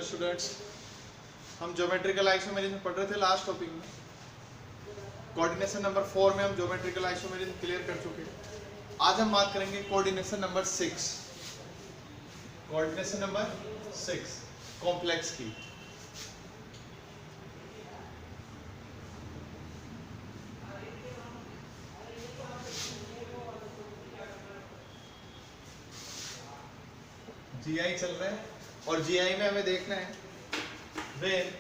Students, हम geometrical isomerism पढ़ रहे थे लास्ट टॉपिक में। कोऑर्डिनेशन नंबर 4 में हम ज्योमेट्रिकल आइसोमेरिज्म क्लियर कर चुके हैं। आज हम बात करेंगे coordination number 6, coordination number 6 complex की। जीआई चल रहा है और जीआई में हमें देखना है व्हेन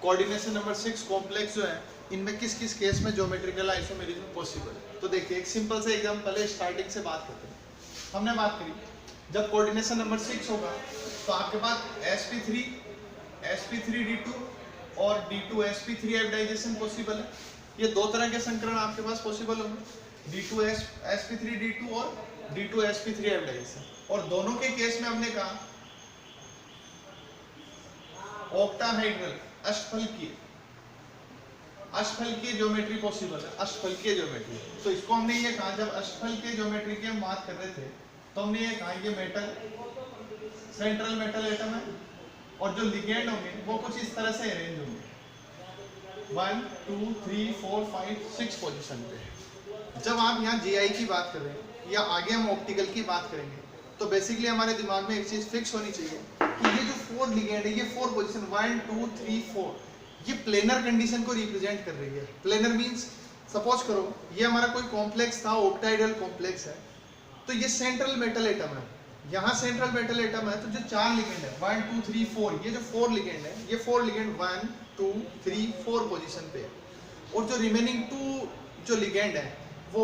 कोऑर्डिनेशन नंबर 6 कॉम्प्लेक्स जो है इनमें किस किस केस में ज्योमेट्रिकल आइसोमेरिज्म पॉसिबल है। तो देखिए एक सिंपल से एग्जांपल है, स्टार्टिंग से बात करते हैं। हमने बात करी जब कोऑर्डिनेशन नंबर 6 होगा तो आपके पास sp3d2 और d2sp3 हाइब्रिडाइजेशन पॉसिबल है। ये दो तरह के संकरण आपके पास पॉसिबल होंगे, d2sp3d2 और d2sp3 हाइब्रिडाइजेशन। और दोनों के केस में हमने कहा ऑक्टाहाइड्रल अष्टफलकीय ज्योमेट्री पॉसिबल है, अष्टफलकीय ज्योमेट्री। तो इसको हमने ये कहा, जब अष्टफलकीय ज्योमेट्री की हम बात कर रहे थे तो हमने ये कहा ये मेटल सेंट्रल मेटल एटम है और जो लिगेंड होंगे वो कुछ इस तरह से अरेंज होंगे 1 2 3 4 5 6 पोजीशन पे। जब आप यहाँ जीआई की बात कर रहे हैं या आगे हम ऑप्टिकल की बात करेंगे तो बेसिकली हमारे दिमाग में एक चीज फिक्स होनी चाहिए कि ये जो 4 लिगेंड है, ये 4 पोजीशन 1 2 3 4 ये प्लेनर कंडीशन को रिप्रेजेंट कर रही है। प्लेनर मींस सपोज करो ये हमारा कोई कॉम्प्लेक्स था, ऑक्टाहेड्रल कॉम्प्लेक्स है, तो ये सेंट्रल मेटल एटम है। यहाँ सेंट्रल मेटल एटम है तो जो 4 लिगेंड है 1 2 3 4, ये जो 4 लिगेंड है ये 4 लिगेंड 1 2 3 4 पोजीशन पे है। और जो रिमेनिंग 2 जो लिगेंड है वो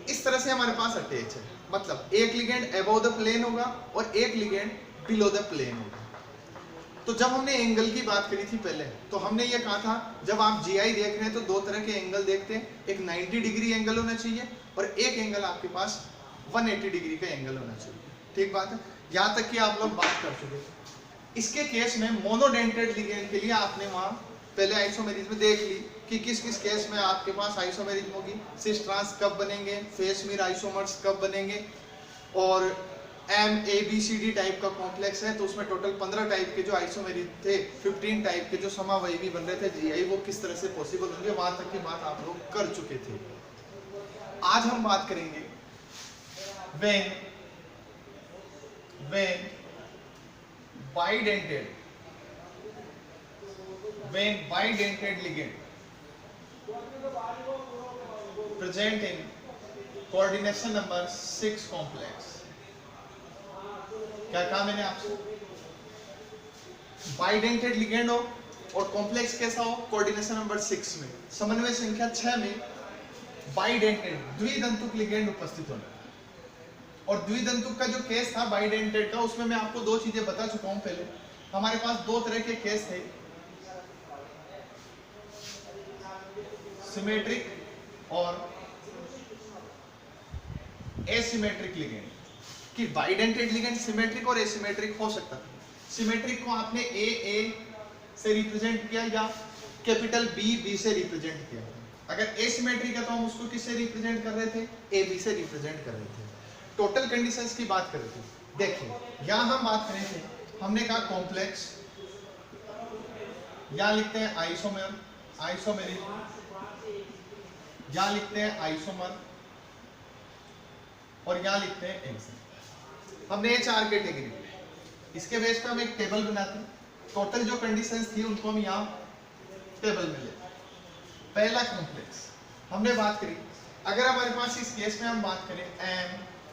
इस तरह से हमारे पास अटैच है, मतलब एक लिगेंड अबव द प्लेन होगा और एक लिगेंड बिलो द प्लेन होगा। तो जब हमने एंगल की बात करी थी पहले तो हमने ये कहा था जब आप जीआई देख रहे हैं तो दो तरह के एंगल देखते हैं, एक 90 डिग्री एंगल होना चाहिए और एक एंगल आपके पास 180 डिग्री का एंगल होना चाहिए। ठीक बात है, यहाँ तक कि आप लोग बात कर चुके। इसके केस में मोनोडेंटेड लिगेंड के लिए आपने वहाँ पहले आइसोमेरिज्म देख ली कि किस किस केस में आपके पास आइसोमेरिज्म होगी, सिस ट्रांस कब बनेंगे, फेस मिर आइसोमर्स कब बनेंगे। और MABCD टाइप का कॉम्प्लेक्स है तो उसमें टोटल 15 टाइप के जो आइसोमेरिज्म थे, 15 टाइप के जो समावयवी बन रहे थे जीआई, वो किस तरह से पॉसिबल होंगे, वहां तक की बात आप लोग कर चुके थे। आज हम बात करेंगे when bidentate ligand present in coordination number 6 complex। क्या कहा मैंने आपसे, बाइडेंटेड लिगेंड हो और कॉम्प्लेक्स कैसा हो, कोऑर्डिनेशन नंबर 6 में समन्वय संख्या 6 में बाइडेंटेड द्विदंतुक लिगेंड उपस्थित होना। और द्विदंतुक का जो केस था बाइडेंटेड का, उसमें मैं आपको दो चीजें बता चुका हूं पहले। हमारे पास दो तरह के केस थे, सिमेट्रिक और एसिमेट्रिक लिगेंड। कि बाइडेंटेड लिगेंड सिमेट्रिक और एसिमेट्रिक हो सकता था। सिमेट्रिक को आपने ए से रिप्रेजेंट किया या कैपिटल बी से रिप्रेजेंट किया। अगर एसिमेट्रिक है तो हम उसको किससे रिप्रेजेंट कर रहे थे, AB से रिप्रेजेंट कर रहे थे। टोटल कंडीशंस की बात कर रहे थे। देखिए यहां हम बात कर रहे थे, हमने कहा कॉम्प्लेक्स, यहां लिखते हैं आइसोमेरिज्म, यहां लिखते हैं आइसोमर और यहां लिखते हैं एक्सिस। हमने ये 4 कैटेगरी, इसके बेस पे हम एक टेबल बनाते हैं। टोटल जो कंडीशंस थी उनको हम यहाँ टेबल में लेते हैं। पहला कॉम्प्लेक्स हमने बात करी, अगर हमारे पास इस केस में हम बात करें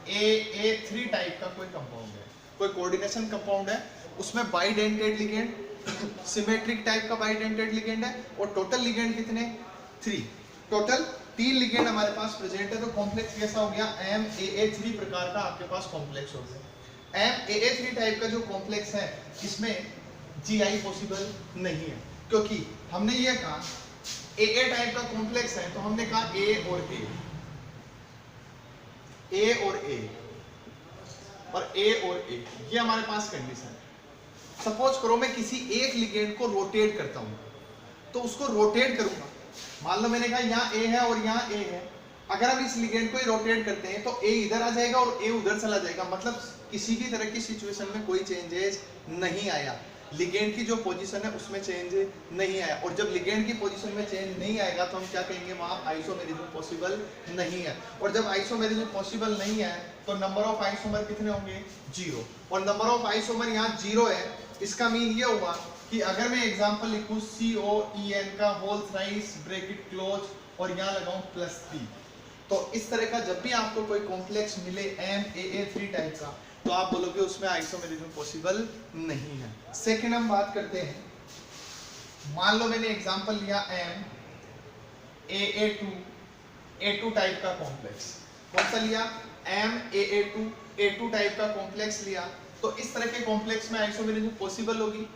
MAA3 टाइप का कोई कंपाउंड है, कोई कोऑर्डिनेशन कंपाउंड है, उसमें बाइडेंटेड लिगेंड सिमेट्रिक टाइप का बाइडेंटेड लिगेंड है और टोटल लिगेंड कितने 3, टोटल 3 लिगेंड हमारे पास प्रेजेंट है। तो कॉम्प्लेक्स कैसा हो गया, MAA3 प्रकार का आपके पास कॉम्प्लेक्स हो गया। MAA3 टाइप का जो कॉम्प्लेक्स है इसमें जीआई पॉसिबल नहीं है, क्योंकि हमने ये कहा AA टाइप का कॉम्प्लेक्स है तो हमने कहा A और A ये हमारे पास कंडीशन है। सपोज करो मैं किसी एक लिगेंड को रोटेट करता हूं तो उसको रोटेट करूंगा, मान लो मैंने कहा यहाँ A है और यहाँ A है, अगर हम इस लिगेंड को ही रोटेट करते हैं तो A इधर आ जाएगा और A उधर चला जाएगा, मतलब किसी भी तरह की सिचुएशन में कोई चेंजेस नहीं आया, लिगेंड की जो पोजीशन है उसमें चेंज नहीं आया। और जब लिगेंड की पोजीशन में चेंज नहीं आएगा तो हम क्या कहेंगे, वहां आइसोमेरिज्म पॉसिबल नहीं है। और जब आइसोमेरिज्म पॉसिबल नहीं है तो नंबर ऑफ आइसोमर कितने होंगे, 0। और नंबर ऑफ आइसोमर यहाँ 0 है, इसका मीन ये हुआ कि अगर मैं एग्जांपल लिखूं COEN का होल थ्राइस ब्रैकेट क्लोज और यहाँ लगाऊं +3, तो इस तरह का जब भी आपको कोई कॉम्प्लेक्स मिले MAA3 टाइप का, तो आप बोलोगे उसमें आइसोमेरिज्म पॉसिबल नहीं है। सेकंड हम बात करते हैं, मान लो मैंने एग्जांपल लिया MAA2 टाइप का कॉम्प्लेक्स, कौन सा लिया, MAA2 टाइप का कॉम्प्लेक्स लिया, तो इस तरह के कॉम्प्लेक्स में आइसोमेरिज्म पॉसिबल होगी।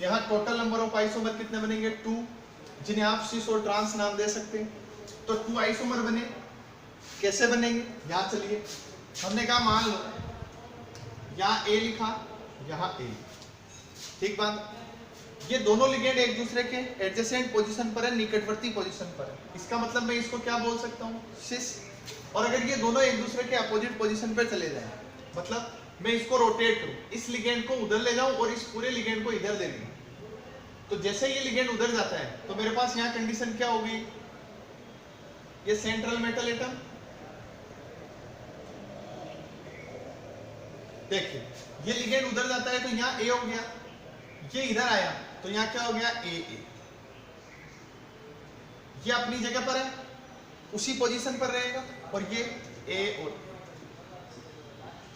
यहाँ टोटल नंबर ऑफ आइसोमर कितने बनेंगे, 2, जिन्हें आप सिस और ट्रांस नाम दे सकते हैं। तो 2 आइसोमर बने, कैसे बनेंगे, यहाँ चलिए, हमने कहा मान लो यहाँ A लिखा, यहाँ A, ठीक बात, ये दोनों लिगेंड एक दूसरे के एडजेसेंट पोजीशन पर है, निकटवर्ती पोजीशन पर है, इसका मतलब मैं इसको क्या बोल सकता हूँ, सिस। और अगर ये दोनों एक दूसरे के अपोजिट पोजीशन पर चले जाएं, मतलब मैं इसको रोटेट करूं, इस लिगेंड को उधर ले जाऊं और इस पूरे लिगेंड को इधर ले लूं, तो जैसे ये लिगेंड उधर जाता है तो मेरे पास यहाँ कंडीशन क्या होगी, ये सेंट्रल मेटल एटम, देखिए ये लिगेंड उधर जाता है तो यहाँ A हो गया, ये इधर आया तो यहाँ क्या हो गया, AA, ये अपनी जगह पर है, उसी पोजीशन पर रहेगा, और ये A और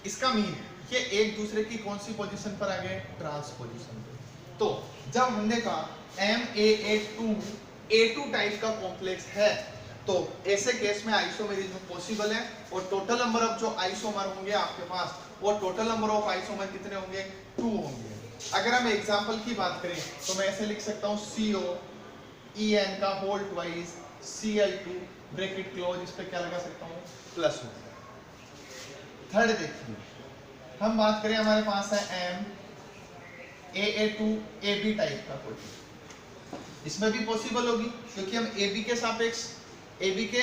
इसका मीन ये एक दूसरे की कौन सी पोजीशन पर आ गए, ट्रांस पोजीशन पे। तो जब हमने कहा MAA2 टाइप का कॉम्प्लेक्स है तो ऐसे केस में आइसोमेरिज्म पॉसिबल है, और टोटल नंबर ऑफ जो आइसोमर होंगे आपके पास, वो टोटल नंबर ऑफ आइसोमर कितने होंगे, 2 होंगे। अगर हम एग्जांपल की बात करें तो मैं ऐसे लिख सकता हूँ COEN का whole twice Cl2 bracket close, इस पे क्या लगा सकता हूँ, +1। थर्ड देखिए, हम बात करें हमारे पास है MAA2AB टाइप का कोई, इसमें भी पॉसिबल होगी क्योंकि हम AB के सापेक्ष, AB के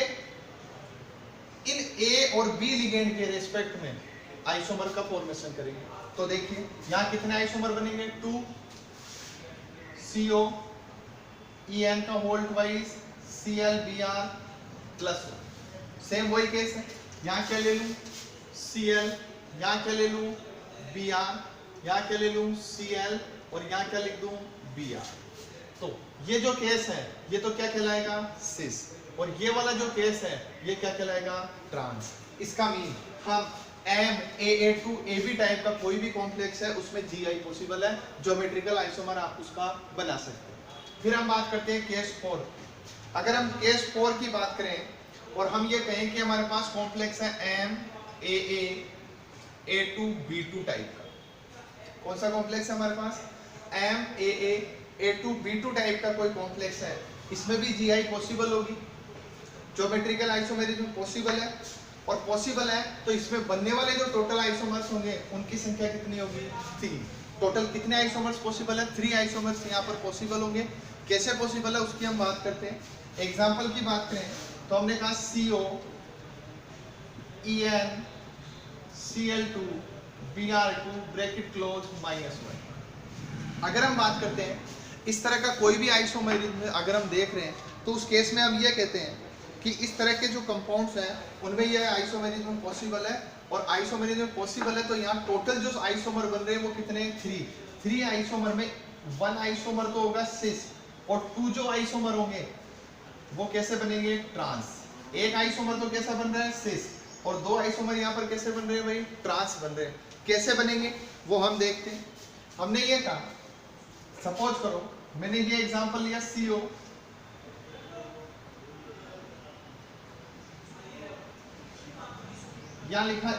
इन A और B लिगेंड के रेस्पेक्ट में आइसोमर का फॉर्मेशन करेंगे। तो देखिए यहाँ कितने आइसोमर बनेंगे, 2 COEN का होल ट्वाइस ClBr +1। सेम वही केस है, यहाँ क्या ले लूं, Cl, यहाँ क्या ले लूं, Br, यहाँ क्या ले लूं, Cl, और यहाँ क्या लिख दूं, Br। तो ये जो केस है ये तो क्या कहलाएगा, सिस, और ये वाला जो केस है ये क्या कहलाएगा, ट्रांस। इसका मीन हम MAA2AB टाइप का कोई भी कॉम्प्लेक्स है उसमें GI पॉसिबल है, ज्योमेट्रिकल आइसोमर आप उसका बना सकते हैं। फिर हम बात करते हैं केस 4। अगर हम केस 4 की बात करें और हम ये कहें कि हमारे पास कॉम्प्लेक्स है MAA2B2 टाइप का, कौन सा कॉम्प्लेक्स है हमारे पास, MAA2B2 टाइप का कोई कॉम्प्लेक्स है, इसमें भी GI पॉसिबल होगी, ज्योमेट्रिकल आइसोमेरिज्म पॉसिबल है, और पॉसिबल है तो इसमें बनने वाले जो टोटल आइसोमर्स होंगे उनकी संख्या कितनी होगी, 3। टोटल कितने आइसोमर्स पॉसिबल है, 3 आइसोमर्स यहाँ पर पॉसिबल होंगे। कैसे पॉसिबल है उसकी हम बात करते हैं। एग्जाम्पल की बात करें तो हमने कहा COEN Cl2 Br2 bracket close -1। अगर हम बात करते हैं इस तरह का कोई भी आइसोमेरिज्म अगर हम देख रहे हैं तो उस केस में हम ये कहते हैं कि इस तरह के जो कंपाउंड्स हैं उनमें यह आइसोमेरिज्म पॉसिबल है, और आइसोमेरिज्म पॉसिबल है तो यहाँ टोटल जो आइसोमर बन रहे हैं वो कितने हैं, 3 आइसोमर में 1 आइसोमर तो होगा सिस, और 2 जो आइसोमर होंगे वो कैसे बनेंगे, ट्रांस। एक आइसोमर तो कैसा बन रहा है, सिस, और 2 आइसोमर यहाँ पर कैसे बन रहे हैं भाई, ट्रांस बन रहे हैं। कैसे बनेंगे वो हम देखते हैं। हमने ये कहा, सपोज करो मैंने ये एग्जांपल लिया CO, यहाँ लिखा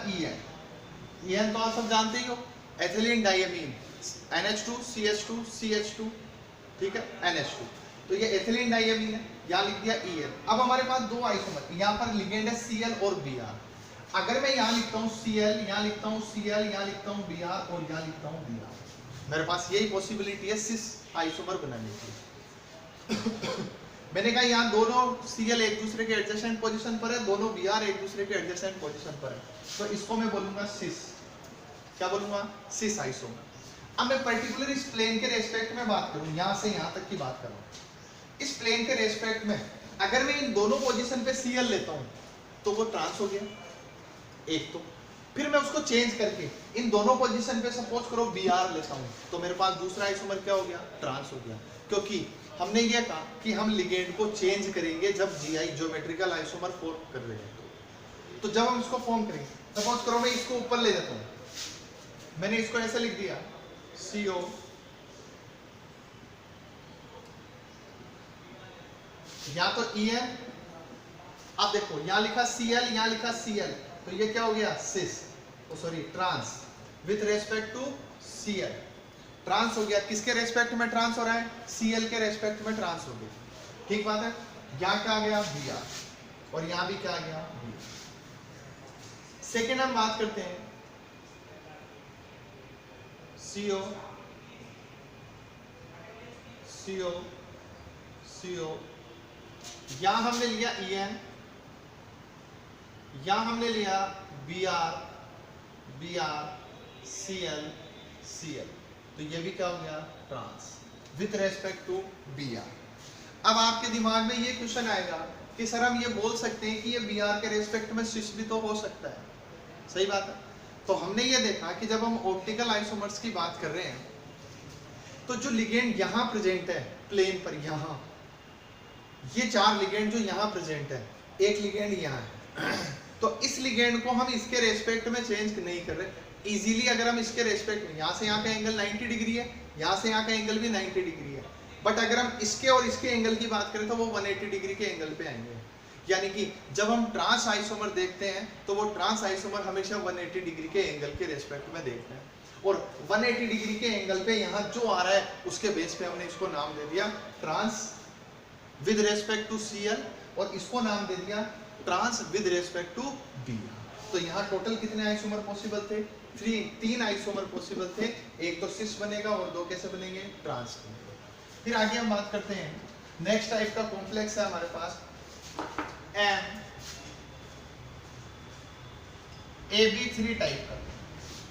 EN तो आप सब जानते ही हो, ethylene diamine, NH2 CH2 CH2, ठीक है, NH2, तो ये एथिलीन डाइमीन है, यहाँ लिख दिया EN। अब हमारे पास 2 आइसोमर, यहाँ पर लिगेंड है Cl और Br। अगर मैं यहाँ लिखता हूँ Cl, यहाँ लिखता हूँ Cl, यहाँ लिखता हूँ Br और यहाँ लिखता हूँ Br, मेरे पास यही पॉसिबिलिटी है सिस आइसोमर बनाने की। मैंने कहा यहाँ दोनों Cl एक दूसरे के एडजेसेंट पोजीशन पर है, दोनों Br एक दूसरे के एडजेसेंट पोजीशन पर है, तो इसको मैं बोलूंगा सिस। क्या बोलूंगा, सिस आइसोमर। अब मैं पर्टिकुलर इस प्लेन के रेस्पेक्ट में बात करूं, यहां से यहां तक की बात करूं, इस प्लेन के रेस्पेक्ट में अगर मैं इन दोनों पोजीशन पे Cl लेता हूं तो वो ट्रांस हो गया एक, तो फिर मैं उसको चेंज करके इन दोनों पोजीशन पे सपोज करो Br लेता हूं तो मेरे पास दूसरा आइसोमर क्या हो गया, ट्रांस हो गया, क्योंकि हमने ये कहा कि हम लिगेंड को चेंज करेंगे जब GI ज्योमेट्रिकल आइसोमर फॉर्म कर रहे हैं। तो जब हम इसको फॉर्म करेंगे, सपोज करो मैं इसको ऊपर ले जाता हूं, मैंने इसको ऐसे लिख दिया CO, या तो En, अब देखो यहां लिखा Cl, यहां लिखा Cl, तो ये क्या हो गया, cis, sorry trans with respect to Cl, trans हो गया। किसके रेस्पेक्ट में ट्रांस हो रहा है, Cl के रेस्पेक्ट में ट्रांस हो गया, ठीक बात है। यहां क्या आ गया Br, और यहां भी क्या आ गया Br। सेकेंड हम बात करते हैं CO, CO, CO, यहां हमने लिया En, यहां हमने लिया Br, Br, Cl, Cl, तो ये भी क्या हो गया, trans with respect to Br। अब आपके दिमाग में ये क्वेश्चन आएगा कि सर हम ये बोल सकते हैं कि ये Br के रेस्पेक्ट में सिस भी तो हो सकता है, सही बात है। तो हमने ये देखा कि जब हम ऑप्टिकल आइसोमर्स की बात कर रहे हैं तो जो लिगेंड यहां प्रेजेंट है प्लेन पर, यहां ये चार लिगेंड जो यहां प्रेजेंट है, एक लिगेंड यहां है, तो इस लिगेंड को हम इसके रेस्पेक्ट में चेंज नहीं कर रहे। इजीली अगर हम इसके रेस्पेक्ट में, यहां से यहां का एंगल 90 डिग्री है, यहां से यहां का एंगल भी 90 डिग्री है, बट अगर हम इसके और इसके एंगल की बात करें तो वो 180 डिग्री के एंगल पे आएंगे। यानी कि जब हम ट्रांस आइसोमर देखते हैं तो वो ट्रांस आइसोमर हमेशा 180 डिग्री के एंगल के रेस्पेक्ट में देखते हैं, और 180 डिग्री के एंगल पे यहाँ जो आ रहा है उसके बेस पे हमने इसको नाम दे दिया trans with respect to Cl, और इसको नाम दे दिया trans with respect to Br। तो यहाँ टोटल कितने आइसोमर पॉसिबल थे, तीन आइसोमर पॉसिबल थे, एक तो सिस बनेगा और दो कैसे बनेंगे, ट्रांस बनेंगे। फिर आगे हम बात करते हैं, नेक्स्ट टाइप का कॉम्प्लेक्स है हमारे पास MAB3 टाइप का,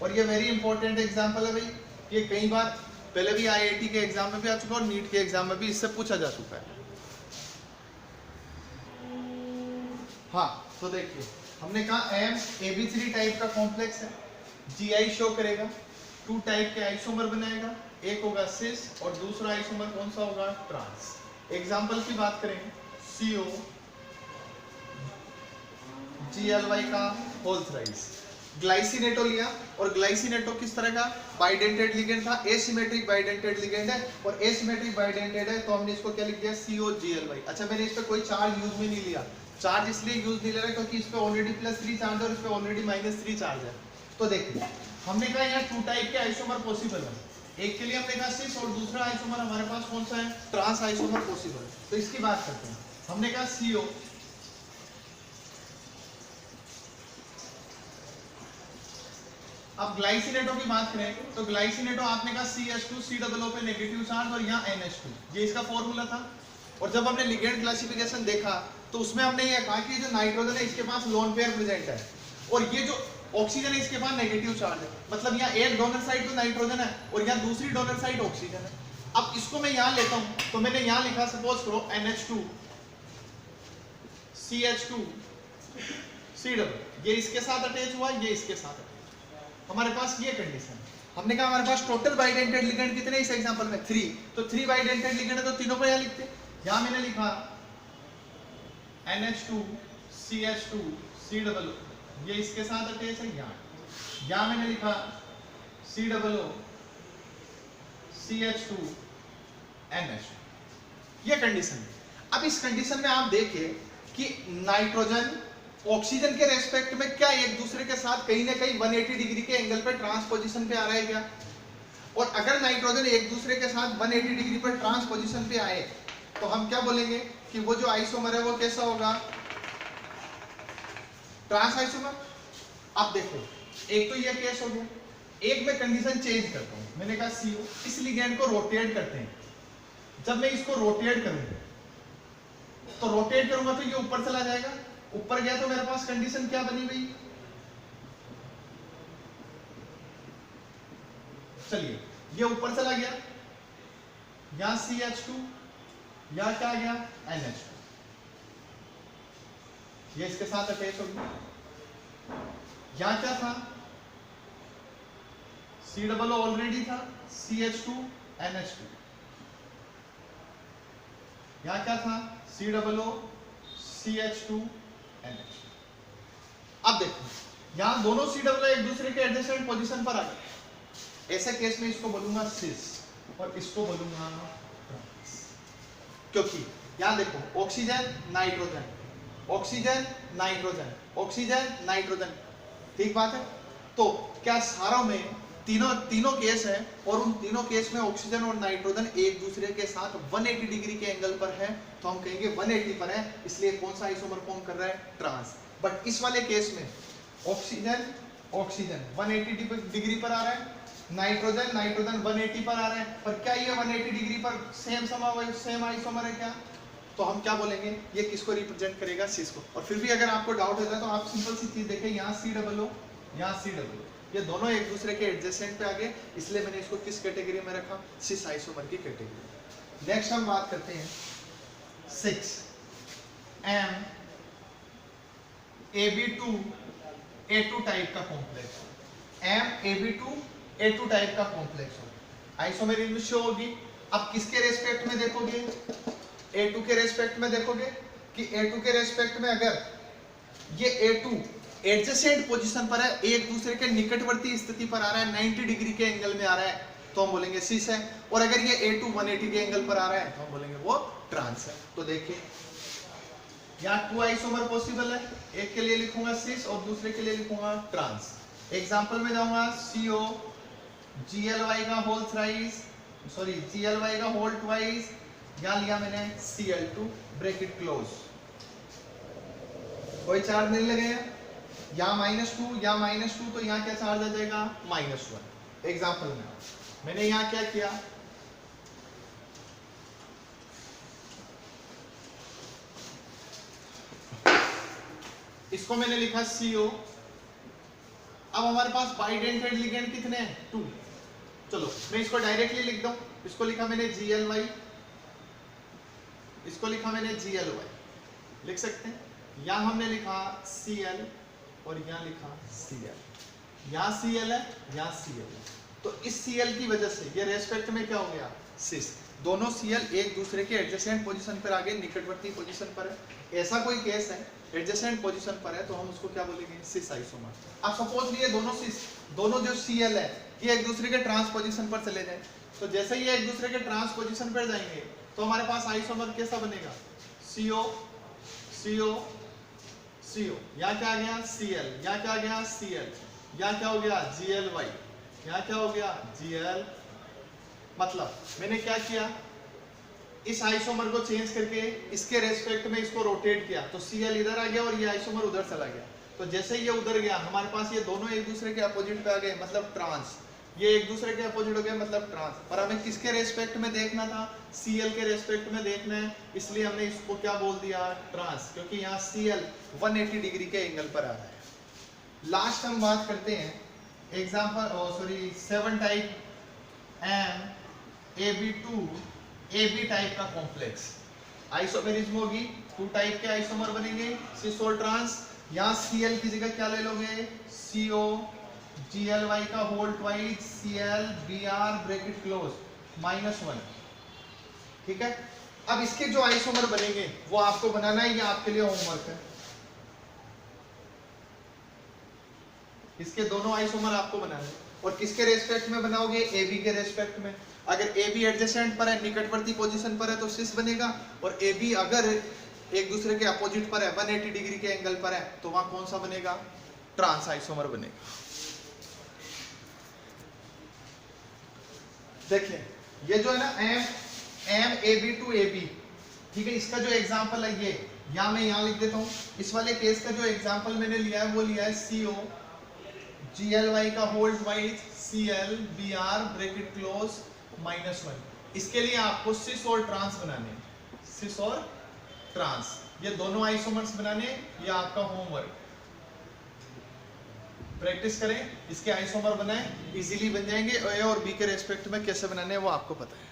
और ये वेरी इंपॉर्टेंट एग्जांपल है भाई, ये कई बार पहले भी IIT के एग्जाम में भी आ चुका है और नीट के एग्जाम में भी इससे पूछा जा चुका है। हाँ तो देखिए हमने कहा MAB3 टाइप का कॉम्प्लेक्स है, GI शो करेगा, 2 टाइप के आइसोमर बनाएगा, एक होगा सिस और दूसरा आइसोमर कौन सा होगा, ट्रांस। एग्जांपल की बात करें CO GLY का होल थ्राइस, ग्लाइसिनेटो लिया, और ग्लाइसिनेटो किस तरह का, बाइडेंटेड लिगेंड था, एसिमेट्रिक बाइडेंटेड लिगेंड है, और एसिमेट्रिक बाइडेंटेड है तो हमने इसको क्या लिख दिया, CO GLY। अच्छा मैंने इस पे कोई चार्ज यूज में नहीं लिया, चार्ज इसलिए यूज नहीं ले रहा क्योंकि इस पे ऑलरेडी +3 चार्ज है और इस पे ऑलरेडी -3 चार्ज है। तो देखिए हमने कहा यहाँ 2 टाइप के आइसोमर पॉसिबल है, एक के लिए हमने कहा सिस और दूसरा आइसोमर हमारे पास कौन सा है, ट्रांस आइसोमर पॉसिबल है। तो इसकी बात करते हैं, हमने कहा CO, अब ग्लाइसिनेटो की बात करें तो ग्लाइसिनेटो आपने कहा CH2 COO पे नेगेटिव चार्ज और यहाँ NH2, ये इसका फॉर्मूला था। और जब हमने लिगेंड क्लासिफिकेशन देखा तो उसमें हमने ये कहा कि जो नाइट्रोजन है इसके पास लोन पेयर प्रेजेंट है, और ये जो ऑक्सीजन है इसके पास नेगेटिव चार्ज है, मतलब यहाँ एक डोनर साइड तो नाइट्रोजन है और यहाँ दूसरी डोनर साइड ऑक्सीजन है। अब इसको मैं यहाँ लेता हूँ तो मैंने यहाँ लिखा सपोज करो NH2 CH2 COO, ये इसके साथ अटैच हुआ, ये इसके साथ अटैच, हमारे पास ये कंडीशन। हमने कहा हमारे पास टोटल बाइडेंटेड लिगेंड कितने इस एग्जांपल में 3, तो 3 बाइडेंटेड लिगेंड है तो तीनों को यहाँ लिखते। यहाँ मैंने लिखा NH2 CH2 COO, ये इसके साथ अटैच है, यहाँ मैंने लिखा COO CH2 NH2, ये कंडीशन है। अब इस कंडीशन में आप देखिए कि नाइट्रोजन ऑक्सीजन के रेस्पेक्ट में क्या एक दूसरे के साथ कहीं ना कहीं 180 डिग्री के एंगल पर ट्रांसपोजिशन पे आ रहा है क्या, और अगर नाइट्रोजन एक दूसरे के साथ 180 डिग्री पर ट्रांसपोजिशन पे आए तो हम क्या बोलेंगे कि वो जो आइसोमर है वो कैसा होगा, ट्रांस आइसोमर। अब देखो एक तो ये केस हो गया, एक में कंडीशन चेंज करता हूं, मैंने कहा CO, इस लिगेंड को रोटेट करते हैं, जब मैं इसको रोटेट करूंगा तो रोटेट करूंगा तो ये ऊपर चला जाएगा, ऊपर गया तो मेरे पास कंडीशन क्या बनी भाई, चलिए ये ऊपर चला गया, यहाँ CH2, यहाँ क्या गया NH2, ये इसके साथ अटैच हो गया। यहाँ क्या था, C डबल ऑलरेडी था, CH2 NH2, यहाँ क्या था C double O CH2 NH2। अब देखो यहाँ दोनों C डबल एक दूसरे के एडजेसेंट पोजीशन पर आ गए, ऐसे केस में इसको बोलूंगा सिस और इसको बोलूंगा ट्रांस, क्योंकि यहाँ देखो oxygen nitrogen, oxygen nitrogen, oxygen nitrogen, ठीक बात है। तो क्या सारों में तीनों केस है और उन तीनों केस में ऑक्सीजन और नाइट्रोजन एक दूसरे के साथ 180 डिग्री के एंगल पर है, तो हम कहेंगे 180 पर है, इसलिए कौन सा आइसोमर फॉर्म कर रहा है, ट्रांस। बट इस वाले केस में ऑक्सीजन ऑक्सीजन 180 डिग्री पर आ रहा है, नाइट्रोजन नाइट्रोजन 180 पर आ रहा है, पर क्या ये 180 डिग्री पर सेम आइसोमर है क्या? तो हम क्या बोलेंगे, ये किसको रिप्रेजेंट करेगा, सिस को। और फिर भी अगर आपको डाउट होता है तो आप सिंपल सी चीज देखें, यहाँ C डबल O, यहाँ C डबल O, ये दोनों एक दूसरे के एडजेसेंट पे आ गए, इसलिए मैंने इसको किस कैटेगरी में रखा, सिस आइसोमर की कैटेगरी। नेक्स्ट हम बात करते हैं 6 MAB2A2 टाइप का कॉम्प्लेक्स, MAB2A2 टाइप का कॉम्प्लेक्स हो, आइसोमेरिज्म शो होगी। अब किसके रेस्पेक्ट में देखोगे, A2 के रेस्पेक्ट में देखोगे कि A2 के रेस्पेक्ट में अगर ये A2 एडजेसेंट पोजीशन पर है, एक दूसरे के निकटवर्ती स्थिति पर आ रहा है, 90 डिग्री के एंगल में आ रहा है, तो हम बोलेंगे सिस है। और अगर ये A2 180 के एंगल पर आ रहा है तो हम बोलेंगे वो ट्रांस है। तो देखिए यहाँ 2 आइसोमर पॉसिबल है, एक के लिए लिखूंगा सिस और दूसरे के लिए लिखूंगा ट्रांस। एग्जांपल में जाऊंगा CO GLY का होल थ्राइस, सॉरी GLY का होल ट्वाइस, यहाँ लिया मैंने Cl2 ब्रैकेट क्लोज, कोई चार्ज नहीं लगेगा, यहाँ -2 या -2, तो यहाँ क्या चार्ज आ जाएगा, -1। एग्जांपल में मैंने यहाँ क्या किया, इसको मैंने लिखा CO। अब हमारे पास बाइडेंटेड लिगेंड कितने हैं, 2। चलो मैं इसको डायरेक्टली लिख दूं, इसको लिखा मैंने GLY, इसको लिखा मैंने GLY, लिख सकते हैं। यहाँ हमने लिखा Cl और यहाँ लिखा Cl, यहाँ Cl है, यहाँ Cl है, तो इस Cl की वजह से ये रेस्पेक्ट में क्या हो गया, सिस। दोनों Cl एक दूसरे के एडजेसेंट पोजीशन पर आ गए, निकटवर्ती पोजीशन पर है। ऐसा कोई केस है एडजेसेंट पोजीशन पर है तो हम उसको क्या बोलेंगे, सिस आइसोमर। अब सपोज लिए दोनों जो Cl है ये एक दूसरे के ट्रांस पोजीशन पर चले जाए, तो जैसे ही ये एक दूसरे के ट्रांस पोजीशन पर जाएंगे तो हमारे पास आइसोमर कैसा बनेगा, CO CO CO, यहाँ क्या आ गया Cl, यहाँ क्या आ गया Cl, यहाँ क्या हो गया GLY, यहाँ क्या हो गया GL। मतलब मैंने क्या किया, इस आइसोमर को चेंज करके इसके रेस्पेक्ट में इसको रोटेट किया, तो Cl इधर आ गया और ये आइसोमर उधर चला गया। तो जैसे ये उधर गया हमारे पास ये दोनों एक दूसरे के अपोजिट पे आ गए, मतलब ट्रांस, ये एक दूसरे के अपोजिट हो गए मतलब ट्रांस। पर हमें किसके रेस्पेक्ट में देखना था, Cl के रेस्पेक्ट में देखना है, इसलिए हमने इसको क्या बोल दिया, ट्रांस, क्योंकि यहाँ Cl 180 डिग्री के एंगल पर आ रहा है। लास्ट हम बात करते हैं एग्जांपल 7 टाइप MAB2AB टाइप का कॉम्प्लेक्स। आइसोमेरिज्म होगी, 2 टाइप के आइसोमर बनेंगे, सिस और ट्रांस। यहाँ Cl की जगह क्या ले लोगे, CO GLY का whole twice Cl Br bracket close -1, ठीक है। अब इसके जो आइसोमर बनेंगे वो आपको बनाना है, ये आपके लिए होमवर्क है। इसके दोनों आइसोमर आपको बनाना है, और किसके रेस्पेक्ट में बनाओगे, AB के रेस्पेक्ट में। अगर AB एडजेसेंट पर है, निकटवर्ती पोजीशन पर है तो सिस बनेगा, और AB अगर एक दूसरे के अपोजिट पर है, 180 डिग्री के एंगल पर है, तो वहां कौन सा बनेगा, ट्रांस आइसोमर बनेगा। देखिए ये जो है ना MAB2AB, ठीक है, इसका जो एग्जांपल है ये यहाँ मैं यहाँ लिख देता हूँ। इस वाले केस का जो एग्जांपल मैंने लिया है वो लिया है CO GLY का whole twice Cl Br bracket close -1। इसके लिए आपको सिस और ट्रांस बनाने, सिस और ट्रांस, ये दोनों आइसोमर्स बनाने, ये आपका होमवर्क। प्रैक्टिस करें, इसके आइसोमर बनाएं, इजीली बन जाएंगे। ए और बी के रेस्पेक्ट में कैसे बनाने हैं वो आपको पता है।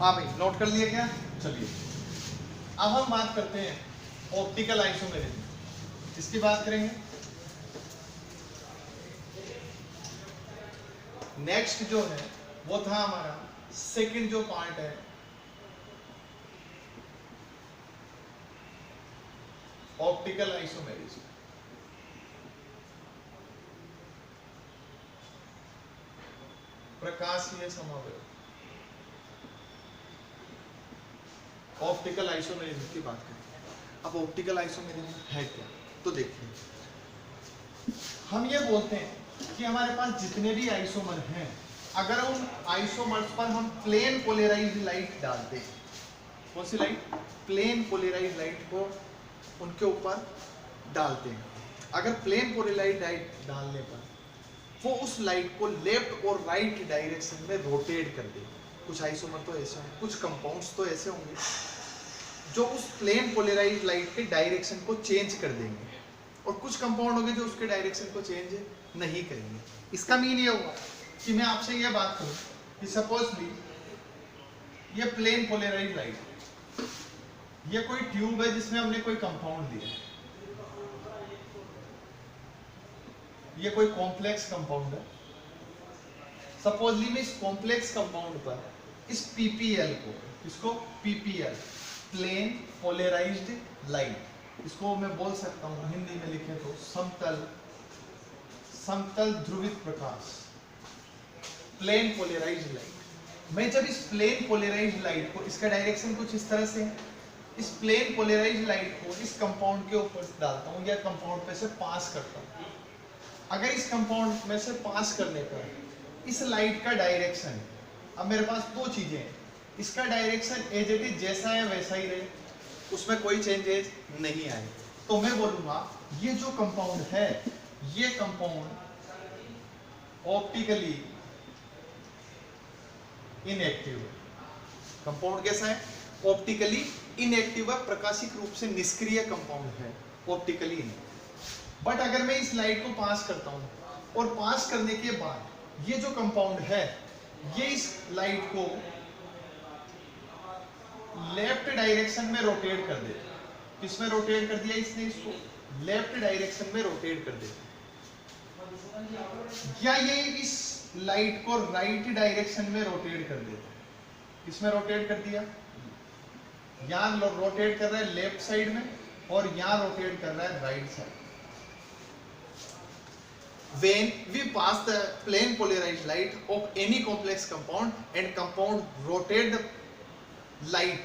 हाँ भाई, नोट कर लिया क्या? चलिए अब हम बात करते हैं ऑप्टिकल आइसोमेरिज्म। इसकी बात करेंगे। नेक्स्ट जो है वो था हमारा सेकंड जो पार्ट है ऑप्टिकल आइसोमेरिज्म। प्रकाशीय समावेश, ऑप्टिकल आइसोमेरिज्म की बात करें। अब ऑप्टिकल आइसोमेरिज्म है क्या? तो देखिए, हम ये बोलते हैं कि हमारे पास जितने भी आइसोमर हैं, अगर उन आइसोमर्स पर हम प्लेन पोलराइज्ड लाइट डालते हैं, कौन सी लाइट? प्लेन पोलराइज्ड लाइट को उनके ऊपर डालते हैं। अगर प्लेन पोलराइज्ड लाइट डालने पर वो उस लाइट को लेफ्ट और राइट डायरेक्शन में रोटेट कर दे। कुछ आइसोमर तो ऐसे होंगे, कुछ कंपाउंड्स तो ऐसे होंगे जो उस प्लेन पोलराइज्ड लाइट के डायरेक्शन को चेंज कर देंगे, और कुछ कंपाउंड होंगे जो उसके डायरेक्शन को चेंज नहीं करेंगे। इसका मीन ये होगा कि मैं आपसे ये बात करूं कि सपोजली ये प्लेन पोलराइज्ड लाइट, ये कोई ट्यूब है जिसमें हमने कोई कंपाउंड दिया है, ये कोई कॉम्प्लेक्स कंपाउंड है। सपोजली मैं इस कॉम्प्लेक्स कंपाउंड पर इस पीपीएल को, इसको पीपीएल प्लेन पोलराइज्ड लाइट, इसको मैं बोल सकता हूं हिंदी में लिखे तो समतल ध्रुवित प्रकाश, प्लेन पोलराइज्ड लाइट। मैं जब इस प्लेन पोलराइज्ड लाइट को, इसका डायरेक्शन कुछ इस तरह से है, इस प्लेन पोलराइज्ड लाइट को इस कंपाउंड के ऊपर डालता हूं या कंपाउंड पे से पास करता हूं। अगर इस कंपाउंड में से पास करने पर इस लाइट का डायरेक्शन, अब मेरे पास दो चीजें हैं, इसका डायरेक्शन एज इट इज जैसा है वैसा ही रहे, उसमें कोई चेंजेस नहीं आए, तो मैं बोलूंगा ये जो कंपाउंड है, ये कंपाउंड ऑप्टिकली इनएक्टिव है। कंपाउंड कैसा है? ऑप्टिकली इनएक्टिव है, प्रकाशिक रूप से निष्क्रिय कंपाउंड है, ऑप्टिकली इनएक्टिव। बट अगर मैं इस लाइट को पास करता हूं और पास करने के बाद ये जो कंपाउंड है, ये इस लाइट को लेफ्ट डायरेक्शन में रोटेट कर देता है। किसमें रोटेट कर दिया इसने? इसको लेफ्ट डायरेक्शन में रोटेट कर देता है। या ये इस लाइट को राइट डायरेक्शन में रोटेट कर देता है। किसमें रोटेट कर दिया? यहां रोटेट कर रहा है लेफ्ट साइड में, और यहां रोटेट कर रहा है right side. When we pass the plane polarized light of any complex compound and compound rotate the light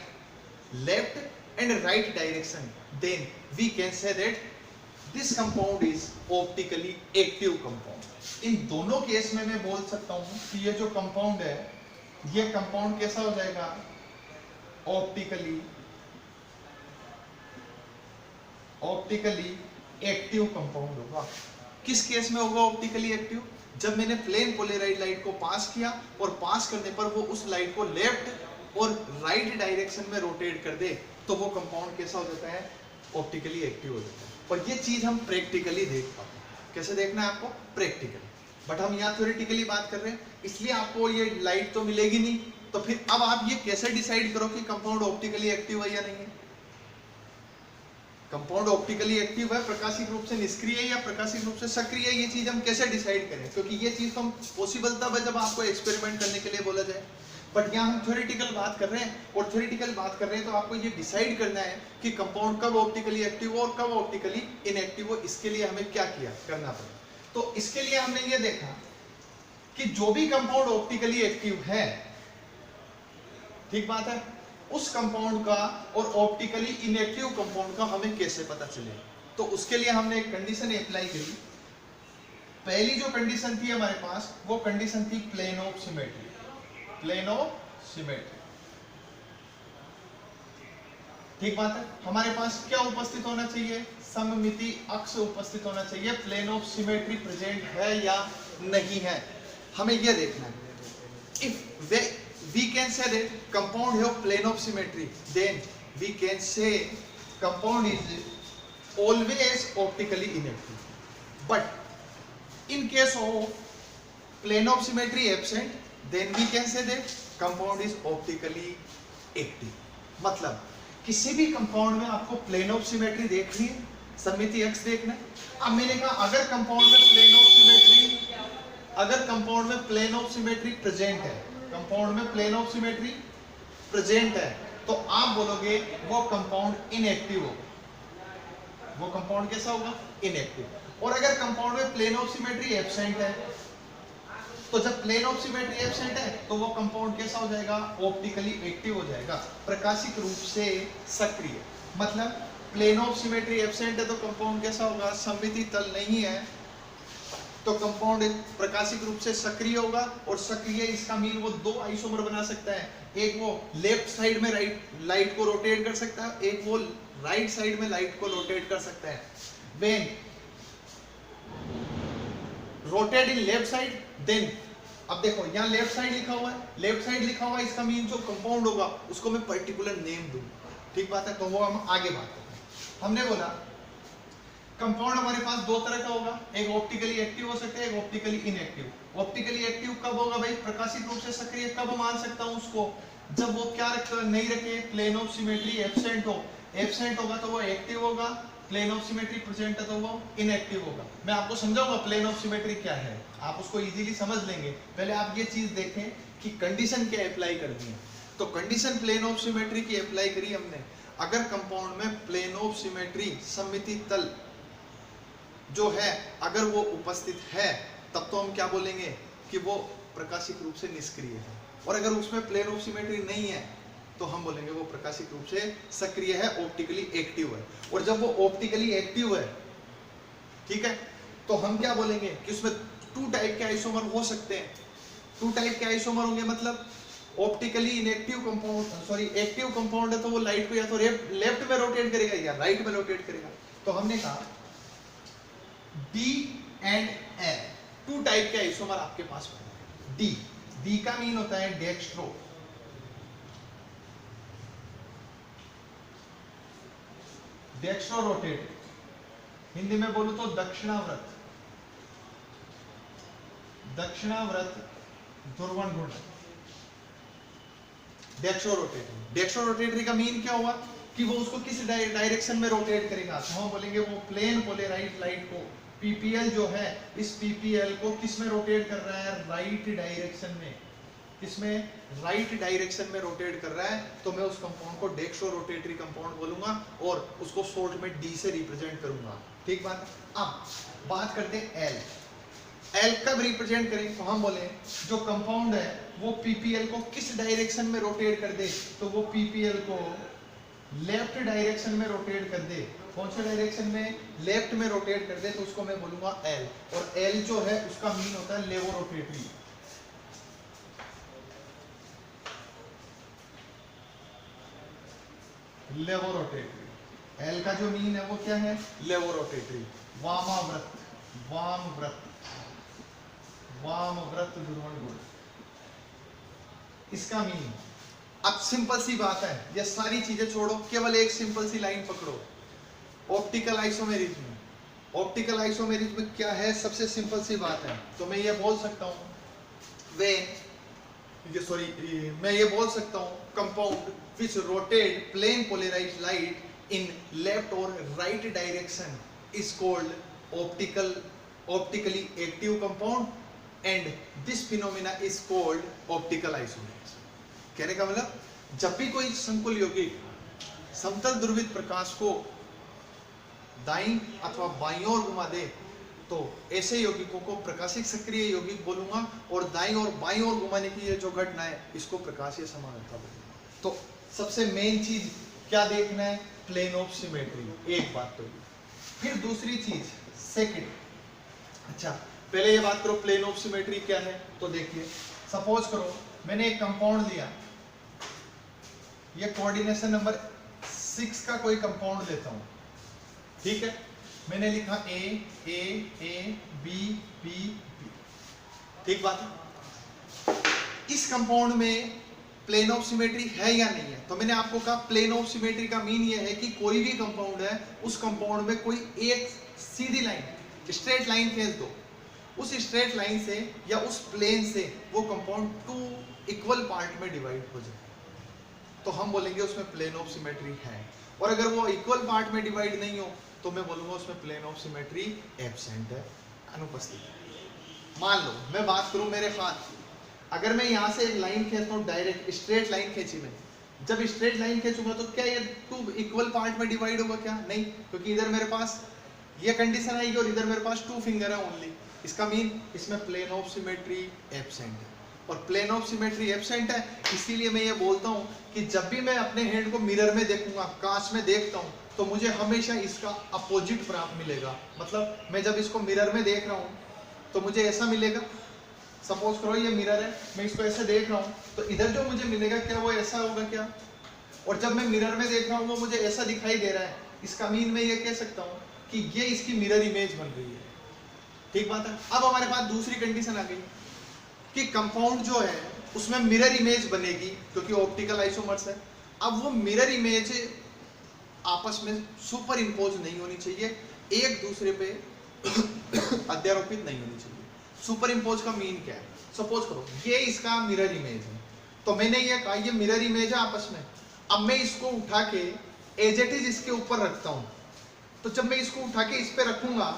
left and right direction, then we can say that this compound is optically active compound. इन दोनों case में मैं बोल सकता हूं कि ये जो compound है, ये कंपाउंड कैसा हो जाएगा? ऑप्टिकली एक्टिव कंपाउंड होगा। किस केस में होगा ऑप्टिकली एक्टिव? जब मैंने प्लेन पोलराइज्ड लाइट को पास किया और पास करने पर वो उस लाइट को लेफ्ट और राइट डायरेक्शन में रोटेट कर दे, तो वो कंपाउंड कैसा हो जाता है? ऑप्टिकली एक्टिव हो जाता है। और ये चीज हम प्रैक्टिकली देख पाते हैं। कैसे देखना है आपको? प्रैक्टिकली। बट हम यहाँ थ्योरेटिकली बात कर रहे हैं, इसलिए आपको ये लाइट तो मिलेगी नहीं। तो फिर अब आप ये कैसे डिसाइड करो कि कंपाउंड ऑप्टिकली एक्टिव है या नहीं है? कंपाउंड ऑप्टिकली एक्टिव है, प्रकाशिक रूप से निष्क्रिय है या प्रकाशिक रूप से सक्रिय है, ये चीज हम कैसे डिसाइड करें? क्योंकि ये चीज तो पॉसिबल तब है जब आपको एक्सपेरिमेंट करने के लिए बोला जाए। बट यहाँ हम थ्योरेटिकल बात कर रहे हैं, और थ्योरेटिकल बात कर रहे हैं तो आपको ये डिसाइड करना है कि कंपाउंड कब ऑप्टिकली एक्टिव हो और कब ऑप्टिकली इनएक्टिव हो। इसके लिए हमें क्या करना पड़ेगा? तो इसके लिए हमने ये देखा कि जो भी कंपाउंड ऑप्टिकली एक्टिव है, ठीक बात है, उस कंपाउंड का और ऑप्टिकली इनएक्टिव कंपाउंड का हमें कैसे पता चलेगा? तो उसके लिए हमने एक कंडीशन अप्लाई करी। पहली जो कंडीशन थी हमारे पास, वो कंडीशन थी plane of symmetry. Plane of symmetry, ठीक बात है। हमारे पास क्या उपस्थित होना चाहिए? सममिति अक्ष उपस्थित होना चाहिए। प्लेन ऑफ सिमेट्री प्रेजेंट है या नहीं है, हमें यह देखना है। If we can say that compound have plane of symmetry, then we can say compound is always optically inactive. But in case of plane of symmetry absent, then we can say that compound is optically active. मतलब किसी भी compound में आपको plane of symmetry देखनी है, सममिति अक्ष देखना है. अब मैंने कहा अगर कंपाउंड में प्लेन ऑफ सिमेट्री, अगर कंपाउंड में प्लेन ऑफ सिमेट्री प्रेजेंट है, कंपाउंड में प्लेन ऑफ सिमेट्री प्रेजेंट है, तो आप बोलोगे वो कंपाउंड इनएक्टिव होगा. वो कंपाउंड कैसा होगा? इनएक्टिव. और अगर कंपाउंड में प्लेन ऑफ सिमेट्री एब्सेंट है, तो जब प्लेन ऑफ सिमेट्री एब्सेंट है तो वो कंपाउंड कैसा हो जाएगा? ऑप्टिकली एक्टिव हो जाएगा, प्रकाशिक रूप से सक्रिय. मतलब प्लेन ऑफ सिमेट्री एब्सेंट है तो कंपाउंड कैसा होगा? सममिति तल नहीं है तो कंपाउंड प्रकाशिक रूप से सक्रिय होगा. और सक्रिय इसका मीन वो दो आइसोमर बना सकता है. एक वो लेफ्ट साइड में लाइट को रोटेट कर सकता है, एक वो राइट साइड में लाइट को रोटेट कर सकता है. When rotate in left side, then अब देखो यहाँ लेफ्ट साइड लिखा हुआ है, लेफ्ट साइड लिखा हुआ है, इसका मीन जो कंपाउंड होगा उसको मैं पर्टिकुलर नेम दूंगा. ठीक बात है, तो वो हम आगे बात करते हैं. हमने बोला कंपाउंड हमारे पास दो तरह का होगा, एक ऑप्टिकली एक्टिव हो सकता है, एक ऑप्टिकली इनएक्टिव. ऑप्टिकली एक्टिव कब होगा भाई? प्रकाशिक रूप से सक्रिय. कब मान सकता हूं उसको? जब वो क्या रखते नहीं रखे, प्लेन ऑफ सिमेट्री एब्सेंट हो. एब्सेंट होगा तो वो एक्टिव होगा, प्लेन ऑफ सिमेट्री प्रेजेंट है तो वो इनएक्टिव होगा. मैं आपको समझाऊंगा प्लेन ऑफ सिमेट्री क्या है, आप उसको इजीली समझ लेंगे. पहले आप ये चीज देखें कि कंडीशन क्या अप्लाई करनी है. तो कंडीशन प्लेन ऑफ सिमेट्री की अप्लाई करी हमने. अगर कंपाउंड में प्लेन ऑफ सिमेट्री सममिति तल जो है अगर वो उपस्थित है, तब तो हम क्या बोलेंगे कि वो प्रकाशिक रूप से निष्क्रिय है. और अगर उसमें प्लेन ऑफ सिमेट्री नहीं है तो हम बोलेंगे वो प्रकाशिक रूप से सक्रिय है, ऑप्टिकली एक्टिव है. और जब वो ऑप्टिकली एक्टिव है, ठीक है, तो हम क्या बोलेंगे कि उसमें टू टाइप के आइसोमर हो सकते हैं. टू टाइप के आइसोमर होंगे, मतलब optically inactive compound, sorry active compound है तो वो लाइट को या तो लेफ्ट में रोटेट करेगा या राइट में रोटेट करेगा. तो हमने कहा D and L, two type के आइसोमर आपके पास होंगे. डी का मीन होता है डेक्स्ट्रो, डेक्स्ट्रो रोटेट, हिंदी में बोलूं तो दक्षिणाव्रत, दक्षिणाव्रत ध्रुवण घूर्णन, डेक्स्ट्रो रोटेटरी. डेक्स्ट्रो रोटेटरी का मीन क्या हुआ कि वो उसको किस डायरेक्शन में रोटेट करेगा. तो हम बोलेंगे वो प्लेन पोलराइज्ड लाइट को, पीपीएल जो है, इस पीपीएल को किस में रोटेट कर रहा है? राइट डायरेक्शन में. किसमें? राइट डायरेक्शन में रोटेट कर रहा है. तो मैं उस कंपाउंड को डेक्स्ट्रो रोटेटरी कंपाउंड बोलूंगा और उसको शॉर्ट में डी से रिप्रेजेंट करूंगा. ठीक बात. अब बात करते हैं एल. एल कब रिप्रेजेंट करें? तो हम बोले जो कंपाउंड है वो पीपीएल को किस डायरेक्शन में रोटेट कर दे, तो वो पीपीएल को लेफ्ट डायरेक्शन में रोटेट कर दे. कौन से डायरेक्शन में? लेफ्ट में रोटेट कर दे, तो उसको मैं बोलूंगा एल. और एल जो है उसका मीन होता है लेवो रोटेटरी. लेवो रोटेटरी, एल का जो मीन है वो क्या है? लेवो रोटेटरी. वामाव्रत, वामव्रत, वामव्रत ध्रुवण गुण, इसका मीन. अब सिंपल सी बात है, ये सारी चीजें छोड़ो, केवल एक सिंपल सी लाइन पकड़ो. Optical isomerism. ऑप्टिकल आइसोमेरिज्म क्या है? सबसे सिंपल सी बात है. तो मैं ये बोल सकता हूं मैं ये बोल सकता हूं compound which rotate plane polarized light in left or right direction is called optically active compound and this phenomena is called optical isomerism. कहने का मतलब जब भी कोई संकुल यौगिक समतल ध्रुवित प्रकाश को दाईं अथवा बाईं ओर घुमा दे तो ऐसे यौगिकों को प्रकाशिक सक्रिय यौगिक बोलूंगा. और दाईं और बाईं ओर घुमाने की ये जो घटना है इसको प्रकाशीय समानता बोलूंगा. तो सबसे मेन चीज क्या देखना है? Plane of symmetry. एक बात तो ये. फिर दूसरी चीज सेकंड. अच्छा पहले ये बात करो प्लेन ऑफ सिमेट्री क्या है. तो देखिए सपोज करो मैंने एक कंपाउंड लिया, ये कोऑर्डिनेशन नंबर 6 का कोई कंपाउंड लेता हूं. ठीक है, मैंने लिखा ए ए ए बी बी बी. ठीक बात है. इस कंपाउंड में प्लेन ऑफ सिमेट्री है या नहीं है। तो मैंने आपको कहा प्लेन ऑफ सिमेट्री का मीन ये है कि कोई भी कंपाउंड है, उस कंपाउंड में कोई एक सीधी लाइन, स्ट्रेट लाइन खींच दो, उस स्ट्रेट लाइन से या उस प्लेन से वो कंपाउंड टू इक्वल पार्ट में डिवाइड हो जाए, तो हम बोलेंगे उसमें प्लेन ऑफ सिमेट्री है। और अगर वो इक्वल पार्ट में डिवाइड नहीं हो तो मैं बोलूंगा उसमें प्लेन ऑफ सिमेट्री एब्सेंट है, अनुपस्थित है। मान लो मैं बात करूं मेरे हाथ, अगर मैं यहाँ से एक लाइन खींचता हूँ, डायरेक्ट स्ट्रेट लाइन खींची मैंने, जब स्ट्रेट लाइन खींचूंगा तो क्या ये टू इक्वल पार्ट में डिवाइड होगा? क्या नहीं, क्योंकि इधर मेरे पास ये कंडीशन आएगी और इधर मेरे पास 2 फिंगर है ओनली। इसका मीन इसमें प्लेन ऑफ सिमेट्री एब्सेंट है। और प्लेन ऑफ सिमेट्री एब्सेंट है, इसीलिए मैं ये बोलता हूँ कि जब भी मैं अपने हैंड को मिरर में देखूंगा, कांच में देखता हूँ, तो मुझे हमेशा इसका अपोजिट प्राप्त मिलेगा। मतलब मैं जब इसको मिरर में देख रहा हूँ तो मुझे ऐसा मिलेगा, सपोज करो ये मिरर है, मैं इसको ऐसे देख रहा हूँ, तो इधर जो मुझे मिलेगा क्या वो ऐसा होगा क्या? और जब मैं मिरर में देख रहा हूँ वो मुझे ऐसा दिखाई दे रहा है, इसका मीन मैं ये कह सकता हूँ कि ये इसकी मिरर इमेज बन रही है। ठीक बात है। अब हमारे पास दूसरी कंडीशन आ गई कि कंपाउंड जो है उसमें मिरर इमेज बनेगी, क्योंकि ऑप्टिकल आइसोमर्स है। अब वो मिरर इमेज आपस में सुपर इम्पोज नहीं होनी चाहिए, एक दूसरे पे अध्यारोपित नहीं होनी चाहिए। सुपर इम्पोज का मीन क्या है? सपोज करो ये इसका मिरर इमेज है, तो मैंने ये कहा ये मिरर इमेज है आपस में। अब मैं इसको उठा के एज इट इज इसके ऊपर रखता हूं, तो जब मैं इसको उठा के इस पे रखूंगा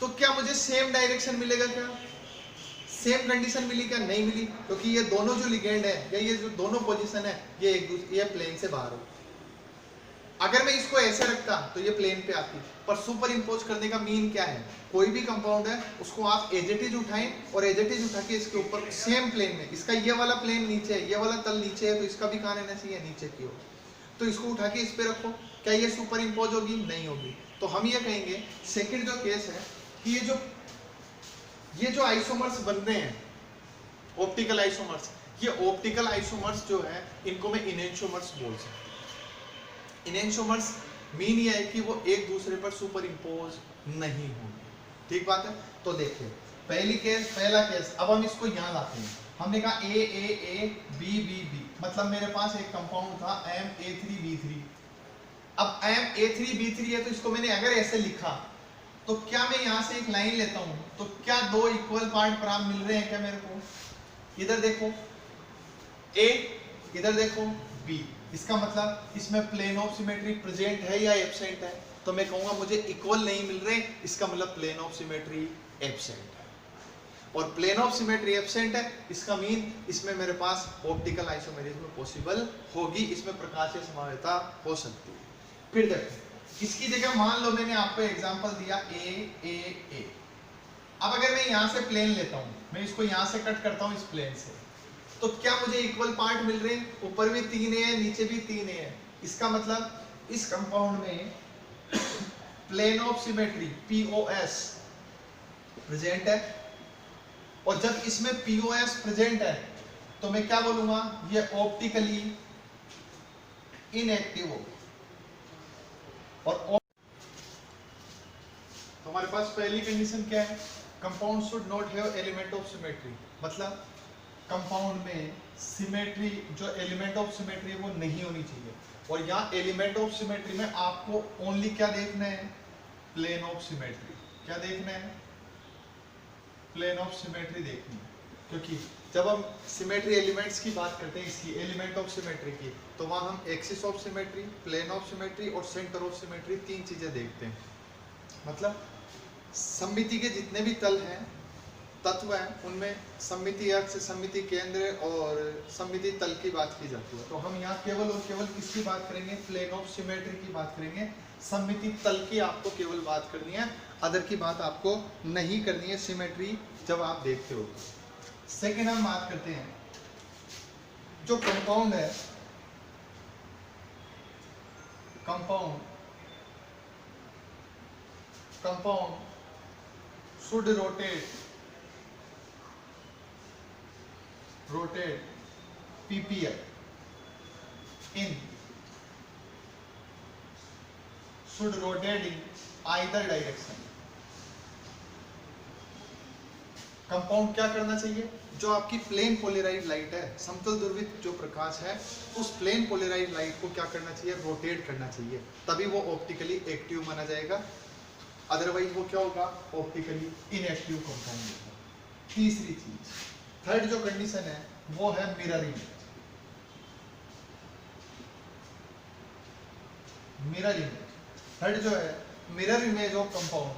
तो क्या मुझे सेम डायरेक्शन मिलेगा? क्या सेम कंडीशन मिली? क्या नहीं मिली, क्योंकि ये दोनों जो लिगेंड है या ये जो दोनों पोजीशन है ये एक दूसरे, ये प्लेन से बाहर हो। अगर मैं इसको ऐसे रखता तो ये प्लेन पे आती। पर सुपर इम्पोज करने का मीन क्या है? कोई भी कंपाउंड है उसको आप एज इट इज उठाएं और एज इट इज उठा के इसके ऊपर सेम प्लेन में, इसका ये वाला प्लेन नीचे है, ये वाला तल नीचे है, तो इसका भी कहाँ रहना चाहिए? नीचे की ओर। तो इसको उठा के इस पे रखो, क्या ये सुपर इम्पोज होगी? नहीं होगी। तो हम ये कहेंगे सेकंड जो केस है कि ये जो आइसोमर्स बन रहे हैं ऑप्टिकल आइसोमर्स, ये ऑप्टिकल आइसोमर्स जो है इनको मैं इनेंशियोमर्स बोल सकता हूँ। इनेंशियोमर्स मीन ये है कि वो एक दूसरे पर सुपर इम्पोज नहीं होंगे। ठीक बात है। तो देखिए पहला केस, अब हम इसको यहाँ लाते हैं। हमने कहा ए ए ए बी बी बी, मतलब मेरे पास एक कंपाउंड था MA3B3। अब MA3B3 है तो इसको मैंने अगर ऐसे लिखा तो क्या मैं यहाँ से एक लाइन लेता हूँ तो क्या दो इक्वल पार्ट प्राप्त मिल रहे हैं क्या मेरे को? इधर देखो A, इधर देखो B। इसका मतलब इसमें प्लेन ऑफ सिमेट्री प्रेजेंट है या एब्सेंट है? तो मैं कहूंगा मुझे इक्वल नहीं मिल रहे, इसका मतलब प्लेन ऑफ सिमेट्री एब्सेंट है। और प्लेन ऑफ सिमेट्री एब्सेंट है, इसका मीन इसमें मेरे पास ऑप्टिकल आइसोमेरिज्म पॉसिबल होगी, इसमें प्रकाशीय समावेता हो सकती है। फिर देखो इसकी जगह मान लो मैंने आपको एग्जांपल दिया ए ए ए। अब अगर मैं यहाँ से प्लेन लेता हूँ, मैं इसको यहाँ से कट करता हूँ इस प्लेन से, तो क्या मुझे इक्वल पार्ट मिल रहे हैं? ऊपर भी 3A है, नीचे भी 3A है। इसका मतलब इस कंपाउंड में plane of symmetry POS present है। और जब इसमें POS प्रेजेंट है तो मैं क्या बोलूंगा? ये ऑप्टिकली इनएक्टिव होगा। और तो हमारे पास पहली कंडीशन क्या है? Compound should not have element of symmetry, मतलब कंपाउंड में सिमेट्री, जो एलिमेंट ऑफ सिमेट्री है वो नहीं होनी चाहिए। और यहाँ एलिमेंट ऑफ सिमेट्री में आपको ओनली क्या देखना है? Plane of symmetry. क्या देखना है? प्लेन ऑफ सिमेट्री देखनी है। क्योंकि जब हम सिमेट्री एलिमेंट्स की बात करते हैं, इसकी एलिमेंट ऑफ सिमेट्री की, तो वहाँ हम axis of symmetry, plane of symmetry और सेंटर ऑफ सिमेट्री 3 चीजें देखते हैं। मतलब सममिति के जितने भी तल हैं, तत्व हैं, उनमें सममिति अक्ष, सममिति केंद्र और सममिति तल की बात की जाती है। तो हम यहाँ केवल और केवल किसकी बात करेंगे? प्लेन ऑफ सिमेट्री की बात करेंगे। सममिति तल की आपको केवल बात करनी है, अदर की बात आपको नहीं करनी है सिमेट्री जब आप देखते हो। सेकेंड हम बात करते हैं जो कंपाउंड है, compound should rotate PPL in should rotate in either direction. Compound क्या करना चाहिए, जो आपकी प्लेन पोलराइज लाइट है, समतल ध्रुवित जो प्रकाश है, उस प्लेन पोलराइज लाइट को क्या करना चाहिए, रोटेट करना चाहिए, तभी वो ऑप्टिकली एक्टिव माना जाएगा, अदरवाइज वो क्या होगा, ऑप्टिकली इनएक्टिव कंपाउंड होगा। तीसरी चीज, थर्ड जो कंडीशन है वो है mirror image. Mirror image, third जो है mirror image of compound,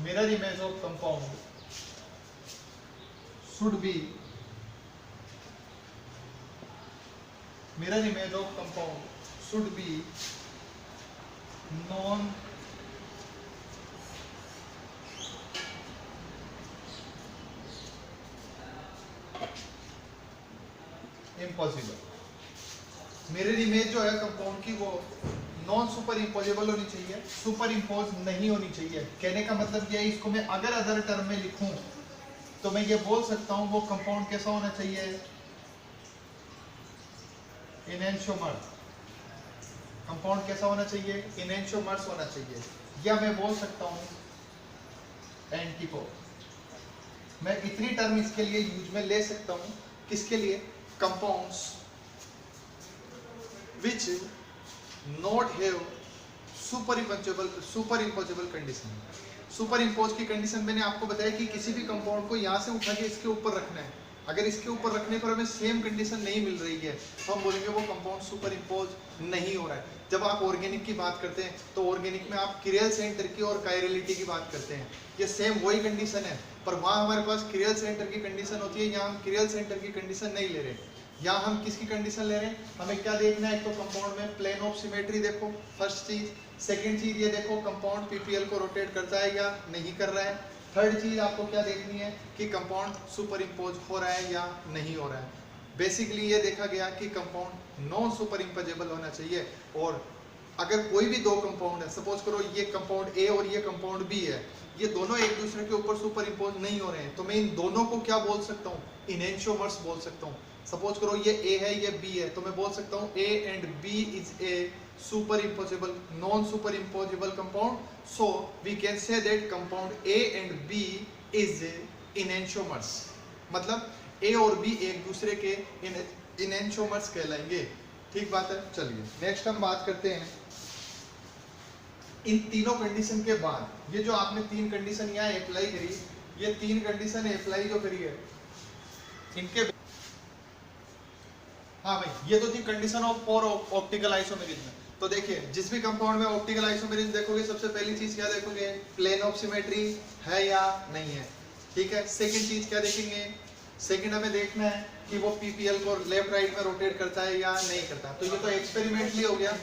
mirror image of compound should be, mirror image of compound should be non impossible। Mirror image जो है कंपाउंड की वो नॉन सुपर इम्पोजेबल होनी चाहिए, सुपर इम्पोज नहीं होनी चाहिए। कहने का मतलब ये है, इसको मैं अगर अदर टर्म में लिखूं तो मैं ये बोल सकता हूं वो कंपाउंड कैसा होना चाहिए, इनएंशियोमर्स। कंपाउंड कैसा होना चाहिए, इनएंशियोमर्स होना चाहिए, या मैं बोल सकता हूं एंटीपोड। मैं इतनी टर्म इसके लिए यूज में ले सकता हूं, किसके लिए, compounds which not have super imposable condition. Super impose की कंडीशन मैंने आपको बताया कि किसी भी कंपाउंड को यहाँ से उठा के इसके ऊपर रखना है, अगर इसके ऊपर रखने पर हमें सेम कंडीशन नहीं मिल रही है तो हम बोलेंगे वो कंपाउंड सुपर इम्पोज नहीं हो रहा है। जब आप ऑर्गेनिक की बात करते हैं तो ऑर्गेनिक में आप क्रियल सेंटर की और कायरलिटी की बात करते हैं, ये सेम वही कंडीशन है, पर वहाँ हमारे पास क्रियल सेंटर की कंडीशन होती है, यहाँ हम क्रियल सेंटर की कंडीशन नहीं ले रहे। यहाँ हम किसकी कंडीशन ले रहे हैं, हमें क्या देखना है, एक तो कंपाउंड में प्लेन ऑफ सिमेट्री देखो, फर्स्ट चीज। सेकंड चीज ये देखो कंपाउंड पीपीएल को रोटेट करता है या नहीं कर रहा है। थर्ड चीज आपको क्या देखनी है कि कंपाउंड सुपर इम्पोज हो रहा है या नहीं हो रहा है। बेसिकली ये देखा गया कि कंपाउंड नॉन सुपर इम्पोजेबल होना चाहिए, और अगर कोई भी दो कंपाउंड है, सपोज करो ये कंपाउंड ए और ये कंपाउंड बी है, ये दोनों एक दूसरे के ऊपर सुपर इम्पोज नहीं हो रहे हैं, तो मैं इन दोनों को क्या बोल सकता हूँ, इनएंशियोमर्स बोल सकता हूँ। सपोज करो ये ए है ये बी है, तो मैं बोल सकता हूँ a and b is a super imposable non super imposable compound, so we can say that compound a and b is enantiomers. मतलब ए और बी एक दूसरे के इनएंशियोमर्स कहलाएंगे। ठीक बात है। चलिए नेक्स्ट हम बात करते हैं इन तीनों कंडीशन के बाद, ये जो आपने तीन कंडीशन यहाँ अप्लाई करी, ये तीन कंडीशन अप्लाई जो करी है इनके, हाँ भाई ये तो थी condition of for optical isomerism. तो देखिए जिस भी कंपाउंड में ऑप्टिकल आइसोमेरिज्म देखोगे, सबसे पहली चीज क्या देखोगे, प्लेन ऑफ सिमेट्री है या नहीं है। ठीक है। सेकंड चीज क्या देखेंगे, सेकंड हमें देखना है कि वो पीपीएल को लेफ्ट राइट में रोटेट करता है या नहीं करता। तो ये तो एक्सपेरिमेंटली हो गया,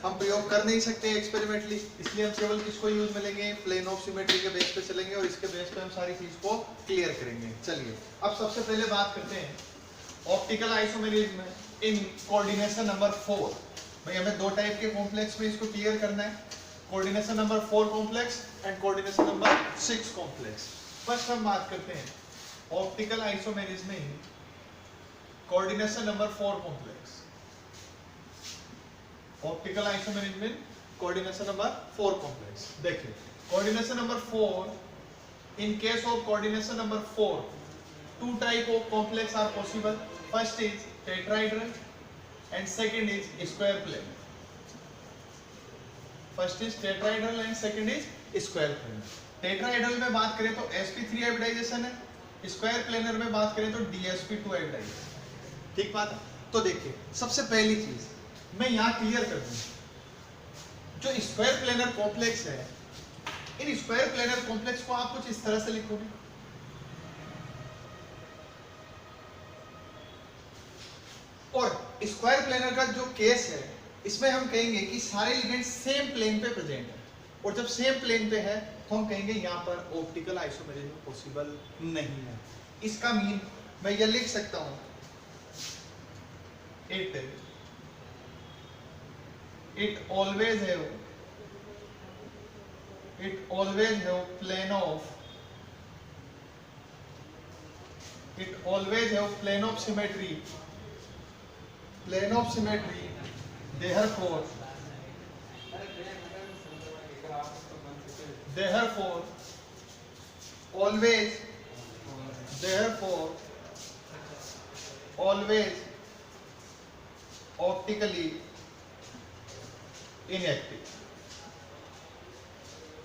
हम प्रयोग कर नहीं सकते एक्सपेरिमेंटली, इसलिए हम केवल किसको यूज में लेंगे, प्लेन ऑफ सिमेट्री के बेस पे चलेंगे और इसके बेस पे हम सारी चीज को क्लियर करेंगे। चलिए अब सबसे पहले बात करते हैं optical isomerism in coordination number 4। भाई हमें दो टाइप के कॉम्प्लेक्स में इसको क्लियर करना है, coordination number 4 complex and coordination number 6 complex. First हम बात करते हैं optical isomerism in coordination number 4 complex. Optical isomerism in coordination number 4 complex. देखिए coordination number 4, in case of coordination number 4 two type of complex are possible. First is tetrahedral and second is square plane. First is tetrahedral and second is square plane. tetrahedral में बात करें तो sp3 hybridisation है, square planar में बात करें तो dsp2 hybridisation. ठीक बात है। तो देखिए सबसे पहली चीज मैं यहाँ क्लियर कर दूं, जो स्क्वायर प्लेनर कॉम्प्लेक्स है, इन स्क्वायर प्लेनर कॉम्प्लेक्स को आप कुछ इस तरह से लिखोगे, और स्क्वायर प्लेनर का जो केस है इसमें हम कहेंगे कि सारे एलिमेंट सेम प्लेन पे प्रेजेंट है, और जब सेम प्लेन पे है तो हम कहेंगे यहाँ पर ऑप्टिकल आइसोमेरिज्म पॉसिबल नहीं है। इसका मीन मैं ये लिख सकता हूँ, it always have plane of symmetry, therefore always, therefore always optically inactive.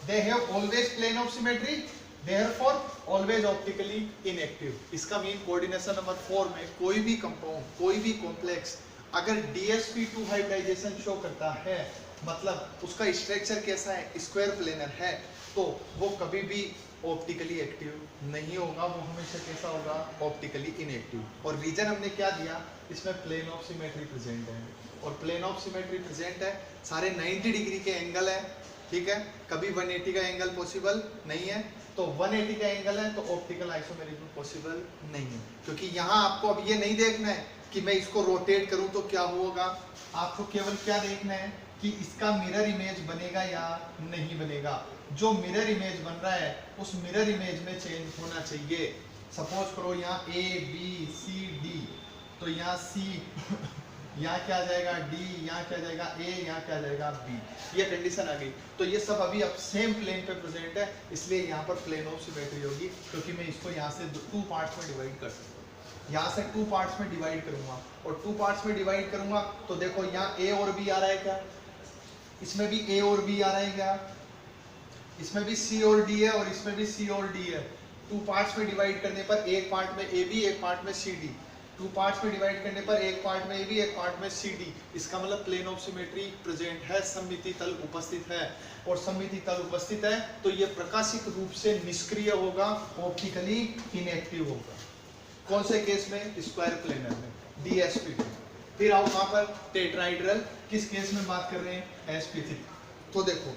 They have always plane of symmetry, therefore always optically inactive. इसका मीन कोऑर्डिनेशन नंबर 4 में कोई भी कंपाउंड, कोई भी कॉम्प्लेक्स अगर DsP2 हाइब्रिडाइजेशन शो करता है, मतलब उसका स्ट्रक्चर कैसा है, स्क्वायर प्लेनर है, तो वो कभी भी ऑप्टिकली एक्टिव नहीं होगा, वो हमेशा कैसा होगा, ऑप्टिकली इनएक्टिव। और रीजन हमने क्या दिया, इसमें प्लेन ऑफ सिमेट्री प्रेजेंट है, और प्लेन ऑफ सिमेट्री प्रेजेंट है, सारे 90 डिग्री के एंगल है, ठीक है, कभी 180 का एंगल पॉसिबल नहीं है, तो 180 का एंगल है तो ऑप्टिकल आइसोमेरिज्म पॉसिबल नहीं है, क्योंकि यहाँ आपको अब ये नहीं देखना है कि मैं इसको रोटेट करूं तो क्या होगा, आपको केवल क्या देखना है कि इसका मिरर इमेज बनेगा या नहीं बनेगा। जो मिरर इमेज बन रहा है उस मिरर इमेज में चेंज होना चाहिए। सपोज करो यहाँ A B C D, तो यहाँ C यहाँ क्या आ जाएगा D, यहाँ क्या आ जाएगा A, यहाँ क्या आ जाएगा B, ये कंडीशन आ गई। तो ये सब अभी अब सेम प्लेन पे प्रेजेंट है, इसलिए यहाँ पर प्लेन ऑफ सिमेट्री होगी, क्योंकि मैं इसको यहाँ से 2 पार्ट्स में डिवाइड कर सकता हूँ। यहाँ से 2 पार्ट्स में डिवाइड करूंगा, और 2 पार्ट्स में डिवाइड करूंगा तो देखो यहाँ A और B आ रहा है क्या, इसमें भी A और B आ रहा है क्या, इसमें भी C और D है, और इसमें भी C और D है। 2 पार्ट्स में डिवाइड करने पर एक पार्ट में AB, एक पार्ट में CD, 2 पार्ट्स में डिवाइड करने पर एक पार्ट में AB, एक पार्ट में CD। इसका मतलब प्लेन ऑफ सिमेट्री प्रेजेंट है, सममिति तल उपस्थित है, और सममिति तल उपस्थित है तो ये प्रकाशिक रूप से निष्क्रिय होगा, ऑप्टिकली इनएक्टिव होगा। कौन से केस में, स्क्वायर प्लेनर में, DsP2। फिर आओ वहां पर टेट्राइड्रल, किस केस में बात कर रहे हैं, sp3। तो देखो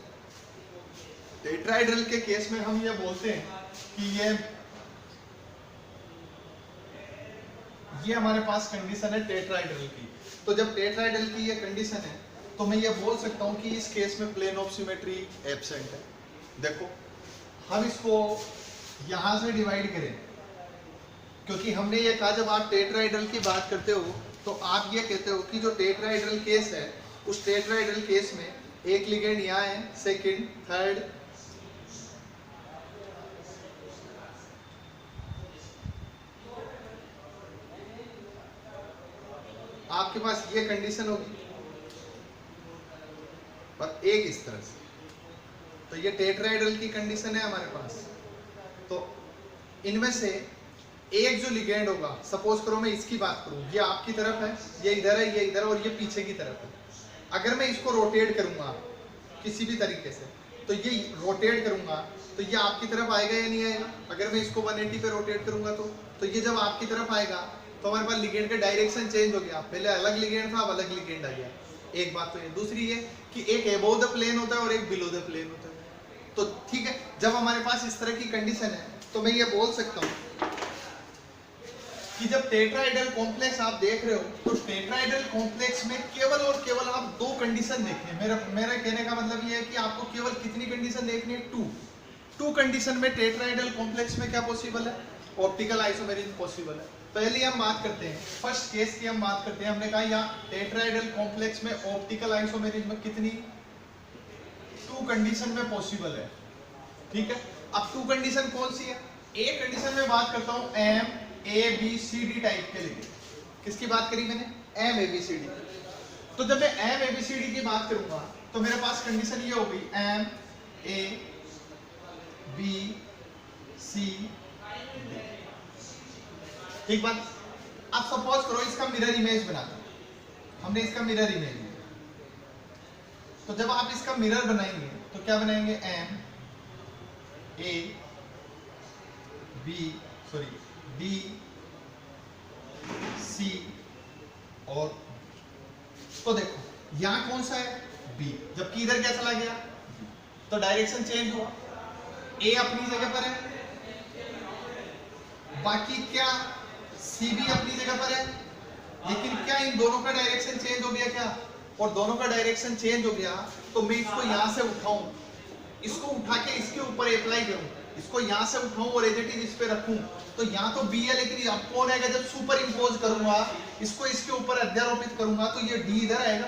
टेट्राइड्रल के केस में हम ये बोलते हैं कि ये हमारे पास कंडीशन है टेट्राइड्रल की। तो जब टेट्राइड्रल की ये कंडीशन है तो मैं ये बोल सकता हूँ कि इस केस में प्लेन ऑफ सिमेट्री एब्सेंट है। देखो हम इसको यहां से डिवाइड करें, क्योंकि हमने ये कहा जब आप टेट्राइड्रल की बात करते हो तो आप ये कहते हो कि जो टेट्राइड्रल केस है उस टेट्राइड्रल केस में एक लिगेंड यहाँ है, सेकंड, थर्ड, आपके पास ये कंडीशन होगी और एक इस तरह से, तो ये टेट्राइड्रल की कंडीशन है हमारे पास। तो इनमें से एक जो लिगेंड होगा, सपोज करो मैं इसकी बात करूं, ये आपकी तरफ है, ये इधर है, ये इधर है, और ये पीछे की तरफ है। अगर मैं इसको रोटेट करूंगा किसी भी तरीके से, तो ये रोटेट करूंगा तो ये आपकी तरफ आएगा या नहीं आएगा। अगर मैं इसको 180 पे रोटेट करूंगा तो ये जब आपकी तरफ आएगा तो हमारे पास लिगेंड का डायरेक्शन चेंज हो गया, पहले अलग लिगेंड था, अब अलग लिगेंड आ गया। एक बात तो ये, दूसरी ये कि एक अबोव द प्लेन होता है और एक बिलो द प्लेन होता है। तो ठीक है, जब हमारे पास इस तरह की कंडीशन है तो मैं ये बोल सकता हूँ कि जब टेट्राहेड्रल कॉम्प्लेक्स आप देख रहे हो तो टेट्राहेड्रल कॉम्प्लेक्स में केवल और केवल आप 2 कंडीशन देखिए। मेरा कहने का मतलब ये है कि आपको केवल कितनी कंडीशन देखनी है, 2 कंडीशन में टेट्राहेड्रल कॉम्प्लेक्स में क्या पॉसिबल है, ऑप्टिकल आइसोमेरिज्म पॉसिबल है। पहले हम बात करते हैं फर्स्ट केस की, हम बात करते हैं, हमने कहा यहाँ टेट्राहेड्रल कॉम्प्लेक्स में ऑप्टिकल आइसोमेरिज्म कितनी, 2 कंडीशन में पॉसिबल है, ठीक है। अब 2 कंडीशन कौन सी है, एक कंडीशन में बात करता हूँ M A B C D type के लिए। किसकी बात करी मैंने, M A B C D. तो जब मैं M A B C D की बात करूंगा तो मेरे पास कंडीशन ये होगी M A B C D, ठीक बात। अब सपोज करो इसका मिरर इमेज बनाते हैं, हमने इसका मिरर इमेज लिया, तो जब आप इसका मिरर बनाएंगे तो क्या बनाएंगे, M A B sorry D C और, तो देखो यहां कौन सा है, बी, जबकि इधर क्या चला गया, तो डायरेक्शन चेंज हुआ, ए अपनी जगह पर है, बाकी क्या सी भी अपनी जगह पर है, लेकिन क्या इन दोनों का डायरेक्शन चेंज हो गया क्या, और दोनों का डायरेक्शन चेंज हो गया तो मैं इसको यहां से उठाऊं, इसको उठा के इसके ऊपर अप्लाई करूं, इसको यहां से उठाऊं और एज इट इज इस पे रखूं, तो यहां तो बी है, लेकिन अब कौन आएगा, जब सुपर इंपोज करूंगा इसको इसके ऊपर अध्यारोपित करूंगा तो ये डी इधर आएगा,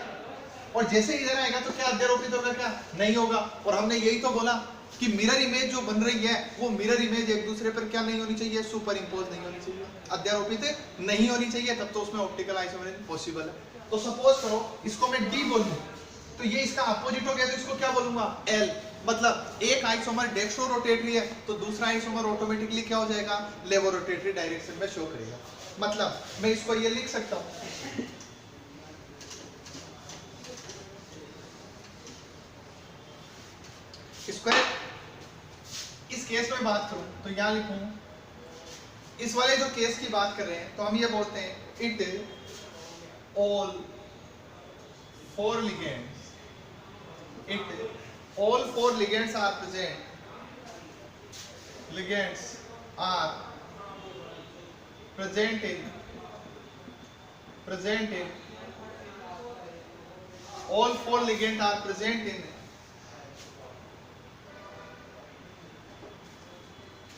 और जैसे इधर आएगा तो क्या अध्यारोपित होगा, क्या नहीं होगा। और हमने यही तो बोला कि मिरर इमेज जो बन रही है वो मिरर इमेज एक दूसरे पर क्या नहीं होनी चाहिए, सुपर इम्पोज नहीं होनी चाहिए, अध्यारोपित नहीं होनी चाहिए, तब तो उसमें ऑप्टिकल आइसोमेरिज्म पॉसिबल है। तो सपोज करो इसको मैं डी बोलूं तो ये इसका अपोजिट हो गया, तो इसको क्या बोलूंगा, एल। मतलब एक आइसोमर डेक्स्ट्रो रोटेटरी है तो दूसरा आइसोमर ऑटोमेटिकली क्या हो जाएगा, लेवो रोटेटरी डायरेक्शन में शो करेगा। मतलब मैं इसको ये लिख सकता हूं, इसको इस केस में बात करूं तो यहां लिखूं, इस वाले जो केस की बात कर रहे हैं तो हम ये बोलते हैं it all four ligands, it all four ligands are present, ligands are present in all four ligands are present in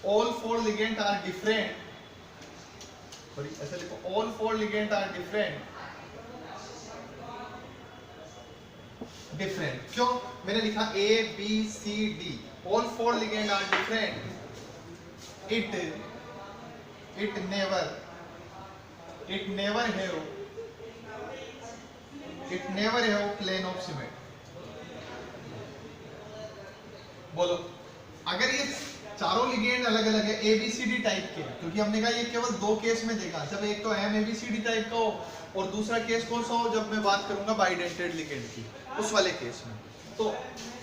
all four ligands are different, sorry ऐसे लिखो, all four ligands are different क्यों मैंने लिखा A B C D, all four ligands are different, it never have plane of symmetry। बोलो अगर ये चारों ligand अलग अलग है एबीसीडी टाइप के, क्योंकि हमने कहा ये केवल दो केस में देखा, जब एक तो एम एबीसीडी टाइप का हो और दूसरा केस कौन सा हो, जब मैं बात करूंगा बाइडेंटेड लिगेंड की, उस वाले केस में। तो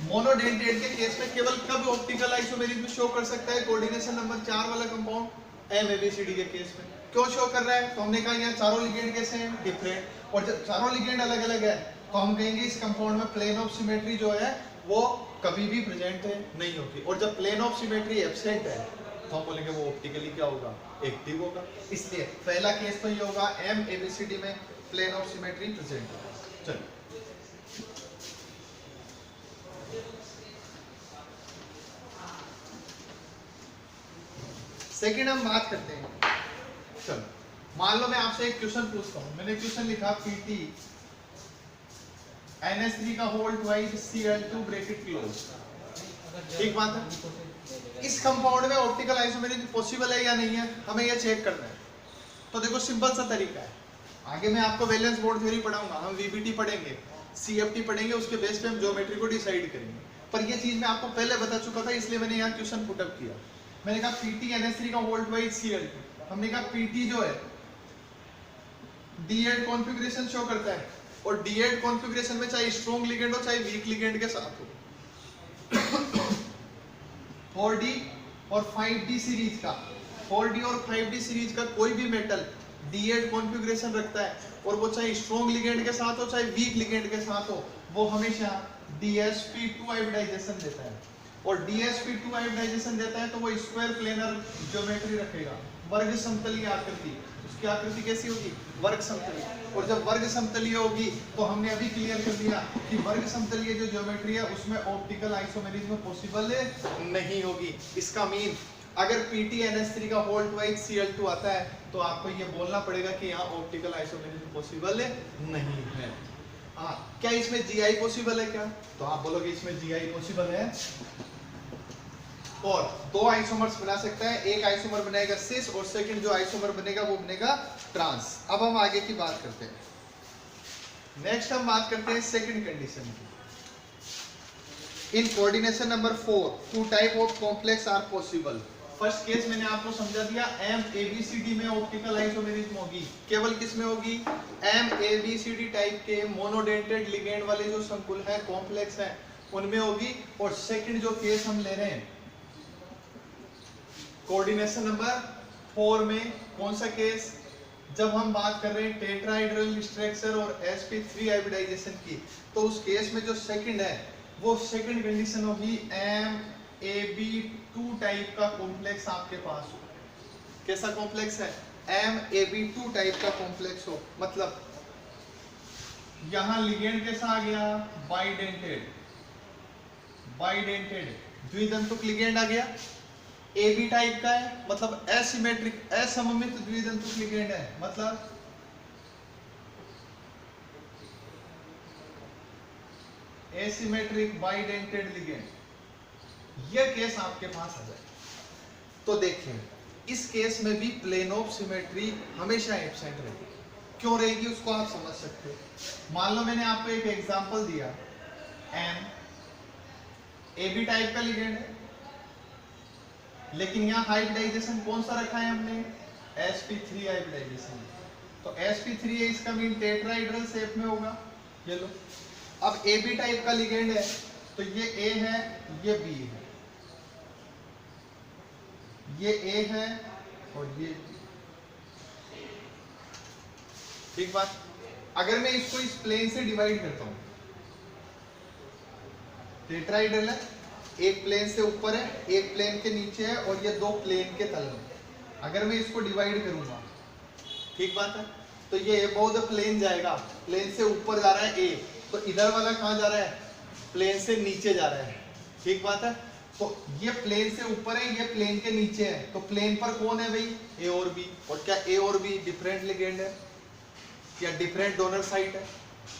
मोनोडेंटेड के केस में केवल कब ऑप्टिकल आइसोमेरिज्म शो कर सकता है, कोऑर्डिनेशन नंबर 4 वाला कंपाउंड एम एबीसीडी के केस में। क्यों शो कर रहा है, तो हमने कहा यहाँ चारों लिगेंड कैसे हैं, डिफरेंट, और जब चारों लिगेंड अलग अलग है तो हम कहेंगे इस कंपाउंड में प्लेन ऑफ सिमेट्री जो है वो कभी भी प्रेजेंट है नहीं होगी, और जब प्लेन ऑफ सिमेट्री एब्सेंट है तो हम बोलेंगे वो ऑप्टिकली क्या होगा, एक्टिव होगा। इसलिए पहला केस तो ये होगा एम एबीसीडी में प्लेन ऑफ सिमेट्री प्रेजेंट होगा। चलो सेकंड हम बात करते हैं। चलो मान लो मैं आपसे एक क्वेश्चन पूछता हूं, मैंने क्वेश्चन लिखा पीटी NH3 का whole twice Cl2 bracket close, ठीक बात है। इस कंपाउंड में ऑप्टिकल आइसोमेरिज्म पॉसिबल है या नहीं है, हमें यह चेक करना है। तो देखो सिंपल सा तरीका है, आगे मैं आपको वैलेंस बोर्ड थ्योरी पढ़ाऊंगा, हम वीबीटी पढ़ेंगे, सीएफटी पढ़ेंगे, उसके बेस पे हम ज्योमेट्री को डिसाइड करेंगे। पर ये चीज मैं आपको पहले बता चुका था, इसलिए मैंने यहाँ क्वेश्चन पुट अप किया। मैंने कहा पीटी NH3 का होल ट्वाइस Cl2, हमने कहा पीटी जो है D8 कॉन्फ़िगरेशन शो करता है, और D8 कॉन्फ़िगरेशन में चाहे स्ट्रॉन्ग लिगेंड हो चाहे वीक लिगेंड के साथ हो, 4D और 5D सीरीज का, 4D और 5D सीरीज का कोई भी मेटल D8 कॉन्फ़िगरेशन रखता है, और वो चाहे स्ट्रॉन्ग लिगेंड के साथ हो चाहे वीक लिगेंड के साथ हो, वो हमेशा DsP2 हाइब्रिडाइजेशन देता है। और DsP2 हाइब्रिडाइजेशन देता है तो वो स्क्वायर प्लेनर ज्योमेट्री रखेगा, वर्ग समतलीय आकृति। उसकी आकृति कैसी होगी, वर्ग समतलीय। और जब वर्ग समतलीय होगी तो हमने अभी क्लियर कर दिया कि वर्ग समतलीय जो ज्योमेट्री है उसमें ऑप्टिकल आइसोमेरिज्म पॉसिबल नहीं होगी। इसका मीन अगर पीटी NH3 का होल ट्वाइस Cl2 आता है तो आपको ये बोलना पड़ेगा कि यहाँ ऑप्टिकल आइसोमेरिज्म पॉसिबल नहीं है। हाँ, क्या इसमें GI पॉसिबल है क्या, तो आप बोलोगे इसमें GI पॉसिबल है, और दो आइसोमर्स बना सकता है, एक आइसोमर बनेगा सिस और सेकंड जो आइसोमर बनेगा वो बनेगा ट्रांस। अब हम आगे की बात करते हैं। नेक्स्ट हम बात करते हैं सेकंड कंडीशन की। In coordination number 4 two type of complex are possible. First case मैंने आपको समझा दिया, एम एबीसीडी में ऑप्टिकल आइसोमेरिज्म होगी, केवल किस में होगी, एम एबीसीडी टाइप के मोनोडेंटेड लिगेंड वाले जो संकुल है कॉम्प्लेक्स है उनमें होगी। और सेकंड जो केस हम ले रहे हैं कोऑर्डिनेशन नंबर 4 में, कौन सा केस, जब हम बात कर रहे हैं टेट्राहेड्रल स्ट्रक्चर और sp3 हाइब्रिडाइजेशन की, तो उस केस में जो सेकंड है वो सेकंड कंडीशन होगी एम AB2 टाइप का कॉम्प्लेक्स आपके पास हो। कैसा कॉम्प्लेक्स है, एम AB2 टाइप का कॉम्प्लेक्स हो, मतलब यहां लिगेंड कैसा आ गया, बाइडेंटेड द्विदंतुक लिगेंड आ गया, AB टाइप का है, मतलब एसिमेट्रिक असममित द्विदंतुक लिगेंड है, मतलब एसिमेट्रिक बाइडेंटेड लिगेंड। यह केस आपके पास आ जाए तो देखिए इस केस में भी प्लेन ऑफ सिमेट्री हमेशा एब्सेंट रहेगी। क्यों रहेगी उसको आप समझ सकते हो। मान लो मैंने आपको एक एग्जांपल दिया, एन ए बी टाइप का लिगेंड है, लेकिन यहाँ हाइब्रिडाइजेशन कौन सा रखा है हमने, sp3 हाइब्रिडाइजेशन। तो sp3 है, इसका मीन टेट्राहेड्रल शेप में होगा। ये लो, अब ए बी टाइप का लिगेंड है तो ये ए है, ये बी है, ये ए है और ये ठीक बात। अगर मैं इसको इस प्लेन से डिवाइड करता हूं, टेट्राहेड्रल है, एक प्लेन से ऊपर है, एक प्लेन के नीचे है और ये दो प्लेन के तल में। अगर मैं इसको डिवाइड करूंगा, ठीक बात है, तो ये अबव द प्लेन जाएगा, प्लेन से ऊपर जा रहा है ए, तो इधर वाला कहां जा रहा है, प्लेन से नीचे जा रहा है, ठीक बात है। तो ये प्लेन से ऊपर है, ये प्लेन के नीचे है, तो प्लेन पर कौन है भाई, ए और बी। और क्या ए और बी डिफरेंट लिगेंड है या डिफरेंट डोनर साइट है?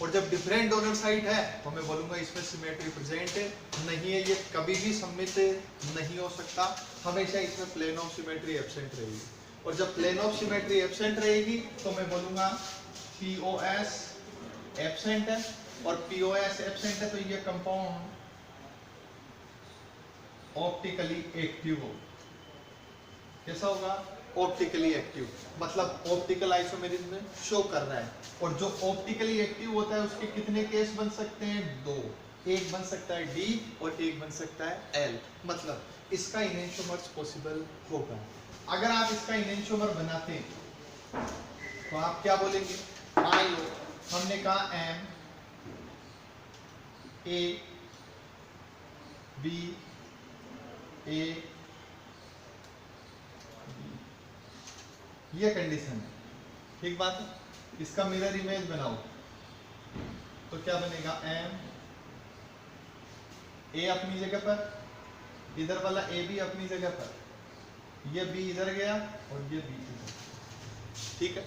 और जब डिफरेंट डोनर साइट है तो मैं बोलूंगा इसमें सिमेट्री प्रेजेंट है। नहीं है, ये कभी भी सम्मित नहीं हो सकता, हमेशा इसमें प्लेन ऑफ सिमेट्री एब्सेंट रहेगी। और जब प्लेन ऑफ सिमेट्री एब्सेंट रहेगी तो मैं बोलूंगा पीओएस एब्सेंट है, और पीओएस एब्सेंट है तो ये कंपाउंड ऑप्टिकली एक्टिव हो। कैसा होगा, ऑप्टिकली एक्टिव, मतलब ऑप्टिकल आइसोमेरिज्म में शो कर रहा है। और जो ऑप्टिकली एक्टिव होता है उसके कितने केस बन सकते हैं, दो, एक बन सकता है डी और एक बन सकता है एल, मतलब इसका इनेंशियोमर्स पॉसिबल होगा। अगर आप इसका इनेंशियोमर बनाते हैं तो आप क्या बोलेंगे, मान लो हमने कहा एम ए बी ए, ये कंडीशन है, ठीक बात है। इसका मिरर इमेज बनाओ तो क्या बनेगा, एम ए अपनी जगह पर, इधर वाला ए भी अपनी जगह पर, ये बी इधर गया और ये बी इधर, ठीक है।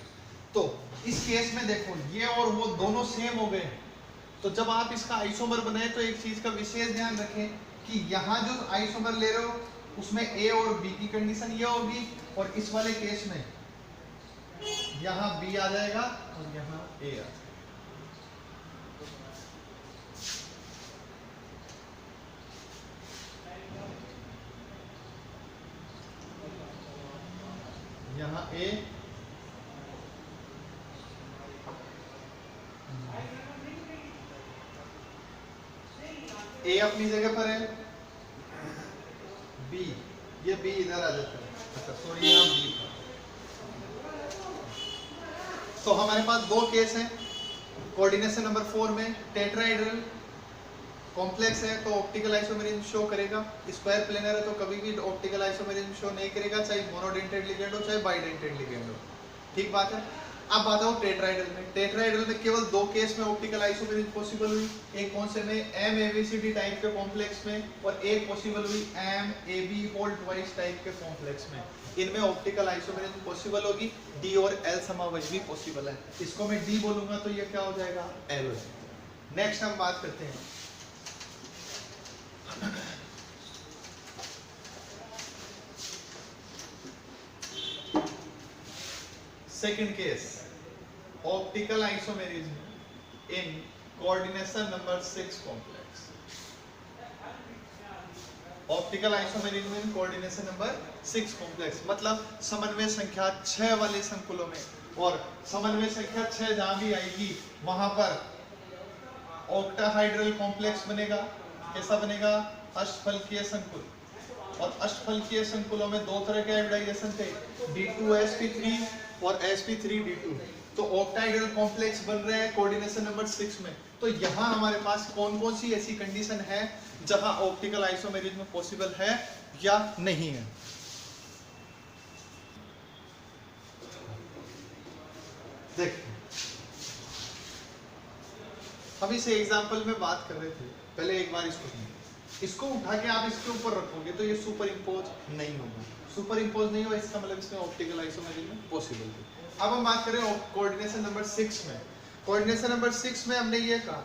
तो इस केस में देखो ये और वो दोनों सेम हो गए। तो जब आप इसका आइसोमर बनाए तो एक चीज का विशेष ध्यान रखें कि यहाँ जो आइसोमर ले रहे हो उसमें ए और बी की कंडीशन ये होगी, और इस वाले केस में यहाँ बी आ जाएगा और यहाँ ए आ जाएगा। यहाँ ए अपनी जगह पर है, बी, ये बी इधर आ जाता है, अच्छा सॉरी यहाँ बी था। तो हमारे पास दो केस हैं। कोऑर्डिनेशन नंबर 4 में टेट्राहेड्रल कॉम्प्लेक्स है तो ऑप्टिकल आइसोमेरिज्म शो करेगा, स्क्वायर प्लेनर है तो कभी भी ऑप्टिकल आइसोमेरिज्म शो नहीं करेगा, चाहे मोनोडेंटेड लिगेंड हो चाहे बाइडेंटेड लिगेंड हो, ठीक बात है। अब बात हो टेट्राहेड्रल में। टेट्राहेड्रल में केवल दो केस में ऑप्टिकल आइसोमेरिज्म पॉसिबल हुई, एक कौन से में, एम एबीसीडी टाइप के कॉम्प्लेक्स में, और एक पॉसिबल हुई M A B whole twice type के कॉम्प्लेक्स में। इनमें ऑप्टिकल आइसोमेरिज्म पॉसिबल होगी, डी और एल समावेश भी पॉसिबल है। इसको मैं डी बोलूंगा तो ये क्या हो जाएगा, एल हो जाएगा। नेक्स्ट हम बात करते हैं second case, optical isomerism in coordination number 6 complex. Optical isomerism in coordination number 6 complex मतलब समन्वय संख्या 6 वाले संकुलों में, और समन्वय संख्या 6 जहां भी आएगी वहां पर ऑक्टाहाइड्रल कॉम्प्लेक्स बनेगा। कैसा बनेगा, अष्टफलकीय संकुल। और अष्टफलकीय संकुलों में दो तरह के हाइब्रिडाइजेशन थे, D2sp3 और sp3d2। तो ऑक्टाहाइड्रल कॉम्प्लेक्स बन रहे हैं कोऑर्डिनेशन नंबर 6 में। तो यहाँ हमारे पास कौन कौन सी ऐसी कंडीशन है जहां ऑप्टिकल आइसोमेरिज्म पॉसिबल है या नहीं है। देखिए हम इस एग्जांपल में बात कर रहे थे, पहले एक बार इसको उठा के आप इसके ऊपर रखोगे तो ये सुपर इम्पोज नहीं होगा। सुपर इम्पोज नहीं होगा इसका मतलब इसमें ऑप्टिकल आइसोमेरिज्म पॉसिबल है। अब हम बात करें कोऑर्डिनेशन नंबर 6 में। कोऑर्डिनेशन नंबर 6 में हमने ये कहा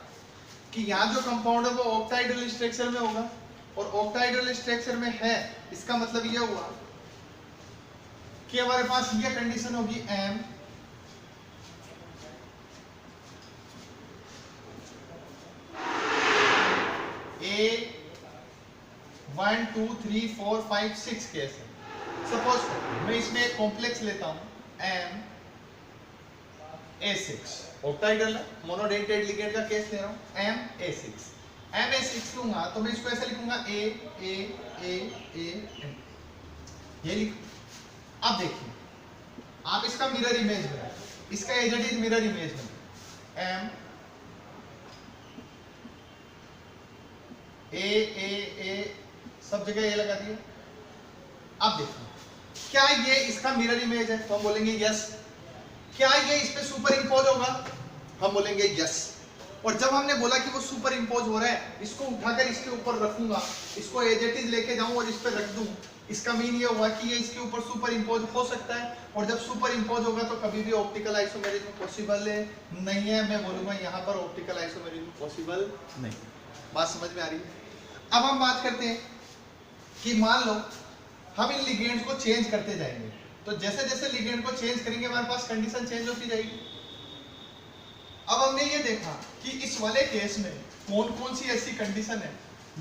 कि यहाँ जो कंपाउंड है वो ऑक्टाहाइड्रल स्ट्रक्चर में होगा, और ऑक्टाहेड्रल स्ट्रक्चर में है, इसका मतलब ये हुआ कि हमारे पास ये कंडीशन होगी M A 1 2 3 4 5 6 केस है। सपोज मैं इसमें एक कॉम्प्लेक्स लेता हूं M A6 ऑक्टाहेड्रल है, मोनोडेंटेड लिगेंड का केस ले रहा हूं MA6 लूंगा तो मैं इसको ऐसे लिखूंगा A ये लिख। अब देखिए आप इसका मिरर इमेज बनाए, इसका as it is mirror image बनाए M A सब जगह ये लगा दिया। अब देखिए क्या ये इसका मिरर इमेज है, तो हम बोलेंगे यस। क्या ये इस पे सुपर इंपोज होगा, हम बोलेंगे यस। और जब हमने बोला कि वो सुपर इंपोज हो रहा है, इसको उठाकर इसके ऊपर रखूंगा, इसको एज इट इज लेके जाऊं और इस पे रख दूं, इसका मीन ये हुआ कि ये इसके ऊपर सुपर इंपोज हो सकता है। और जब सुपर इंपोज होगा तो कभी भी ऑप्टिकल आइसोमेरिज्म पॉसिबल नहीं है। मैं बोलूंगा यहाँ पर ऑप्टिकल आइसोमेरिज्म पॉसिबल नहीं। बात समझ में आ रही है? अब हम बात करते हैं कि मान लो हम इन लिगेंड्स को चेंज करते जाएंगे, तो जैसे जैसे लिगेंड को चेंज करेंगे हमारे पास कंडीशन चेंज होती जाएगी। अब हमने ये देखा कि इस वाले केस में कौन कौन सी ऐसी कंडीशन है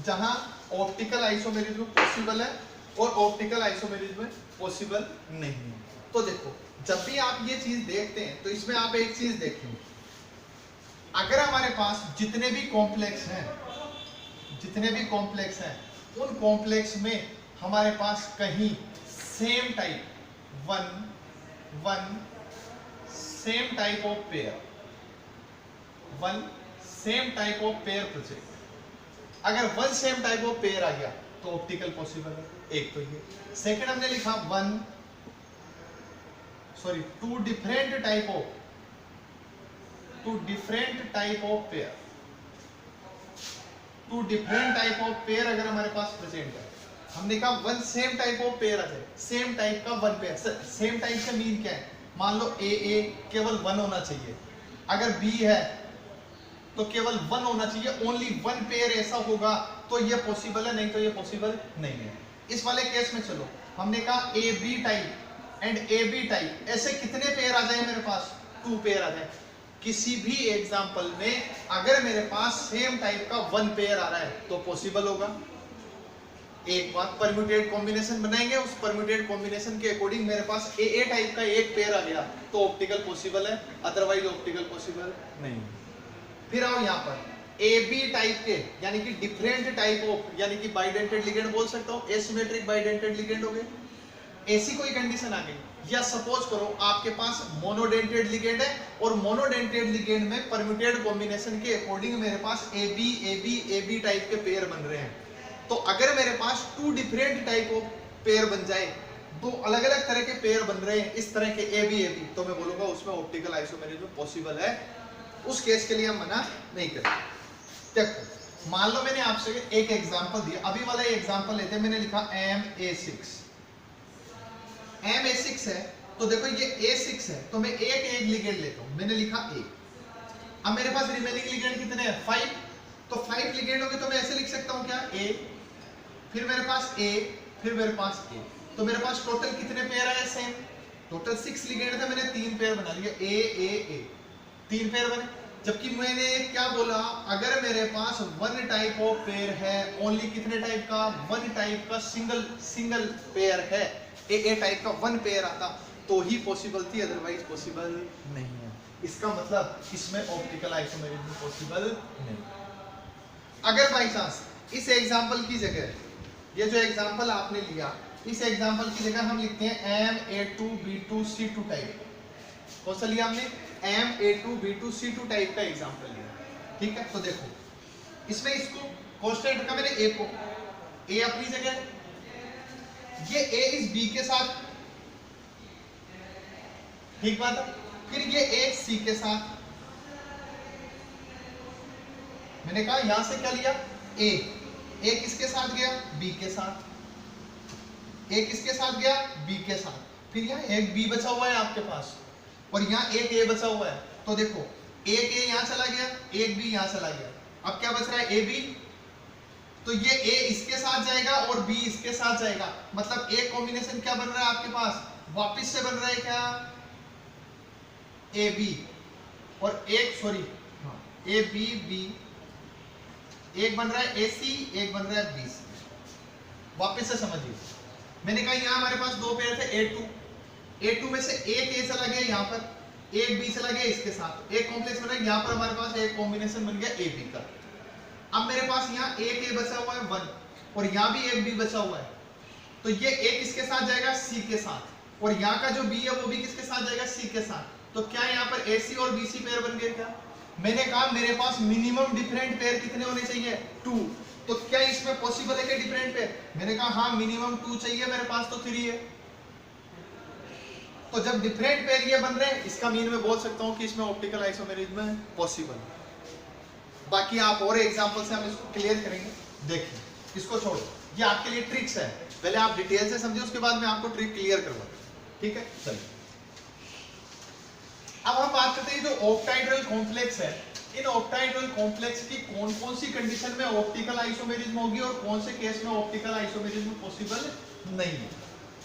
जहां ऑप्टिकल आइसोमेरिज्म पॉसिबल है और ऑप्टिकल आइसोमेरिज्म पॉसिबल नहीं है। तो देखो जब भी आप ये चीज देखते हैं तो इसमें आप एक चीज देखें, अगर हमारे पास जितने भी कॉम्प्लेक्स हैं उन कॉम्प्लेक्स में हमारे पास कहीं same type one same type of pair project, अगर one same type of pair आ गया तो ऑप्टिकल पॉसिबल है। एक तो ये। सेकंड हमने लिखा two different type of pair अगर हमारे पास प्रेजेंट है, हमने कहा one same type of pair आ जाए, सेम टाइप का वन पेयर। सेम टाइप का मीन क्या है, मान लो ए केवल वन होना चाहिए, अगर बी है तो केवल वन होना चाहिए, ओनली वन पेयर ऐसा होगा तो ये पॉसिबल है, नहीं तो ये पॉसिबल नहीं है। इस वाले केस में चलो हमने कहा A B type and A B type, ऐसे कितने पेयर आ जाए मेरे पास, 2 पेयर आ जाए। किसी भी एग्जांपल में अगर मेरे पास सेम टाइप का वन पेयर आ रहा है तो पॉसिबल होगा। एक बात परम्यूटेड कॉम्बिनेशन बनाएंगे, उस परम्यूटेड कॉम्बिनेशन के अकॉर्डिंग मेरे पास ए टाइप का एक पेयर आ गया तो ऑप्टिकल पॉसिबल है, अदरवाइज ऑप्टिकल पॉसिबल नहीं। फिर आओ यहाँ पर ए बी टाइप के यानी कि डिफरेंट टाइप ऑफ, यानी कि बाइडेंटेड लिगेंड बोल सकता हूँ, एसिमेट्रिक बाइडेंटेड लिगेंड हो गए। ऐसी कोई कंडीशन आ गई, या सपोज करो आपके पास मोनोडेंटेड लिगेंड है और मोनोडेंटेड लिगेंड में परम्यूटेड कॉम्बिनेशन के अकॉर्डिंग मेरे पास ए बी टाइप के पेयर बन रहे हैं। तो अगर मेरे पास 2 डिफरेंट टाइप ऑफ पेयर बन जाए, 2 अलग अलग तरह के पेयर बन रहे हैं इस तरह के ए बी, तो मैं बोलूंगा उसमें ऑप्टिकल आइसोमेरिज्म पॉसिबल है। उस केस के लिए हम मना नहीं करते। देखो मान लो मैंने आपसे एक एग्जांपल दिया, अभी वाला एग्जांपल लेते हैं, मैंने लिखा MA6 है, तो देखो ये A6 है तो मैं एक लिगेंड लेता हूं, मैंने लिखा A। अब मेरे पास रिमेनिंग लिगेंड कितने हैं, 5, तो 5 लिगेंड होंगे तो मैं ऐसे लिख सकता हूं क्या, A, फिर मेरे पास A, फिर मेरे पास A, तो मेरे पास टोटल कितने पेयर है, सेम टोटल 6 लिगेंड थे, मैंने 3 पेयर बना लिया, A 3 पेयर बने। जबकि मैंने क्या बोला, अगर मेरे पास वन टाइप ऑफ पेयर है, ओनली कितने टाइप का, वन टाइप का सिंगल पेयर है, ए टाइप का वन पेयर आता तो ही पॉसिबल थी, अदरवाइज पॉसिबल नहीं है। इसका मतलब इसमें ऑप्टिकल आइसोमेरिज्म पॉसिबल नहीं। अगर बाई चांस इस एग्जांपल की जगह, ये जो एग्जांपल आपने लिया, इस एग्जांपल की जगह हम लिखते हैं MA2B2C2 टाइप। कौन सा लिया हमने, MA2B2C2 टाइप का एग्जांपल लिया, ठीक है। तो देखो इसमें इसको कांस्टेंट रखा मैंने A को, A अपनी जगह, ये A इस B के साथ, ठीक बात है। फिर ये A C के साथ, मैंने कहा यहां से क्या लिया, A किसके साथ गया, B के साथ, A किसके साथ गया, B के साथ, फिर यहाँ एक B बचा हुआ है आपके पास और यहाँ एक A बचा हुआ है। तो देखो एक A यहाँ चला गया, एक B यहाँ चला गया, अब क्या बच रहा है, AB, तो ये ए इसके साथ जाएगा और बी इसके साथ जाएगा, मतलब एक कॉम्बिनेशन क्या बन रहा है आपके पास, वापस से बन रहा है क्या, ए बी, और एक सॉरी ए बी बी, एक बन रहा है ए सी, एक बन रहा है बी सी। वापस से समझिए, मैंने कहा यहाँ हमारे पास दो पेयर थे ए टू में से एक ए चला गया यहाँ पर, एक बी चला गया इसके साथ, एक कॉम्प्लेक्स बन रहा है, यहाँ पर हमारे पास एक कॉम्बिनेशन बन गया ए बी का। अब मेरे पास यहाँ एक ए बचा हुआ है 1, और यहाँ भी एक बी बचा हुआ है, तो ये एक इसके साथ जाएगा सी के साथ, और यहाँ का जो बी है वो भी किसके साथ जाएगा, सी के साथ। तो क्या यहाँ पर ए सी और बी सी पेयर बन गए क्या? मैंने कहा मेरे पास मिनिमम डिफरेंट पेयर कितने होने चाहिए, 2। तो क्या इसमें पॉसिबल है कि डिफरेंट पेयर? मैंने कहा हाँ मिनिमम 2 चाहिए, मेरे पास तो 3 है। तो जब डिफरेंट पेयर ये बन रहे हैं, इसका मीन मैं बोल सकता हूँ कि इसमें ऑप्टिकल आइसोमेरिज्म पॉसिबल है। बाकी आप और एग्जांपल से हम इसको क्लियर करेंगे। देखिए, इसको छोड़ो, ये आपके लिए ट्रिक्स है, पहले आप डिटेल से समझिए, उसके बाद मैं आपको ट्रिक क्लियर करवाऊंगा, ठीक है? चलिए अब हम बात करते हैं जो ऑक्टाहेड्रल कॉम्प्लेक्स है, इन ऑक्टाहेड्रल कॉम्प्लेक्स की कौन कौन सी कंडीशन में ऑप्टिकल आइसोमेरिज्म होगी और कौन से केस में ऑप्टिकल आइसोमेरिज्म पॉसिबल नहीं है,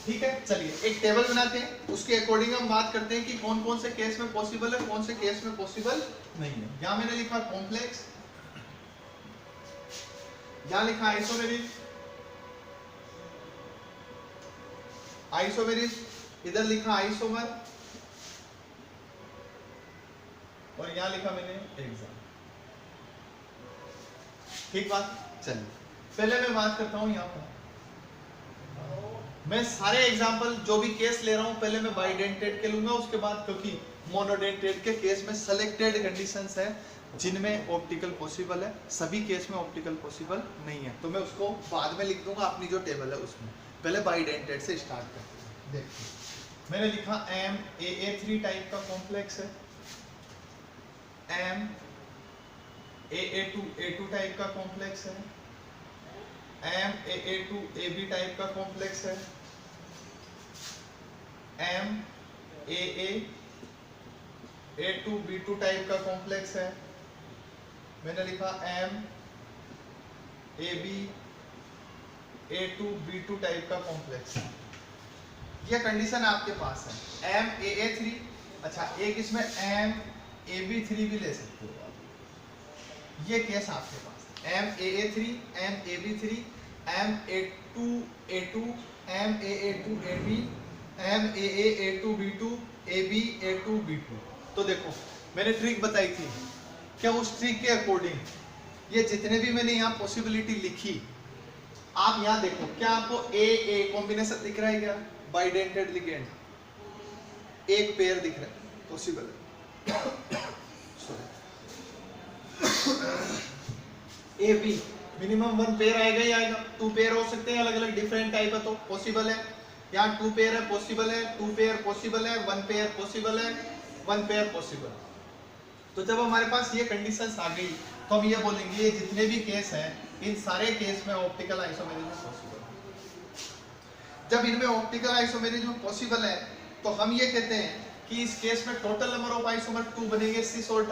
ठीक है? चलिए एक टेबल बनाते हैं, उसके अकॉर्डिंग हम बात करते हैं कि कौन कौन से केस में पॉसिबल है, कौन से केस में पॉसिबल नहीं है। यहां मैंने लिखा कॉम्प्लेक्स, यहां लिखा आइसोमेरिज्म, आइसोमेरिज्म, इधर लिखा आइसोमर, और यहां लिखा मैंने एग्जाम। ठीक बात? चलिए पहले मैं बात करता हूं, यहां पर मैं सारे एग्जाम्पल जो भी केस ले रहा हूं पहले मैं बाइडेंटेड के लूंगा, उसके बाद क्योंकि मोनोडेंटेड के केस में सेलेक्टेड कंडीशंस है जिनमें ऑप्टिकल पॉसिबल है, सभी केस में ऑप्टिकल पॉसिबल नहीं है, तो मैं उसको बाद में लिख दूंगा अपनी जो टेबल है उसमें। पहले बाइडेंटेड से स्टार्ट करते हैं। देखिए मैंने लिखा MAA3 टाइप का कॉम्प्लेक्स है, MAA2 टाइप का कॉम्प्लेक्स है, MAA2AB टाइप का कॉम्प्लेक्स है, MAA2B2 टाइप का कॉम्प्लेक्स है, मैंने लिखा MABA2B2 टाइप का कॉम्प्लेक्स है। ये कंडीशन आपके पास है। MAA3, अच्छा एक इसमें MAB3 भी ले सकते हो आप, ये केस आपके पास MAA3, MAB3, MA2A2, MAA2AB, MAA2B2, ABA2B2। तो देखो मैंने ट्रिक बताई थी, क्या उस ट्रिक के अकॉर्डिंग ये जितने भी मैंने यहाँ पॉसिबिलिटी लिखी, आप यहाँ देखो क्या आपको AA कॉम्बिनेशन दिख रहा है क्या, बाइडेंटेड लिगेंड, एक पेयर दिख रहा है, पॉसिबल है। AB मिनिमम 1 पेयर आएगा ही आएगा, 2 पेयर हो सकते हैं अलग अलग डिफरेंट टाइप है तो पॉसिबल है। यहाँ 2 पेयर है पॉसिबल है, 2 पेयर पॉसिबल है, 1 पेयर पॉसिबल है, 1 पेयर पॉसिबल। तो जब हमारे पास ये कंडीशंस आ गई तो हम ये बोलेंगे ये जितने भी केस हैं इन सारे केस में ऑप्टिकल आइसोमेरिज्म पॉसिबल है। जब इनमें ऑप्टिकल आइसोमेरिज्म पॉसिबल है तो हम ये कहते हैं कि इस केस में टोटल नंबर ऑफ आइसोमर 2 बनेंगे, सिस और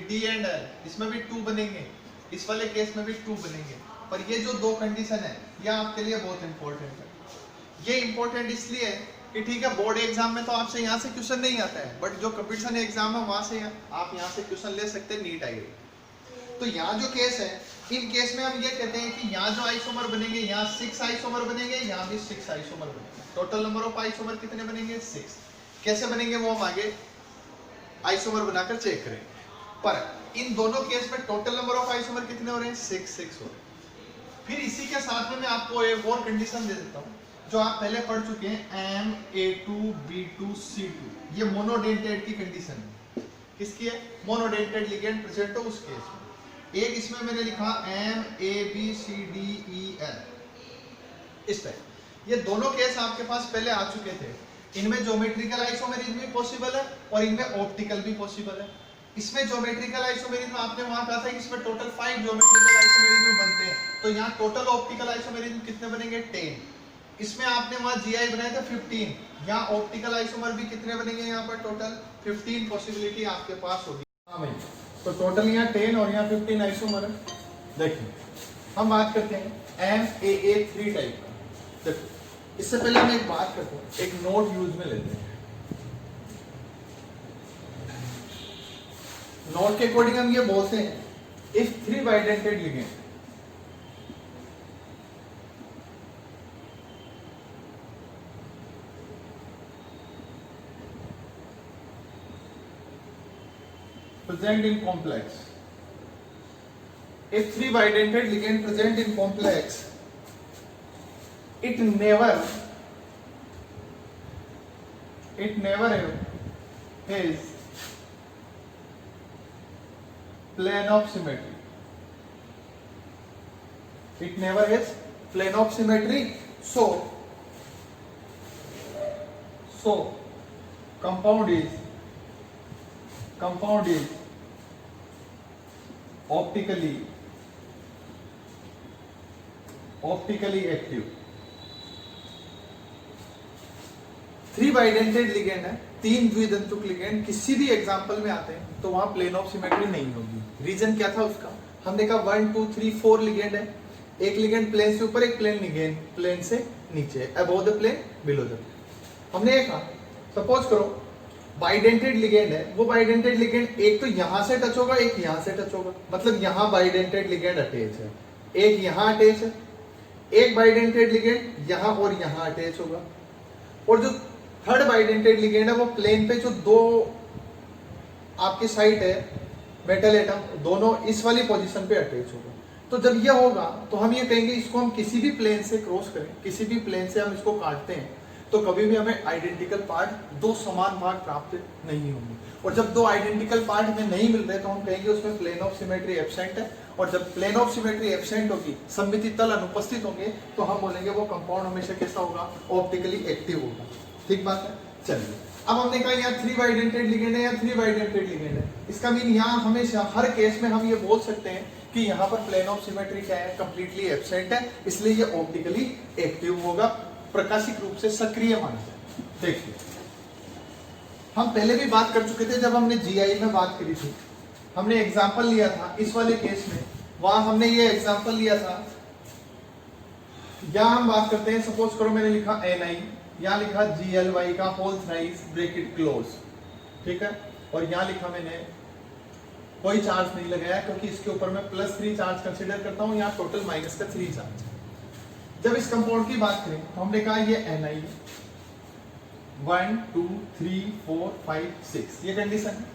D एंड L, इसमें भी 2 बनेंगे, इस वाले केस में भी 2 बनेंगे। पर ये जो दो कंडीशन है ये आपके लिए बहुत इंपॉर्टेंट है। ये इंपॉर्टेंट इसलिए कि ठीक है बोर्ड एग्जाम में तो आपसे यहाँ से क्वेश्चन नहीं आता है, बट जो कंपटीशन एग्जाम है वहां से आप यहाँ से क्वेश्चन ले सकते हैं, नीट आएगी। तो यहाँ जो केस है इन केस में हम ये कहते हैं कि यहाँ जो आइसोमर बनेंगे, यहाँ 6 आइसोमर बनेंगे, यहाँ भी 6 आइसोमर बनेंगे। टोटल नंबर ऑफ आइसोमर कितने बनेंगे, 6। कैसे बनेंगे वो हम आगे आइसोमर बनाकर चेक करेंगे। पर इन दोनों केस में टोटल नंबर ऑफ आइसोमर कितने हो रहे हैं, 6 हो रहे हैं। फिर इसी के साथ में मैं आपको एक और कंडीशन दे देता हूँ जो आप पहले पढ़ चुके हैं, MA2B2C2, ये मोनोडेंटेड की कंडीशन है। किसकी है, मोनोडेंटेड लिगेंड प्रेजेंट हो उस केस में। एक इसमें मैंने लिखा MABCDEL, इस टाइप। ये दोनों केस आपके पास पहले आ चुके थे। इनमें ज्योमेट्रिकल आइसोमेरिज्म भी पॉसिबल है और इनमें ऑप्टिकल भी पॉसिबल है। इसमें ज्योमेट्रिकल आइसोमेरिज्म आपने वहां कहा था कि इसमें टोटल 5 ज्योमेट्रिकल आइसोमेरिज्म बनते हैं, तो यहाँ टोटल ऑप्टिकल आइसोमेरिज्म कितने बनेंगे, 10। इसमें आपने वहां GI बनाए थे 15, यहाँ ऑप्टिकल आइसोमर भी कितने बनेंगे, यहाँ पर टोटल 15 पॉसिबिलिटी आपके पास होगी। हाँ भाई, तो टोटल यहाँ 10 और यहाँ 15 आइसोमर है। देखिए हम बात करते हैं MAA3 टाइप का। देखो इससे पहले हम एक बात करते हैं, एक नोट यूज में लेते हैं। नोट के अकॉर्डिंग हम ये बोलते हैं if 3 bidentate ligand present in complex, if 3 bidentate ligand present in complex, it never has plane of symmetry. It never has plane of symmetry. So compound is optically active. 3 bidentate ligand है, 3 द्विदंतुक ligand किसी भी example में आते हैं तो वहां plane of symmetry नहीं होगी। रीजन क्या था उसका? हमने कहा 1 2 3 4 लिगेंड है, एक लिगेंड प्लेन से ऊपर, एक प्लेन लिगेंड प्लेन से नीचे, above the plane below the plane. हमने ये कहा सपोज करो बाइडेंटेड लिगेंड है, वो बाइडेंटेड लिगेंड एक तो यहां से टच होगा, एक यहां से टच होगा, मतलब यहां बाइडेंटेड लिगेंड अटैच है, एक यहां अटैच है, एक बाइडेंटेड लिगेंड यहां और यहां अटैच होगा, और जो थर्ड बाइडेंटेड लिगेंड है वो प्लेन पे जो दो आपकी साइड है मेटल एटम, दोनों इस वाली पोजीशन पे अटैच होगा। तो जब ये होगा तो हम ये कहेंगे इसको हम किसी भी प्लेन से क्रॉस करें, किसी भी प्लेन से हम इसको काटते हैं तो कभी भी हमें आइडेंटिकल पार्ट, दो समान भाग प्राप्त नहीं होंगे। और जब दो आइडेंटिकल पार्ट हमें नहीं मिल रहे तो हम कहेंगे उसमें प्लेन ऑफ सिमेट्री एब्सेंट है, और जब प्लेन ऑफ सिमेट्री एब्सेंट होगी, सममिति तल अनुपस्थित होंगे, तो हम बोलेंगे वो कंपाउंड हमेशा कैसा होगा? ऑप्टिकली एक्टिव होगा। ठीक बात है। चलिए अब हमने कहा यहाँ 3 बाइडेंटेड लिगेंड है या 3 बाइडेंटेड लिगेंड है, इसका मीन यहाँ हमेशा हर केस में हम ये बोल सकते हैं कि यहाँ पर प्लेन ऑफ सिमेट्री क्या है? कंप्लीटली एब्सेंट है, इसलिए ये ऑप्टिकली एक्टिव होगा, प्रकाशिक रूप से सक्रिय माना जाए। देखिए हम पहले भी बात कर चुके थे, जब हमने जीआई में बात करी थी, हमने एग्जांपल लिया था इस वाले केस में, वहां हमने ये एग्जांपल लिया था। यहां हम बात करते हैं, सपोज करो मैंने लिखा Ni, यहां लिखा GLY का होल थ्राइस ब्रैकेट क्लोज, ठीक है, और यहां लिखा मैंने कोई चार्ज नहीं लगाया क्योंकि इसके ऊपर मैं +3 चार्ज कंसीडर करता हूं, यहाँ टोटल -3 चार्ज। जब इस कंपाउंड की बात करें तो हमने कहा ये Ni 1 2 3 4 5 6 ये कंडीशन है।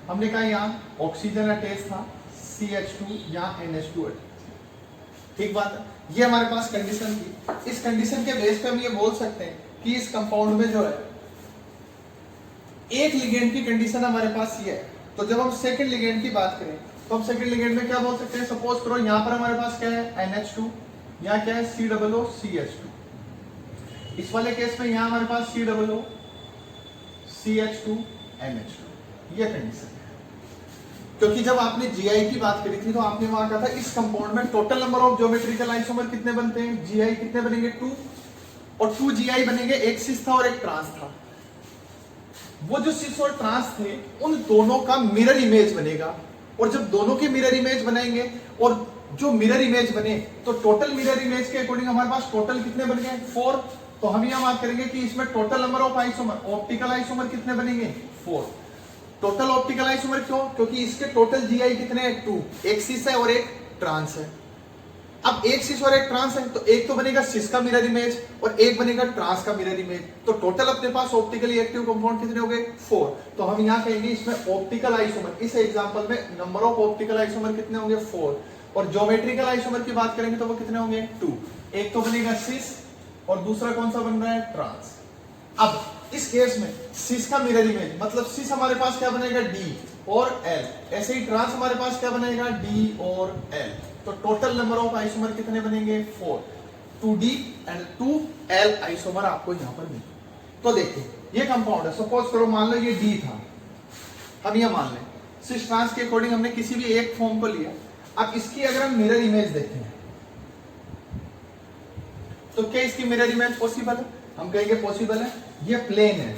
हमने कहा यहाँ ऑक्सीजन अटैच था, CH2, यहाँ NH2 अटैच। ठीक बात है, ये हमारे पास कंडीशन थी। इस कंडीशन के बेस पे हम ये बोल सकते हैं कि इस कंपाउंड में जो है एक लिगेंड की कंडीशन हमारे पास ये है। तो जब हम सेकंड लिगेंड की बात करें तो हम सेकंड लिगेंड में क्या बोल सकते हैं? सपोज करो यहाँ पर हमारे पास क्या है? NH2, यहाँ क्या है? COO CH2। इस वाले केस में यहाँ हमारे पास COO CH2 NH2, ये कंडीशन है। क्योंकि जब आपने जीआई की बात करी थी तो आपने वहां कहा था इस कंपाउंड में total number of geometrical isomer कितने बनते हैं? जीआई कितने बनेंगे? 2, और 2 जीआई बनेंगे, एक सिस था और एक ट्रांस था। वो जो सिस और ट्रांस थे उन दोनों का मिरर इमेज बनेगा, और जब दोनों के मिरर इमेज बनाएंगे और जो मिरर इमेज बने तो टोटल मिरर इमेज के अकॉर्डिंग हमारे पास टोटल कितने बन गए? 4। तो हम यह बात करेंगे कि इसमें total number of isomer, optical isomer कितने बनेंगे? 4। टोटल ऑप्टिकल आइसोमर क्यों? क्योंकि इसके टोटल जीआई कितने हैं? 2, एक सिस है और एक ट्रांस है। अब एक सिस और एक ट्रांस है तो एक तो बनेगा सिस का मिरर इमेज और एक बनेगा ट्रांस का मिरर इमेज, तो टोटल अपने पास ऑप्टिकली एक्टिव कंपाउंड कितने हो गए? 4। तो हम यहाँ कहेंगे इसमें ऑप्टिकल आइसोमर, इस एग्जांपल में नंबर ऑफ ऑप्टिकल आइसोमर कितने होंगे? 4। और ज्योमेट्रिकल आइसोमर की बात करेंगे तो वो कितने होंगे? 2। एक तो बनेगा सिस और दूसरा कौन सा बन रहा है? ट्रांस। अब इस केस में सिस का मिरर इमेज, मतलब सिस हमारे पास क्या बनेगा? D और L, ऐसे ही ट्रांस हमारे पास क्या बनेगा? D और L। तो टोटल नंबर ऑफ आइसोमर कितने बनेंगे? 4। 2D एंड 2L आइसोमर आपको यहां पर मिलेंगे। तो देखिए ये कंपाउंड है, सपोज करो मान लो ये D था, हम ये मान लें सिस ट्रांस के अकॉर्डिंग हमने किसी भी एक फॉर्म को लिया। अब इसकी अगर हम मिरर इमेज देखें तो क्या इसकी मिरर इमेज पॉसिबल है? हम कहेंगे पॉसिबल है। ये प्लेन है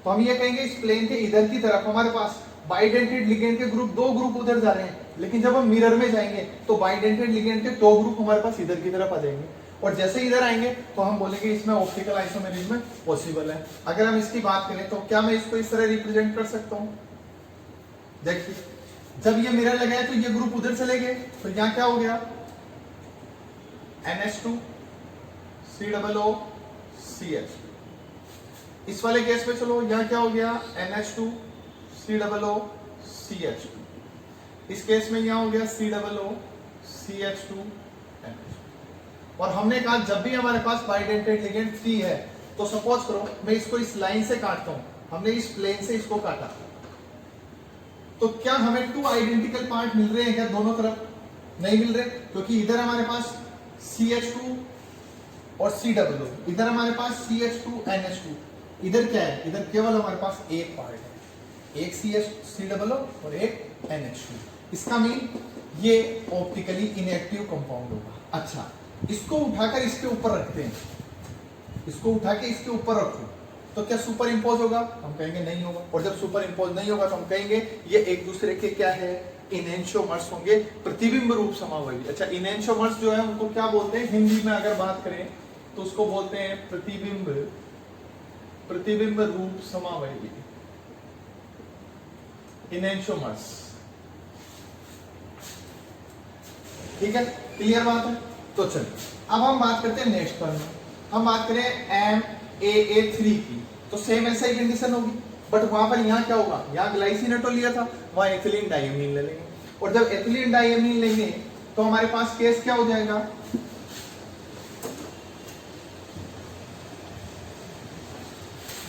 तो हम ये कहेंगे इस प्लेन के इधर की तरफ हमारे पास बाइडेंटेड लिगेंड के ग्रुप, 2 ग्रुप उधर जा रहे हैं, लेकिन जब हम मिरर में जाएंगे तो बाइडेंटेड लिगेंड के दो ग्रुप हमारे पास इधर की तरफ आ जाएंगे, और जैसे ही इधर आएंगे तो हम बोलेंगे इसमें ऑप्टिकल आइसोमेरिज्म पॉसिबल है। अगर हम इसकी बात करें तो क्या मैं इसको इस तरह रिप्रेजेंट कर सकता हूं? देखिए, जब ये मिरर लगाया तो ये ग्रुप उधर चले गए, तो यहां क्या हो गया? NH2 COO CH। इस वाले केस में चलो, यहां क्या हो गया? NH2 COO CH। इस केस में यहां हो गया COO CH2 NH। और हमने कहा जब भी हमारे पास बाइडेंटेड लिगेंड 3 है तो सपोज करो मैं इसको इस लाइन से काटता हूं, हमने इस प्लेन से इसको काटा, तो क्या हमें 2 आइडेंटिकल पार्ट मिल रहे हैं क्या दोनों तरफ? नहीं मिल रहे, क्योंकि इधर हमारे पास CH2 और COO, इधर हमारे पास CH2 NH2, इधर क्या है? इधर केवल हमारे पास एक पार्ट है, एक COO और एक NH2। इसका मीन ये ऑप्टिकली इनएक्टिव कंपाउंड होगा। अच्छा, इसको उठाकर इसके ऊपर रखते हैं, इसको उठा के इसके ऊपर रखो तो क्या सुपर इंपोज होगा? हम कहेंगे नहीं होगा। और जब सुपर इंपोज नहीं होगा तो हम कहेंगे ये एक दूसरे के क्या है? इनएंशियोमर्स होंगे, प्रतिबिंब रूप समावयवी। अच्छा, इनएंशियोमर्स जो है उनको क्या बोलते हैं हिंदी में अगर बात करें तो उसको बोलते हैं प्रतिबिंब रूप समावयवी, इनएंशियोमर्स। ठीक है, क्लियर बात है? तो चलिए अब हम बात करते हैं नेक्स्ट पर में। हम बात करें MAA3 की, तो सेम ऐसा ही कंडीशन होगी, बट वहां पर यहाँ क्या होगा? यहाँ ग्लाइसिनेटोल लिया था, वहां एथिलीन डाइएमीन ले लेंगे, और जब एथिलीन डाइएमीन लेंगे तो हमारे पास केस क्या हो जाएगा?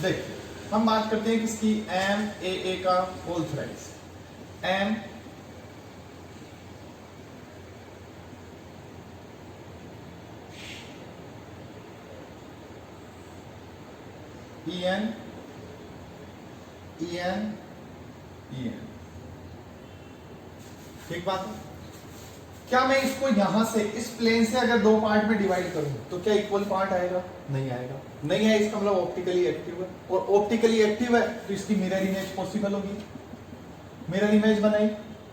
देखिए, हम बात करते हैं किसकी? MAA का होल थ्राइस, M EN ठीक बात है। क्या मैं इसको यहां से इस प्लेन से अगर दो पार्ट में डिवाइड करूं तो क्या इक्वल पार्ट आएगा? नहीं आएगा। नहीं है इसका मतलब ऑप्टिकली एक्टिव है, और ऑप्टिकली एक्टिव है तो इसकी मिरर इमेज पॉसिबल होगी। मिरर इमेज बनाई,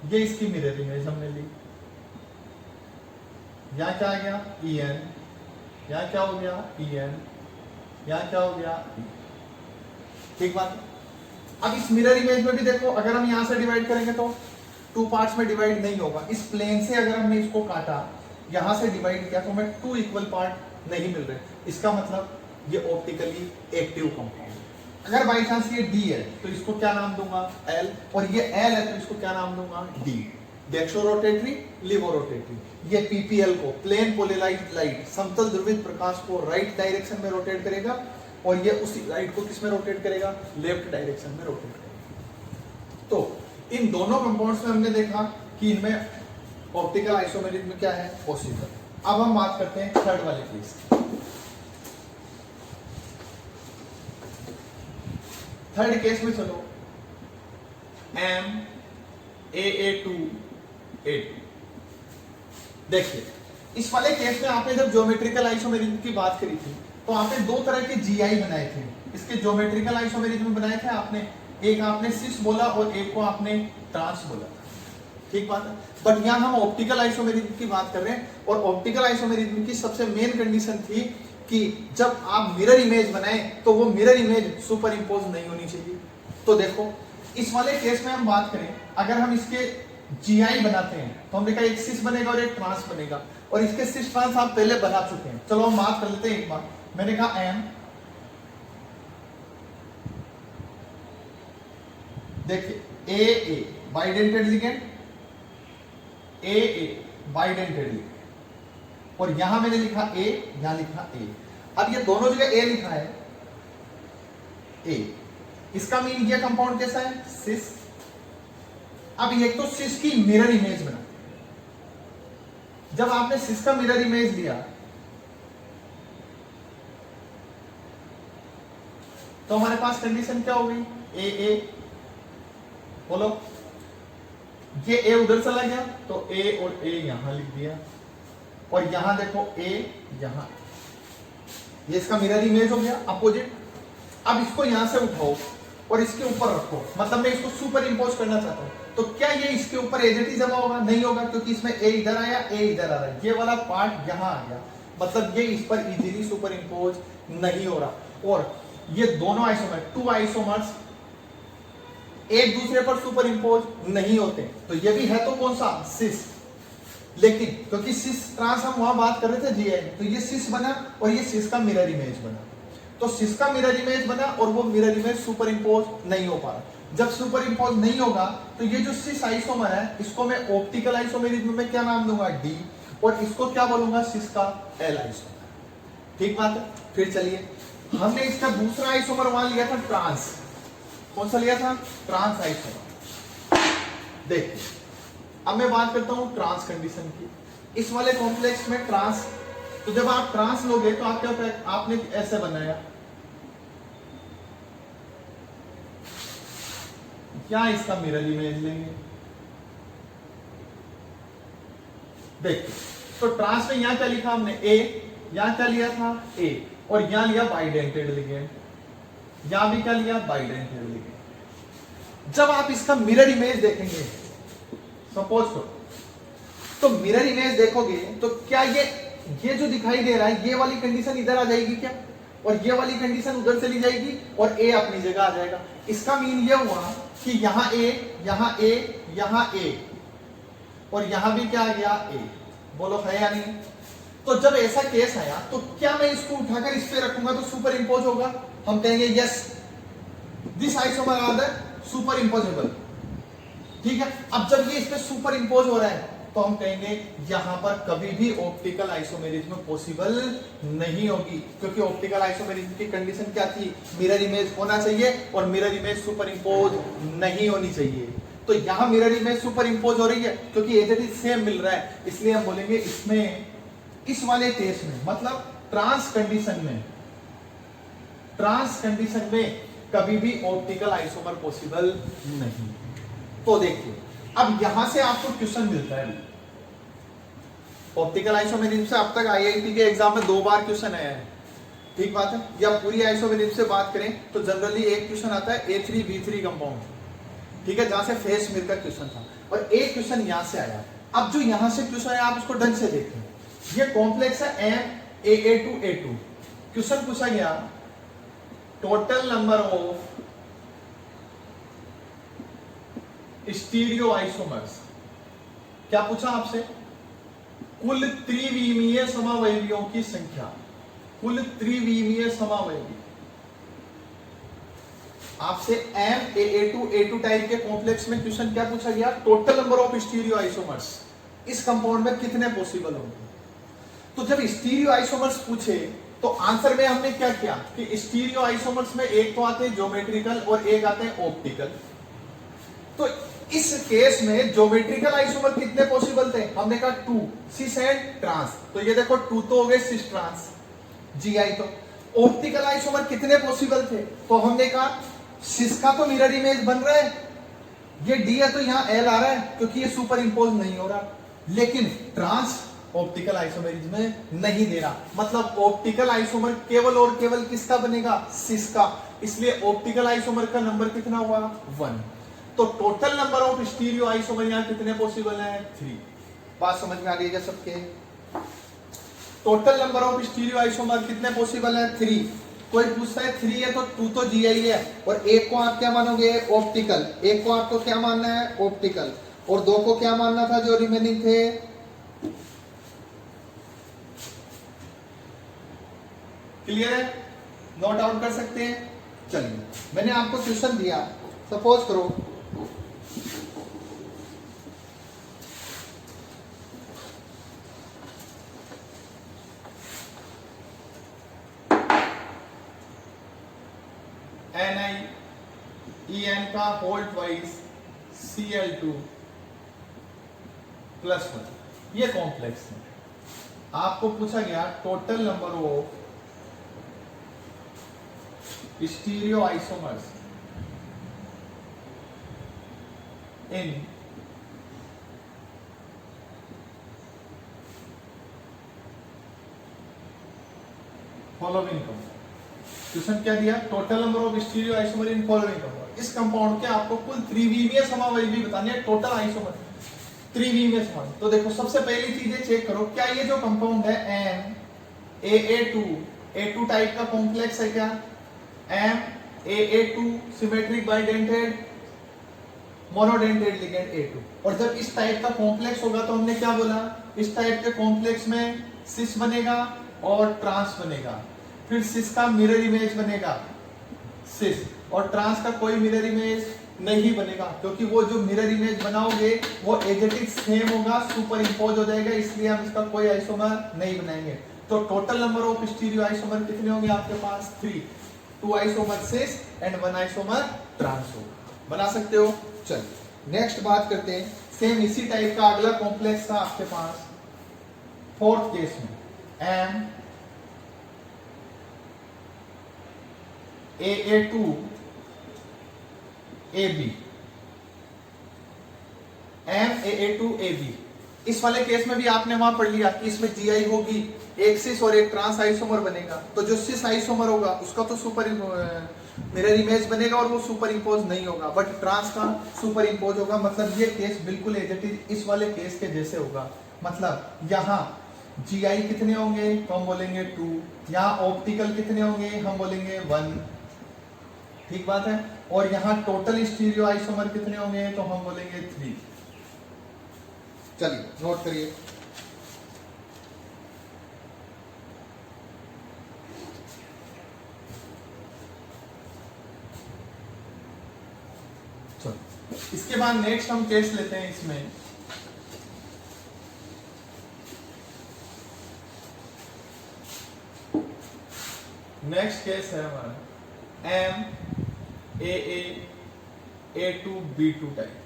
ये इसकी मिरर इमेज हमने ली, यहां क्या आ गया? EN, यहां क्या हो गया? EN, यहां क्या हो गया? ठीक बात है। अब इस मिरर इमेज में भी देखो, अगर हम यहां से डिवाइड करेंगे तो 2 पार्ट्स में डिवाइड नहीं होगा। इस प्लेन से अगर हमने इसको काटा, यहां से डिवाइड किया तो हमें 2 इक्वल पार्ट नहीं मिल रहे। इसका मतलब ये ऑप्टिकली एक्टिव कंपाउंड। अगर बाई चांस ये D है तो इसको क्या नाम दूंगा? L, और ये L है तो इसको क्या नाम दूंगा? D। डेक्सोरोटेटरी, लिवोरोटेटरी। ये PPL को, प्लेन पोलराइज्ड लाइट, समतल ध्रुवित प्रकाश को राइट डायरेक्शन में रोटेट करेगा, और ये उसी लाइट को किस में रोटेट करेगा? लेफ्ट डायरेक्शन में रोटेट करेगा। तो इन दोनों कंपाउंड्स में हमने देखा कि इनमें ऑप्टिकल आइसोमेरिज्म क्या है? पॉसिबल। अब हम बात करते हैं थर्ड वाले केस। थर्ड केस में चलो, MAA2A2। देखिए, इस वाले केस में आपने जब ज्योमेट्रिकल आइसोमेरिज्म की बात करी थी तो आपने दो तरह के GI बनाए थे। इसके ज्योमेट्रिकल आइसोमेरिज्म बनाए थे आपने, एक आपने सिस बोला और एक को आपने ट्रांस बोला था। ठीक बात है। बट यहां हम ऑप्टिकल आइसोमेरिज्म की बात कर रहे हैं, और ऑप्टिकल आइसोमेरिज्म की सबसे मेन कंडीशन थी कि जब आप मिरर इमेज बनाए तो वो मिरर इमेज सुपर इंपोज नहीं होनी चाहिए। तो देखो, इस वाले केस में हम बात करें, अगर हम इसके GI बनाते हैं तो हमने कहा एक सिस बनेगा और एक ट्रांस बनेगा, और इसके सिस ट्रांस आप पहले बना चुके हैं। चलो हम बात कर लेते हैं एक बार। मैंने कहा M, देखिए AA bidentate ligand, AA bidentate ligand, और यहां मैंने लिखा A, यहां लिखा A। अब ये दोनों जगह A लिखा है, A, इसका मीन ये कंपाउंड कैसा है? सिस। अब ये तो सिस की मिरर इमेज बनाते हैं। जब आपने सिस का मिरर इमेज लिया तो हमारे पास कंडीशन क्या हो गई? AA, बोलो, ये A उधर चला गया तो A और A यहां लिख दिया, और यहां देखो A, यहां ये इसका मिरर इमेज हो गया, अपोजिट। अब इसको यहां से उठाओ और इसके ऊपर रखो, मतलब मैं इसको सुपर इंपोज करना चाहता हूं, तो क्या ये इसके ऊपर एज इट इज जमा होगा? नहीं होगा, क्योंकि इसमें ए इधर आया, ए इधर आ रहा है, ये वाला पार्ट यहां आ गया, मतलब ये इस पर इजीली सुपर इंपोज नहीं हो रहा। और ये दोनों आइसोमर, टू आइसोमर्स एक दूसरे पर सुपर इंपोज नहीं होते, तो ये भी है तो कौन सा? सिस। लेकिन क्योंकि सिस ट्रांस हम वहां बात कर रहे थे जीआई में, तो ये सिस बना और ये सिस का मिरर इमेज बना, तो सिस का मिरर इमेज बना और वो मिरर इमेज सुपर इंपोज नहीं हो पा रहा। जब सुपर इंपोज नहीं होगा तो ये जो सिस आइसोमर है इसको मैं ऑप्टिकल आइसोमेरिज्म में क्या नाम दूंगा? डी, और इसको क्या बोलूंगा? सिस का एल आइसोमर। ठीक बात है। फिर चलिए, हमने इसका दूसरा आइसोमर वहां लिया था ट्रांस, कौन सा लिया था? Trans isomer. देखिए अब मैं बात करता हूं ट्रांस कंडीशन की। इस वाले कॉम्प्लेक्स में ट्रांस, तो जब आप ट्रांस लोगे तो आप क्या, आपने ऐसे बनाया, क्या इसका मिरर इमेज लेंगे? देखिए तो ट्रांस में यहां क्या लिखा हमने? ए, यहां क्या लिया था? ए, और यहां लिया बाइडेंटेड लिगेंड, यहां भी क्या लिया? Bidentate ligand. जब आप इसका मिरर इमेज देखेंगे, सपोज करो, तो मिरर इमेज देखोगे तो क्या ये जो दिखाई दे रहा है, ये वाली कंडीशन इधर आ जाएगी क्या? और ये वाली कंडीशन उधर चली जाएगी और ए अपनी जगह आ जाएगा। इसका मीन ये हुआ कि यहां ए, यहां ए, यहां ए, और यहां भी क्या आ गया? ए। बोलो है या नहीं? तो जब ऐसा केस आया तो क्या मैं इसको उठाकर इस पे रखूंगा तो सुपर इंपोज होगा? हम कहेंगे yes, this isomer are the superimposable. ठीक है। अब जब ये इस पे सुपर इंपोज हो रहा है तो हम कहेंगे यहां पर कभी भी ऑप्टिकल आइसोमेरिज्म पॉसिबल नहीं होगी, क्योंकि ऑप्टिकल आइसोमेरिज्म की कंडीशन क्या थी? मिरर इमेज होना चाहिए और मिरर इमेज सुपर इंपोज नहीं होनी चाहिए। तो यहां मिरर इमेज सुपर इंपोज हो रही है क्योंकि एज इट इज सेम मिल रहा है, इसलिए हम बोलेंगे इसमें, इस वाले केस में, मतलब ट्रांस कंडीशन में, ट्रांस कंडीशन में कभी भी ऑप्टिकल आइसोमर पॉसिबल नहीं। तो देखिए अब यहां से आपको क्वेश्चन मिलता है ऑप्टिकल आइसोमेरिज्म से, अब तक आईआईटी के एग्जाम में 2 बार क्वेश्चन आया है। ठीक बात है। या पूरी आइसोमेरिज्म से बात करें तो जनरली एक क्वेश्चन आता है A3B3 कंपाउंड, ठीक है, जहां से फेस मिल का क्वेश्चन था, और एक क्वेश्चन यहां से आया। अब जो यहां से क्वेश्चन है आप उसको ढंग से देखें, ये कॉम्प्लेक्स है MAA2A2। क्वेश्चन पूछा गया total number of stereo isomers. क्या पूछा आपसे? कुल त्रिविमीय समावयवियों की संख्या, कुल त्रिविमीय समावयवी। आपसे MAA2A2 टाइप के कॉम्प्लेक्स में क्वेश्चन क्या पूछा गया? Total number of stereo isomers इस कंपाउंड में कितने पॉसिबल होंगे। तो जब स्टीरियो आइसोमर्स पूछे तो आंसर में हमने क्या किया कि स्टीरियो आइसोमर्स में एक तो आते हैं ज्योमेट्रिकल और एक आते हैं ऑप्टिकल। तो इस केस में ज्योमेट्रिकल आइसोमर कितने पॉसिबल थे? हमने कहा 2, सिस एंड ट्रांस। तो ये देखो 2 तो हो गए सिस ट्रांस जीआई। तो ऑप्टिकल आइसोमर कितने पॉसिबल थे? तो हमने कहा सिस का तो मिरर इमेज बन रहा है, ये डी है तो यहां एल आ रहा है क्योंकि ये सुपर इंपोज नहीं हो रहा, लेकिन ट्रांस ऑप्टिकल आइसोमेरिज्म में नहीं दे रहा, मतलब ऑप्टिकल आइसोमर केवल और केवल किसका बनेगा? सिस का। इसलिए ऑप्टिकल आइसोमर का नंबर कितना हुआ? 1। तो total number of stereo isomer यहां कितने पॉसिबल है? 3। बात समझ में आ गई क्या सबके? Total number of stereo isomer कितने पॉसिबल है? 3। कोई पूछता है 3 है तो 2 तो जीआई है, और एक को आप क्या मानोगे? ऑप्टिकल। एक को आपको क्या मानना है? ऑप्टिकल। और 2 को क्या मानना था जो रिमेनिंग थे? क्लियर है? नोट आउट कर सकते हैं। चलिए मैंने आपको क्वेश्चन दिया, सपोज करो NiEn का होल ट्वाइस Cl2 +1, ये कॉम्प्लेक्स है। आपको पूछा गया total number of stereo isomers in following compound. Question क्या दिया, total number of stereo isomer in following compound. इस कंपाउंड के आपको कुल त्रिविमीय समावयवी बतानी है, टोटल आइसोमर त्रिविमीय समावयवी। तो देखो सबसे पहली चीज ये चेक करो, क्या ये जो कंपाउंड है MAA2 A2 टाइप का कॉम्प्लेक्स है क्या? MAA2 symmetric bidentate monodentate ligand A2। और जब इस टाइप का कॉम्प्लेक्स होगा तो हमने क्या बोला, इस टाइप के कॉम्प्लेक्स में सिस बनेगा और ट्रांस बनेगा। फिर सिस का मिरर इमेज बनेगा सिस, और ट्रांस का कोई मिरर इमेज नहीं बनेगा, क्योंकि वो जो मिरर इमेज बनाओगे वो एजेटिक सेम होगा, सुपर इंपोज हो जाएगा, इसलिए हम इसका कोई आइसोमर नहीं बनाएंगे। तो total number of stereo isomer कितने होंगे आपके पास? 3, 2 isomer cis and 1 isomer trans होगा। बना सकते हो। चलिए नेक्स्ट बात करते हैं, सेम इसी टाइप का अगला कॉम्प्लेक्स था आपके पास फोर्थ केस में MAA2 AB MAA2 AB। इस वाले केस में भी आपने वहां पढ़ लिया कि इसमें GI होगी, एक सिस और एक ट्रांस आइसोमर बनेगा। तो जो सिस आइसोमर होगा उसका तो सुपर मिरर इमेज बनेगा और वो सुपर इंपोज नहीं होगा, बट ट्रांस का सुपर इंपोज होगा। मतलब ये केस बिल्कुल एजेटिव इस वाले केस के जैसे होगा। मतलब यहाँ GI कितने होंगे तो हम बोलेंगे 2, यहाँ ऑप्टिकल कितने होंगे हम बोलेंगे 1, ठीक बात है। और यहाँ टोटल स्टीरियो आइसोमर कितने होंगे तो हम बोलेंगे 3। चलिए नोट करिए। चलो इसके बाद नेक्स्ट हम केस लेते हैं। इसमें नेक्स्ट केस है हमारा MAA2B2 टाइप।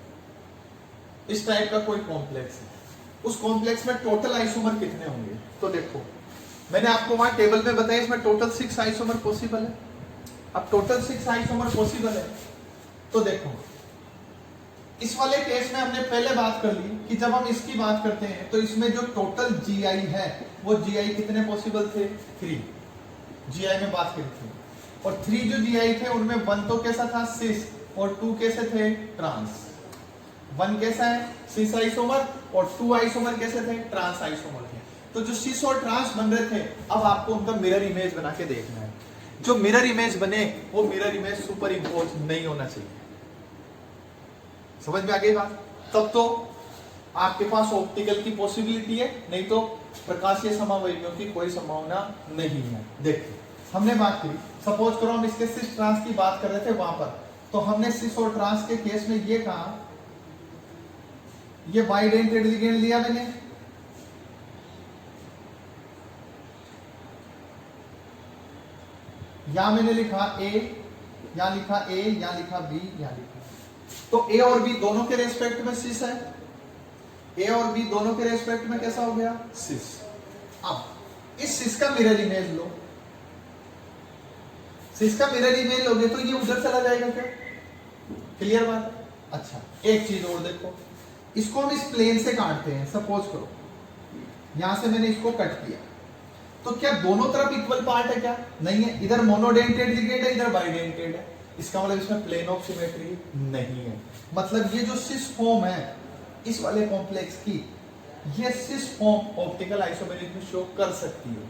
इस टाइप का कोई कॉम्प्लेक्स है, उस कॉम्प्लेक्स में टोटल आइसोमर कितने होंगे? तो देखो मैंने आपको वहां टेबल में बताया इसमें टोटल 6 आइसोमर पॉसिबल है। अब टोटल 6 आइसोमर पॉसिबल है तो देखो इस वाले केस में हमने पहले बात कर ली कि जब हम इसकी बात करते हैं तो इसमें जो टोटल GI है वो GI कितने पॉसिबल थे? 3 GI में बात करी थी। और 3 जो GI थे उनमें 1 तो कैसा था? सिस, और 2 कैसे थे? ट्रांस। 1 कैसा है? सिस आइसोमर, और 2 आइसोमर कैसे थे? ट्रांस आइसोमर थे। तो जो सिस और ट्रांस बन रहे थे अब आपको उनका मिरर इमेज बना के देखना है। जो मिरर इमेज बने वो मिरर इमेज सुपर इंपोज नहीं होना चाहिए। समझ में आ गई बात? तब तो आपके पास ऑप्टिकल की पॉसिबिलिटी है, नहीं तो प्रकाशीय समावयवियों की कोई संभावना नहीं है। देखिए हमने बात करी, सपोज करो हम इसके सिस ट्रांस की बात कर रहे थे वहां पर, तो हमने सिस और ट्रांस के केस में ये कहा, ये बाइडेंटेड लिगेंड लिया मैंने, यहां मैंने लिखा A, यहां लिखा A, यहां लिखा B, यहां लिखा। तो A और B दोनों के रेस्पेक्ट में सिस है, A और B दोनों के रेस्पेक्ट में कैसा हो गया? सिस। अब इस सिस का मिरर इमेज लो, सिस का मिरर इमेज लोगे तो ये उधर चला जाएगा क्या? क्लियर बात है? अच्छा एक चीज और देखो, इसको हम इस प्लेन से काटते हैं। सपोज करो यहां से मैंने इसको कट किया, तो क्या दोनों तरफ इक्वल पार्ट है क्या? नहीं है। इधर मोनोडेंटेड लिगेंड है, इधर बाइडेंटेड है। इसका मतलब इसमें प्लेन ऑफ सिमेट्री नहीं है। मतलब ये जो सिस फॉर्म है इस वाले कॉम्प्लेक्स की, ये सिस फॉर्म ऑप्टिकल आइसोमेरिक में शो कर सकती है।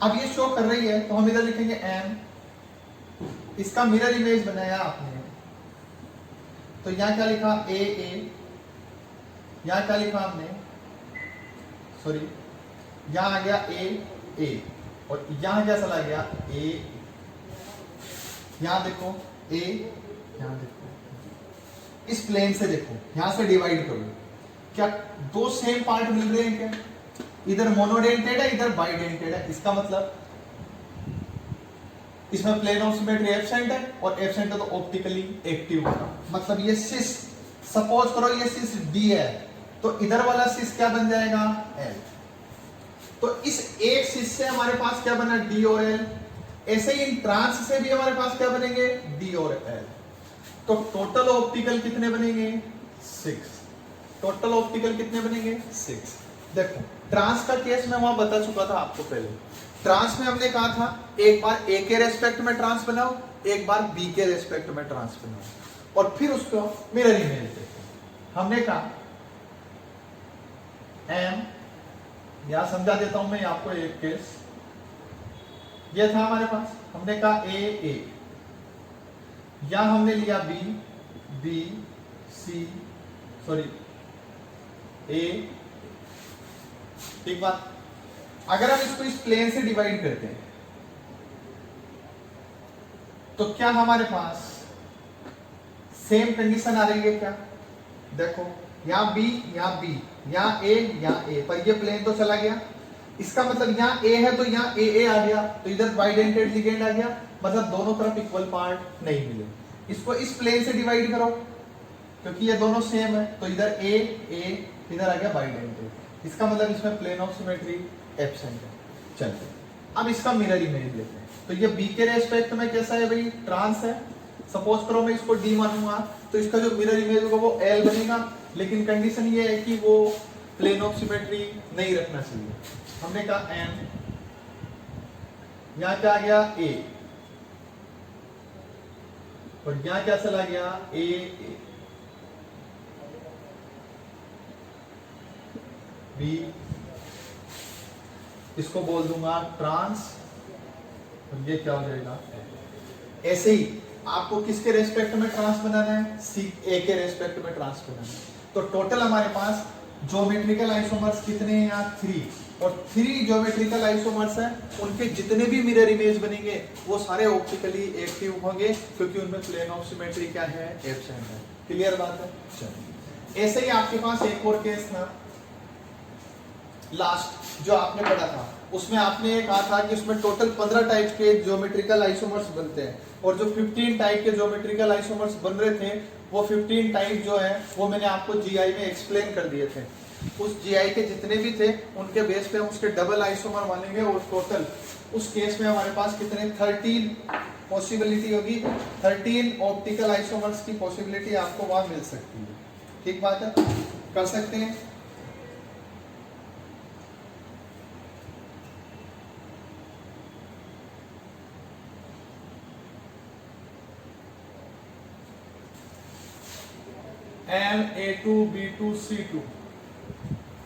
अब ये शो कर रही है तो हम इधर लिखेंगे M, इसका मिरर इमेज बनाया आपने, तो यहां क्या लिखा? AA, यहां क्या लिखा हमने? सॉरी यहां आ गया A, और यहां क्या चला गया? A। यहां देखो A, यहां देखो, इस प्लेन से देखो, यहां से डिवाइड करो, क्या दो सेम पार्ट मिल रहे हैं क्या? इधर मोनोडेंटेड है, इधर बाइडेंटेड है। इसका मतलब इसमें प्लेन ऑफ सिमेट्री एब्सेंट है, और एब्सेंट है तो ऑप्टिकली एक्टिव होगा। मतलब ये सिस, सपोज करो ये सिस D है, तो इधर वाला सिस क्या बन जाएगा? L। तो इस एक सिस से हमारे पास क्या बना? D और L। ऐसे ही इन ट्रांस से भी हमारे पास क्या बनेंगे? D और L। तो टोटल ऑप्टिकल कितने बनेंगे? 6। टोटल ऑप्टिकल कितने बनेंगे? 6। देखो ट्रांस का केस मैं वहां बता चुका था आपको पहले ट्रांस में हमने कहा था एक बार ए के रेस्पेक्ट में ट्रांस बनाओ, एक बार बी के रेस्पेक्ट में ट्रांस बनाओ और फिर उसको मिरर इमेज देखो। हमने कहा एम, यहां समझा देता हूं मैं आपको एक केस, ये था हमारे पास, हमने कहा ए, यहां हमने लिया बी, बी सी सॉरी ए, ठीक बात। अगर हम इसको इस प्लेन से डिवाइड करते हैं तो क्या हमारे पास सेम कंडीशन आ रही है क्या? देखो यहां बी, यहां बी, यहां ए, यहां ए, पर ये प्लेन तो चला गया, इसका मतलब यहां ए है तो यहां ए आ गया, तो इधर बाइडेंटेड लिगेंड आ गया, मतलब दोनों तरफ इक्वल पार्ट नहीं मिले। इसको इस प्लेन से डिवाइड करो क्योंकि ये दोनों सेम है, तो इधर ए इधर आ गया बाइडेंटेड, इसका मतलब इसमें प्लेन ऑफ सिमेट्री एब्सेंट है। चलिए अब इसका मिरर इमेज लेते हैं। तो ये बी के रेस्पेक्ट में कैसा है भाई? ट्रांस है। सपोज करो मैं इसको डी मानूंगा तो इसका जो मिरर इमेज होगा वो एल बनेगा, लेकिन कंडीशन ये है कि वो प्लेन ऑफ सिमेट्री नहीं रखना चाहिए। हमने कहा एन, यहां क्या आ गया ए, और यहां क्या चला गया ए, बी, इसको बोल दूंगा ट्रांस, और ये क्या हो जाएगा? ऐसे ही आपको किसके रेस्पेक्ट में ट्रांस बनाना है? सी ए के रेस्पेक्ट में ट्रांस बनाना है। तो टोटल हमारे पास ज्योमेट्रिकल आइसोमर्स कितने हैं? यहाँ 3, और 3 ज्योमेट्रिकल आइसोमर्स हैं, उनके जितने भी मिरर इमेज बनेंगे वो सारे ऑप्टिकली एक्टिव होंगे क्योंकि उनमें प्लेन ऑफ सिमेट्री क्या है? एब्सेंट है। क्लियर बात है? चलिए ऐसे ही आपके पास एक और केस था लास्ट जो आपने पढ़ा था, उसमें आपने ये कहा था कि उसमें टोटल 15 टाइप के ज्योमेट्रिकल आइसोमर्स बनते हैं, और जो 15 टाइप के ज्योमेट्रिकल आइसोमर्स बन रहे थे वो 15 टाइप जो है वो मैंने आपको जीआई में एक्सप्लेन कर दिए थे। उस जीआई के जितने भी थे उनके बेस पे हम उसके डबल आइसोमर मानेंगे, और टोटल उस केस में हमारे पास कितने 13 पॉसिबिलिटी होगी, 13 ऑप्टिकल आइसोमर्स की पॉसिबिलिटी आपको वहां मिल सकती है। ठीक बात है? कर सकते हैं। एम A2 B2 C2,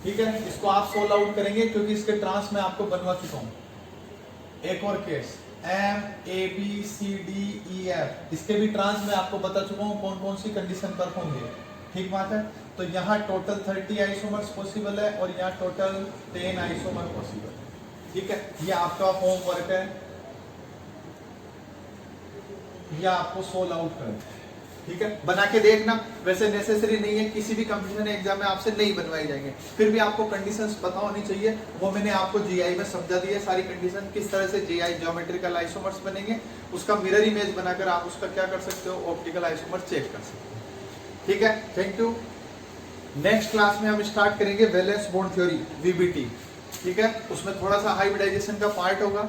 ठीक है, इसको आप सोल्व आउट करेंगे क्योंकि इसके ट्रांस में आपको बनवा चुका हूं। एक और केस एम ABCDEF, इसके भी ट्रांस में आपको बता चुका हूं कौन कौन सी कंडीशन पर होंगे। ठीक बात है? तो यहाँ टोटल 30 आइसोमर्स पॉसिबल है और यहाँ टोटल 10 आइसोमर पॉसिबल है। ठीक है, ये आपका होमवर्क है, ये आपको सोल्व आउट करना है। ठीक है, बना के देखना। वैसे नेसेसरी नहीं है, किसी भी कंपटीशन एग्जाम में आपसे नहीं बनवाई जाएंगे, फिर भी आपको कंडीशंस पता होनी चाहिए। वो मैंने आपको जीआई में समझा दी है सारी कंडीशन, किस तरह से जीआई ज्योमेट्रिकल आइसोमर्स बनेंगे, उसका मिरर इमेज बनाकर आप उसका क्या कर सकते हो? ऑप्टिकल आइसोमर चेक कर सकते हो। ठीक है, थैंक यू। नेक्स्ट क्लास में हम स्टार्ट करेंगे वैलेंस बॉन्ड थ्योरी वीबीटी। ठीक है, उसमें थोड़ा सा हाइब्रिडाइजेशन का पार्ट होगा।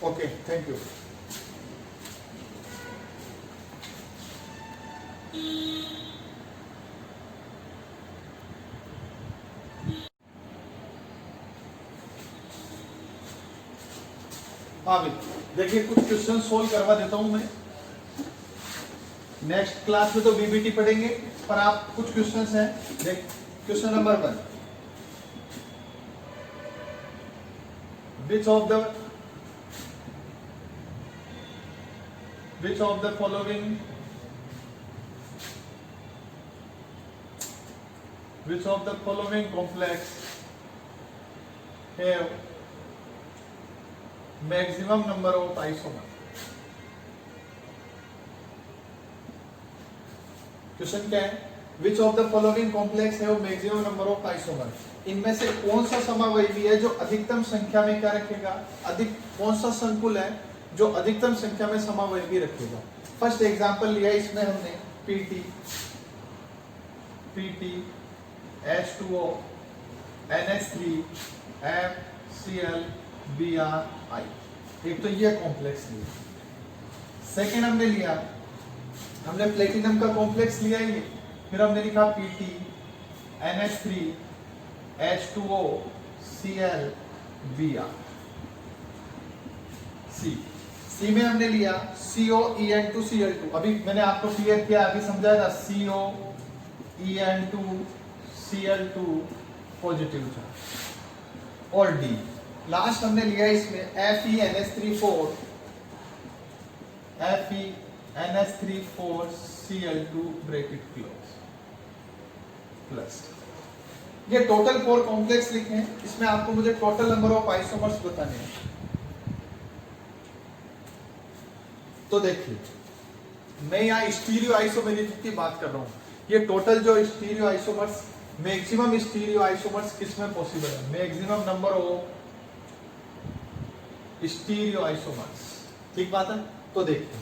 Okay, thank you. हाँ भाई, देखिए कुछ क्वेश्चन सोल्व करवा देता हूं मैं। नेक्स्ट क्लास में तो वीबीटी पढ़ेंगे, पर आप कुछ क्वेश्चंस हैं। देख, question number 1, which of the following complex have maximum number of isomer? Question क्या है? Which of the following complex है मैक्सिमम नंबर ऑफ आइसोमर? इनमें से कौन सा समावयवी है जो अधिकतम संख्या में क्या रखेगा? कौन सा संकुल है जो अधिकतम संख्या में समावयवी रखेगा? फर्स्ट एग्जांपल लिया इसमें हमने PT H2O NH3 FCl Bri, एक तो ये कॉम्प्लेक्स लिया। सेकेंड हमने प्लेटिनम का कॉम्प्लेक्स लिया ही, फिर हमने लिखा PT NH3 H2O Cl Br। सी में हमने लिया COEN2Cl2, अभी मैंने आपको क्लियर किया, अभी समझाया था, COEN2Cl2 पॉजिटिव चार्ज, और D लास्ट हमने लिया इसमें FeNH3 4 ब्रैकेट क्लोज प्लस। ये टोटल 4 कॉम्प्लेक्स लिखे हैं, इसमें आपको मुझे टोटल नंबर ऑफ आइसोमर्स बताने हैं। तो देखिए, मैं यहाँ स्टीरियो आइसोमेरिज्म की बात कर रहा हूँ। ये टोटल जो stereo isomers, maximum stereo isomers किसमें पॉसिबल है, maximum number of stereo isomers, ठीक बात है। तो देखिए,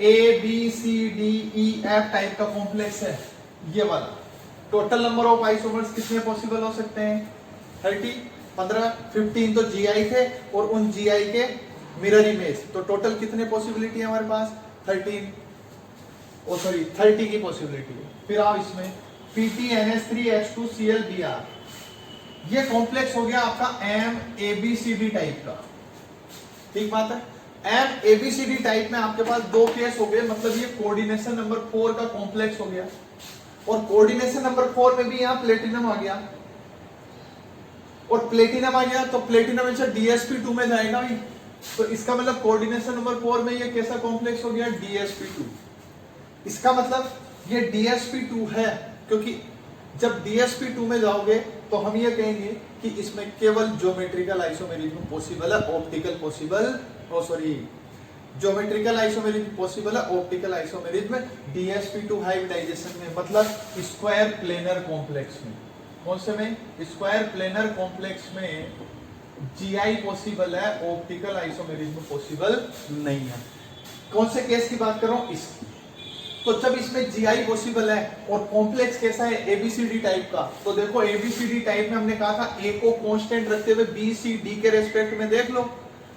MABCDEF टाइप का कॉम्प्लेक्स है ये वाला, टोटल नंबर ऑफ आइसोमर्स कितने पॉसिबल हो सकते हैं, 30, 15, 15 तो GI थे और उन GI के मिरर इमेज, तो टोटल कितने पॉसिबिलिटी है हमारे पास, 30 की पॉसिबिलिटी है। फिर आओ इसमें PTNH3H2Cl Br, ये कॉम्प्लेक्स हो गया आपका MABCD टाइप का, ठीक बात है। MABCD टाइप में आपके पास 2 केस हो गए, मतलब ये कोऑर्डिनेशन नंबर 4 का कॉम्प्लेक्स हो गया, और कोऑर्डिनेशन नंबर 4 में भी यहाँ प्लेटिनम आ गया, और प्लेटिनम आ गया तो प्लेटिनम से DsP2 में जाएगा भाई, तो इसका मतलब कोऑर्डिनेशन नंबर 4 में ये कैसा कॉम्प्लेक्स हो गया, DsP2। इसका मतलब ये DsP2 है, क्योंकि जब DsP2 में जाओगे तो हम ये कहेंगे कि इसमें केवल ज्योमेट्रिकल आइसोमेरिज्म पॉसिबल है, optical possible, geometrical isomerism possible है, ऑप्टिकल आइसोमेरिज्म DsP2 हाइब्रिडाइजेशन में, मतलब स्क्वायर प्लेनर कॉम्प्लेक्स में। कौन से में, स्क्वायर प्लेनर कॉम्प्लेक्स में GI पॉसिबल है, ऑप्टिकल आइसोमेरिज्म पॉसिबल नहीं है। कौन से केस की बात कर रहा हूं, इसकी। तो जब इसमें GI पॉसिबल है और कॉम्प्लेक्स कैसा है, ABCD टाइप का, तो देखो ABCD टाइप में हमने कहा था A को कांस्टेंट रखते हुए B C D के रेस्पेक्ट में देख लो,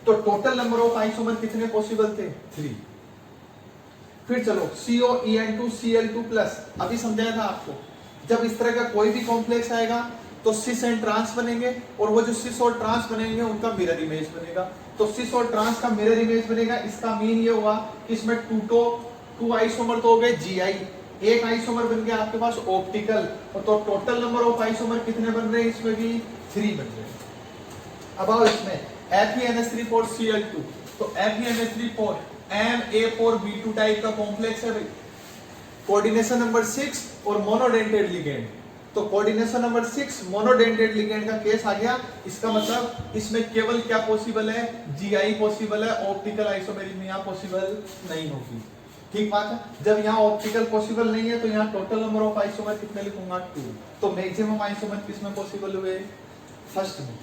तो टोटल नंबर ऑफ आइसोमर कितने पॉसिबल थे, 3। फिर चलो COEN2Cl2 प्लस, अभी समझाया था आपको, जब इस तरह का कोई भी कॉम्प्लेक्स आएगा तो सिस एंड ट्रांस बनेंगे, और वो जो सिस और ट्रांस बनेंगे उनका मिरर इमेज बनेगा, तो सिस और ट्रांस का मिरर इमेज बनेगा। इसका मीन ये हुआ कि इसमें 2 आइसोमर तो हो गए GI, एक आइसोमर बन गया आपके पास ऑप्टिकल, तो टोटल नंबर ऑफ आइसोमर कितने बन रहे हैं, इसमें भी 3 बन रहे हैं। अब आओ इसमें FeNH3 4Cl2, तो FeNH3 MA4B2 टाइप का कॉम्प्लेक्स है भाई, कोऑर्डिनेशन नंबर 6 और मोनोडेंटेड लिगेंड, तो कोऑर्डिनेशन नंबर 6 मोनोडेंटेड लिगेंड का केस आ गया। इसका मतलब इसमें केवल क्या पॉसिबल है, GI पॉसिबल है, ऑप्टिकल आइसोमेरिज्म यहाँ पॉसिबल नहीं होगी, ठीक बात है। जब यहाँ ऑप्टिकल पॉसिबल नहीं है तो यहाँ टोटल नंबर ऑफ आइसोमर कितने लिखूंगा, 2, तो मैक्सिमम आइसोमर किसमें पॉसिबल हुए, फर्स्ट में।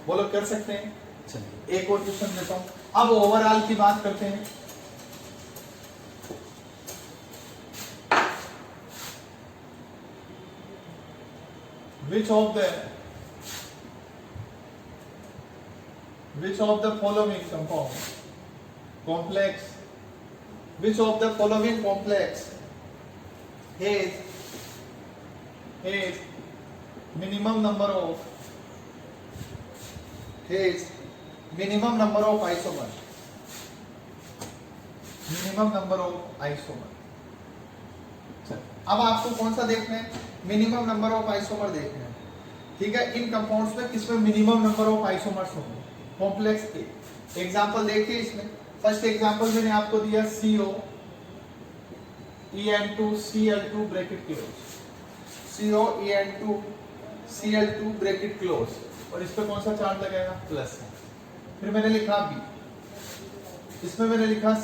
बोलो कर सकते हैं। चलिए एक और क्वेश्चन देता हूं, अब ओवरऑल की बात करते हैं। Which of the following compound complex, which of the following complex has minimum number of isomer, अब आपको कौन सा देखना है, मिनिमम नंबर ऑफ आइसोमर देखना है, ठीक है। इन कंपाउंड्स में किसमें मिनिमम नंबर ऑफ आइसोमर्स होंगे, कॉम्प्लेक्स के। एग्जांपल देखिए इसमें, फर्स्ट एग्जांपल मैंने आपको दिया COEN2Cl2 bracket close, COEN2Cl2 bracket close, और इस पे कौन सा चार्ज लगाएगा, प्लस है। फिर मैंने लिखा B, इसमें मैंने लिखा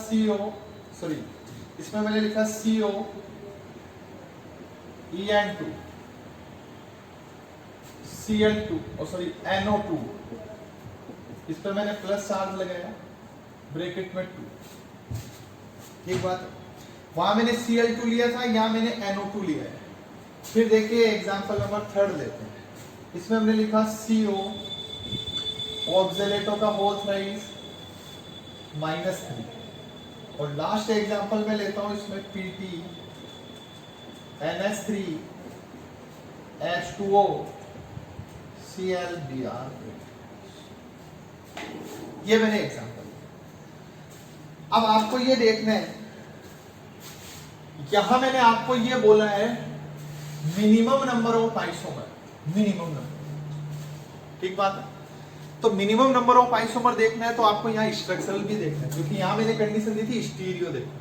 NO2, इस पे मैंने प्लस चार्ज लगाया, ब्रैकेट में 2, ठीक बात है। वहां मैंने Cl2 लिया था, यहां मैंने NO2 लिया है। फिर देखिए एग्जांपल नंबर 3 लेते हैं, इसमें हमने लिखा CO ऑक्जेलेटो का होल थ्राइस -3, और लास्ट एग्जांपल में लेता हूं इसमें PT NH3H2O Cl Br। ये मैंने एग्जांपल। अब आपको ये देखना है, यहां मैंने आपको ये बोला है minimum number of isomer, minimum number, ठीक बात है। तो मिनिमम नंबर ऑफ आइसोमर देखना है तो आपको यहाँ स्ट्रक्चरल भी देखना है, क्योंकि यहाँ मैंने कंडीशन दी थी स्टीरियो देखना,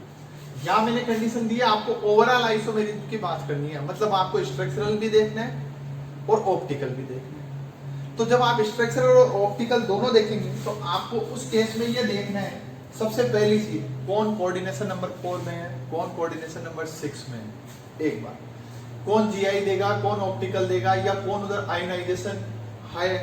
यहाँ मैंने कंडीशन दी है आपको ओवरऑल आइसोमेरिज्म की बात करनी है, मतलब आपको स्ट्रक्चरल भी देखना है और ऑप्टिकल भी देखना है। तो जब आप स्ट्रक्चरल और ऑप्टिकल दोनों देखेंगे तो आपको उस केस में ये देखना है सबसे पहली चीज कौन कोऑर्डिनेशन नंबर 4 में है, कौन कोऑर्डिनेशन नंबर 6 में है। एक बार कौन जीआई देगा, कौन ऑप्टिकल देगा, या कौन उधर आयोनाइजेशन हाई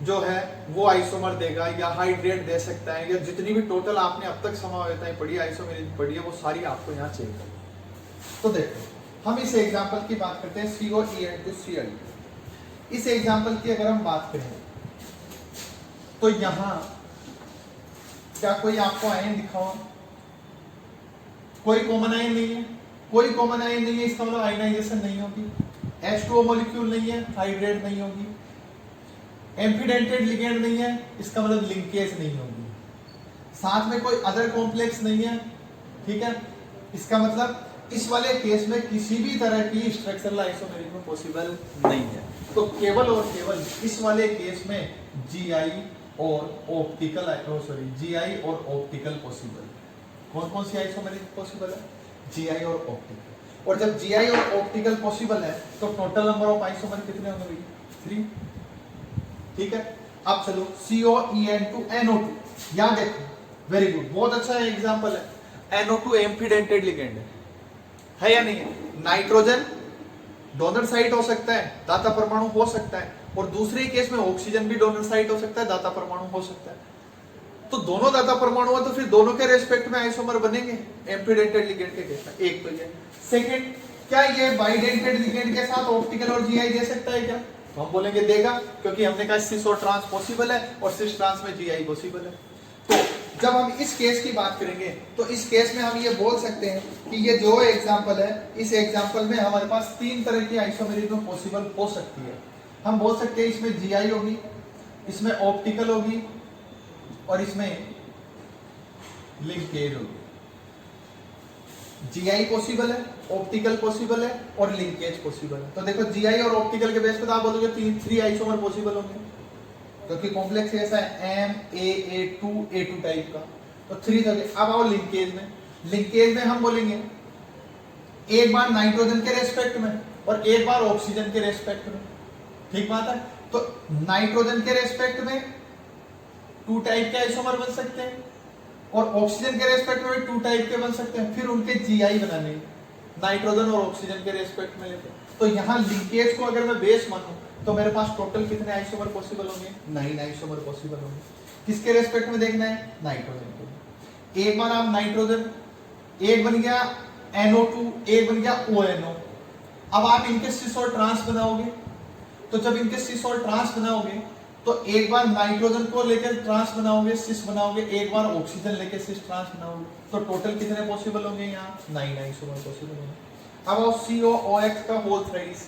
जो है वो आइसोमर देगा या हाइड्रेट दे सकता है, या जितनी भी टोटल आपने अब तक समावेताएं पढ़ी, आइसोमेरिज्म पढ़ी है, वो सारी आपको यहाँ चेक करनी। तो देखो हम इस एग्जांपल की बात करते हैं COEN2Cl। इस एग्जांपल की अगर हम बात करें तो यहाँ क्या कोई आपको आयन दिखा हुआ, कोई कॉमन आयन नहीं है, कोई कॉमन आयन नहीं है, इसका मतलब आयनाइजेशन नहीं होगी, H2O मॉलिक्यूल नहीं है, हाइड्रेट नहीं होगी, एम्फिडेंटेड लिगेंड नहीं है, इसका मतलब लिंकेज नहीं होगी, साथ में कोई अदर कॉम्प्लेक्स नहीं है, ठीक है, इसका मतलब इस वाले केस में किसी भी तरह की स्ट्रक्चरल आइसोमेरिज्म पॉसिबल नहीं है। तो केवल और केवल इस वाले केस में जीआई और ऑप्टिकल जीआई और ऑप्टिकल पॉसिबल। कौन कौन सी आइसोमेरिज्म पॉसिबल है? जीआई और ऑप्टिकल। और जब जीआई और ऑप्टिकल पॉसिबल है तो टोटल नंबर ऑफ आइसोमर कितने होंगे भाई? 3, ठीक है। अब चलो COEN2NO2, याद देखो, वेरी गुड, बहुत अच्छा एग्जांपल है। NO2 एम्फिडेंटेड लिगेंड है या नहीं है? नाइट्रोजन डोनर साइट हो सकता है, दाता परमाणु हो सकता है, और दूसरे केस में ऑक्सीजन भी डोनर साइट हो सकता है, दाता परमाणु हो सकता है। तो दोनों दाता परमाणु है तो फिर दोनों के रेस्पेक्ट में आइसोमर बनेंगे एम्फिडेंटेड लिगेंड के केस में। एक तो ये। सेकंड, क्या ये बाइडेंटेड लिगेंड के साथ ऑप्टिकल और जीआई दे सकता है क्या? तो हम बोलेंगे देगा, क्योंकि हमने कहा सिस और ट्रांस पॉसिबल है और सिस ट्रांस में जीआई पॉसिबल है। तो जब हम इस केस की बात करेंगे तो इस केस में हम ये बोल सकते हैं कि ये जो एग्जांपल है, इस एग्जांपल में हमारे पास 3 तरह की आइसोमेरिज्म पॉसिबल हो सकती है। हम बोल सकते हैं इसमें जीआई होगी, इसमें ऑप्टिकल होगी और इसमें लिंकेज होगी। जीआई पॉसिबल है, ऑप्टिकल पॉसिबल है और लिंकेज पॉसिबल है। तो देखो जीआई और ऑप्टिकल के बेस पे तो आप बोलोगे 3 आइसोमर पॉसिबल होंगे, क्योंकि कॉम्प्लेक्स ऐसा है MAA2A2 टाइप का, तो 3 होंगे। अब आओ लिंकेज में। लिंकेज में हम बोलेंगे एक बार नाइट्रोजन के रेस्पेक्ट में और एक बार ऑक्सीजन के रेस्पेक्ट में, ठीक बात है। तो नाइट्रोजन के रेस्पेक्ट में 2 टाइप के आइसोमर बन सकते हैं और ऑक्सीजन के रेस्पेक्ट में 2 टाइप के बन सकते हैं। फिर उनके जीआई बनाने नाइट्रोजन और ऑक्सीजन के रेस्पेक्ट में लेते हैं। तो यहाँ लिंकेज को अगर मैं बेस मानूं तो मेरे पास टोटल कितने आइसोमर पॉसिबल होंगे? 9 आइसोमर पॉसिबल होंगे। किसके रेस्पेक्ट में देखना है? नाइट्रोजन के। एक बार आप नाइट्रोजन, एक बन गया NO2, एक बन गया ONO। अब आप इनके सिस और ट्रांस बनाओगे, तो जब इनके सिस और ट्रांस बनाओगे तो एक बार नाइट्रोजन को लेकर ट्रांस बनाओगे, सिस बनाओगे, एक बार ऑक्सीजन लेकर सिस ट्रांस बनाओगे, तो टोटल कितने पॉसिबल होंगे? यहाँ 9 आइसोमर पॉसिबल होंगे। अब आओ COOH का होल थ्राइस।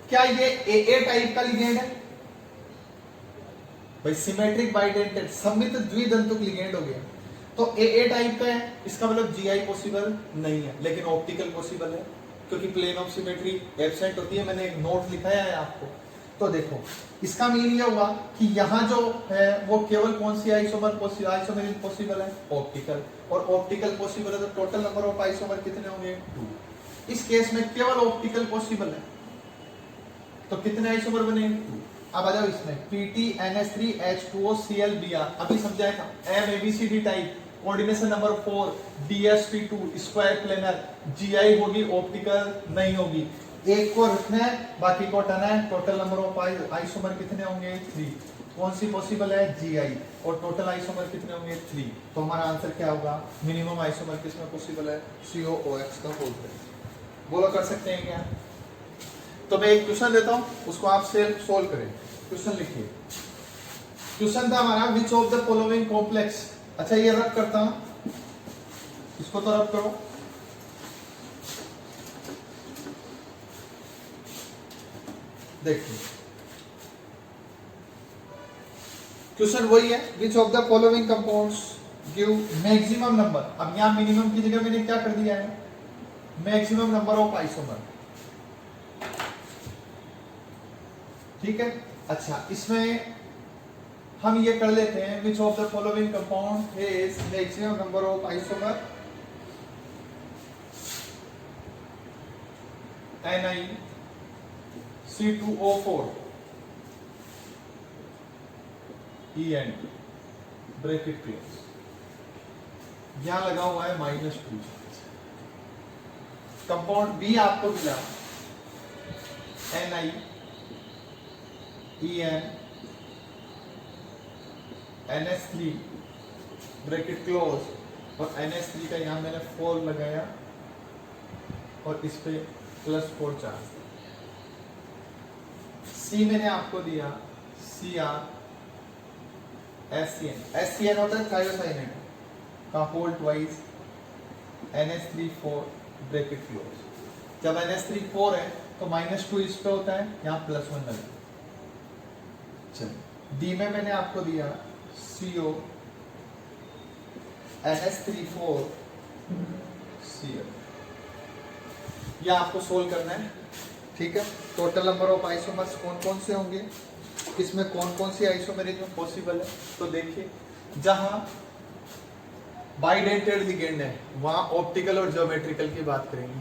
क्या ये AA टाइप का लिगेंड है? भाई सिमेट्रिक बाइडेंटेड सममित द्विदंतुक लिगेंड हो गया, तो AA टाइप का है, इसका मतलब जीआई पॉसिबल नहीं है, लेकिन ऑप्टिकल पॉसिबल है, क्योंकि प्लेन ऑफ सिमेट्री एब्सेंट होती है। मैंने एक नोट लिखाया है आपको। तो देखो इसका मीन ये हुआ कि यहाँ जो है वो केवल कौन सी आइसोमेरिज्म पॉसिबल है? ऑप्टिकल। और ऑप्टिकल पॉसिबल है तो टोटल नंबर ऑफ आइसोमर कितने होंगे? 2। इस केस में केवल ऑप्टिकल पॉसिबल है, तो कितने आइसोमर बनेंगे? 2। अब आ जाओ इसमें PT NH3H2OClBr, अभी समझाया था, MABCD type, coordination number 4, DsP2 square planar, GI होगी, ऑप्टिकल नहीं होगी। एक को रखना है, बाकी को हटाना है। टोटल नंबर ऑफ आइसोमर कितने होंगे? 3। कौन सी पॉसिबल है? जीआई। और टोटल आइसोमर कितने होंगे? 3। तो हमारा आंसर क्या होगा? मिनिमम आइसोमर किसमें पॉसिबल है? COOH का होल थ्राइस। बोलो कर सकते हैं क्या? तो मैं एक क्वेश्चन देता हूं, उसको आप सेल्फ सोल्व करें। क्वेश्चन लिखिए। क्वेश्चन था हमारा which of the following complex. अच्छा ये रब करता हूं, इसको तो रब करो। देखिए क्वेश्चन वही है, which of the following compounds give maximum number. अब यहाँ मिनिमम की जगह मैंने क्या कर दिया है, मैक्सिमम नंबर ऑफ आइसोमर। ठीक है, अच्छा इसमें हम ये कर लेते हैं, which of the following compound has maximum number of isomer NiC2O4 EN bracket close, यहां लगा हुआ है -2। कंपाउंड बी आपको मिला NiEN NS3 ब्रैकेट क्लोज, और NS3 का यहां मैंने 4 लगाया और इस पे +4 चार्ज। सी मैंने आपको दिया Cr SCN होता है थायोसाइनेट का whole twice NH3 4 bracket close. जब NH3 4 है तो -2 इस पे होता है, यहाँ +1 लगा। चलिए डी में मैंने आपको दिया CO NH3 4 Cl, यह आपको सोल्व करना है। ठीक है, टोटल नंबर ऑफ आइसोमर्स कौन कौन से होंगे, इसमें कौन कौन सी आइसोमेरिज्म पॉसिबल है। तो देखिए, जहां बाइडेंटेड लिगेंड है वहां ऑप्टिकल और ज्योमेट्रिकल की बात करेंगे।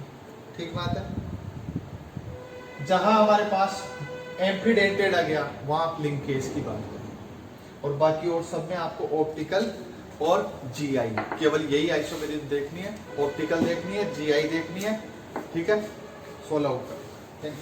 ठीक बात है। जहां हमारे पास एम्फीडेंटेड आ गया वहां आप लिंकेज की बात करेंगे, और बाकी और सब में आपको ऑप्टिकल और जीआई, केवल यही आइसोमेरिज्म देखनी है, ऑप्टिकल देखनी है, जीआई देखनी है। ठीक है, सोल्व आउट कर। Thank you.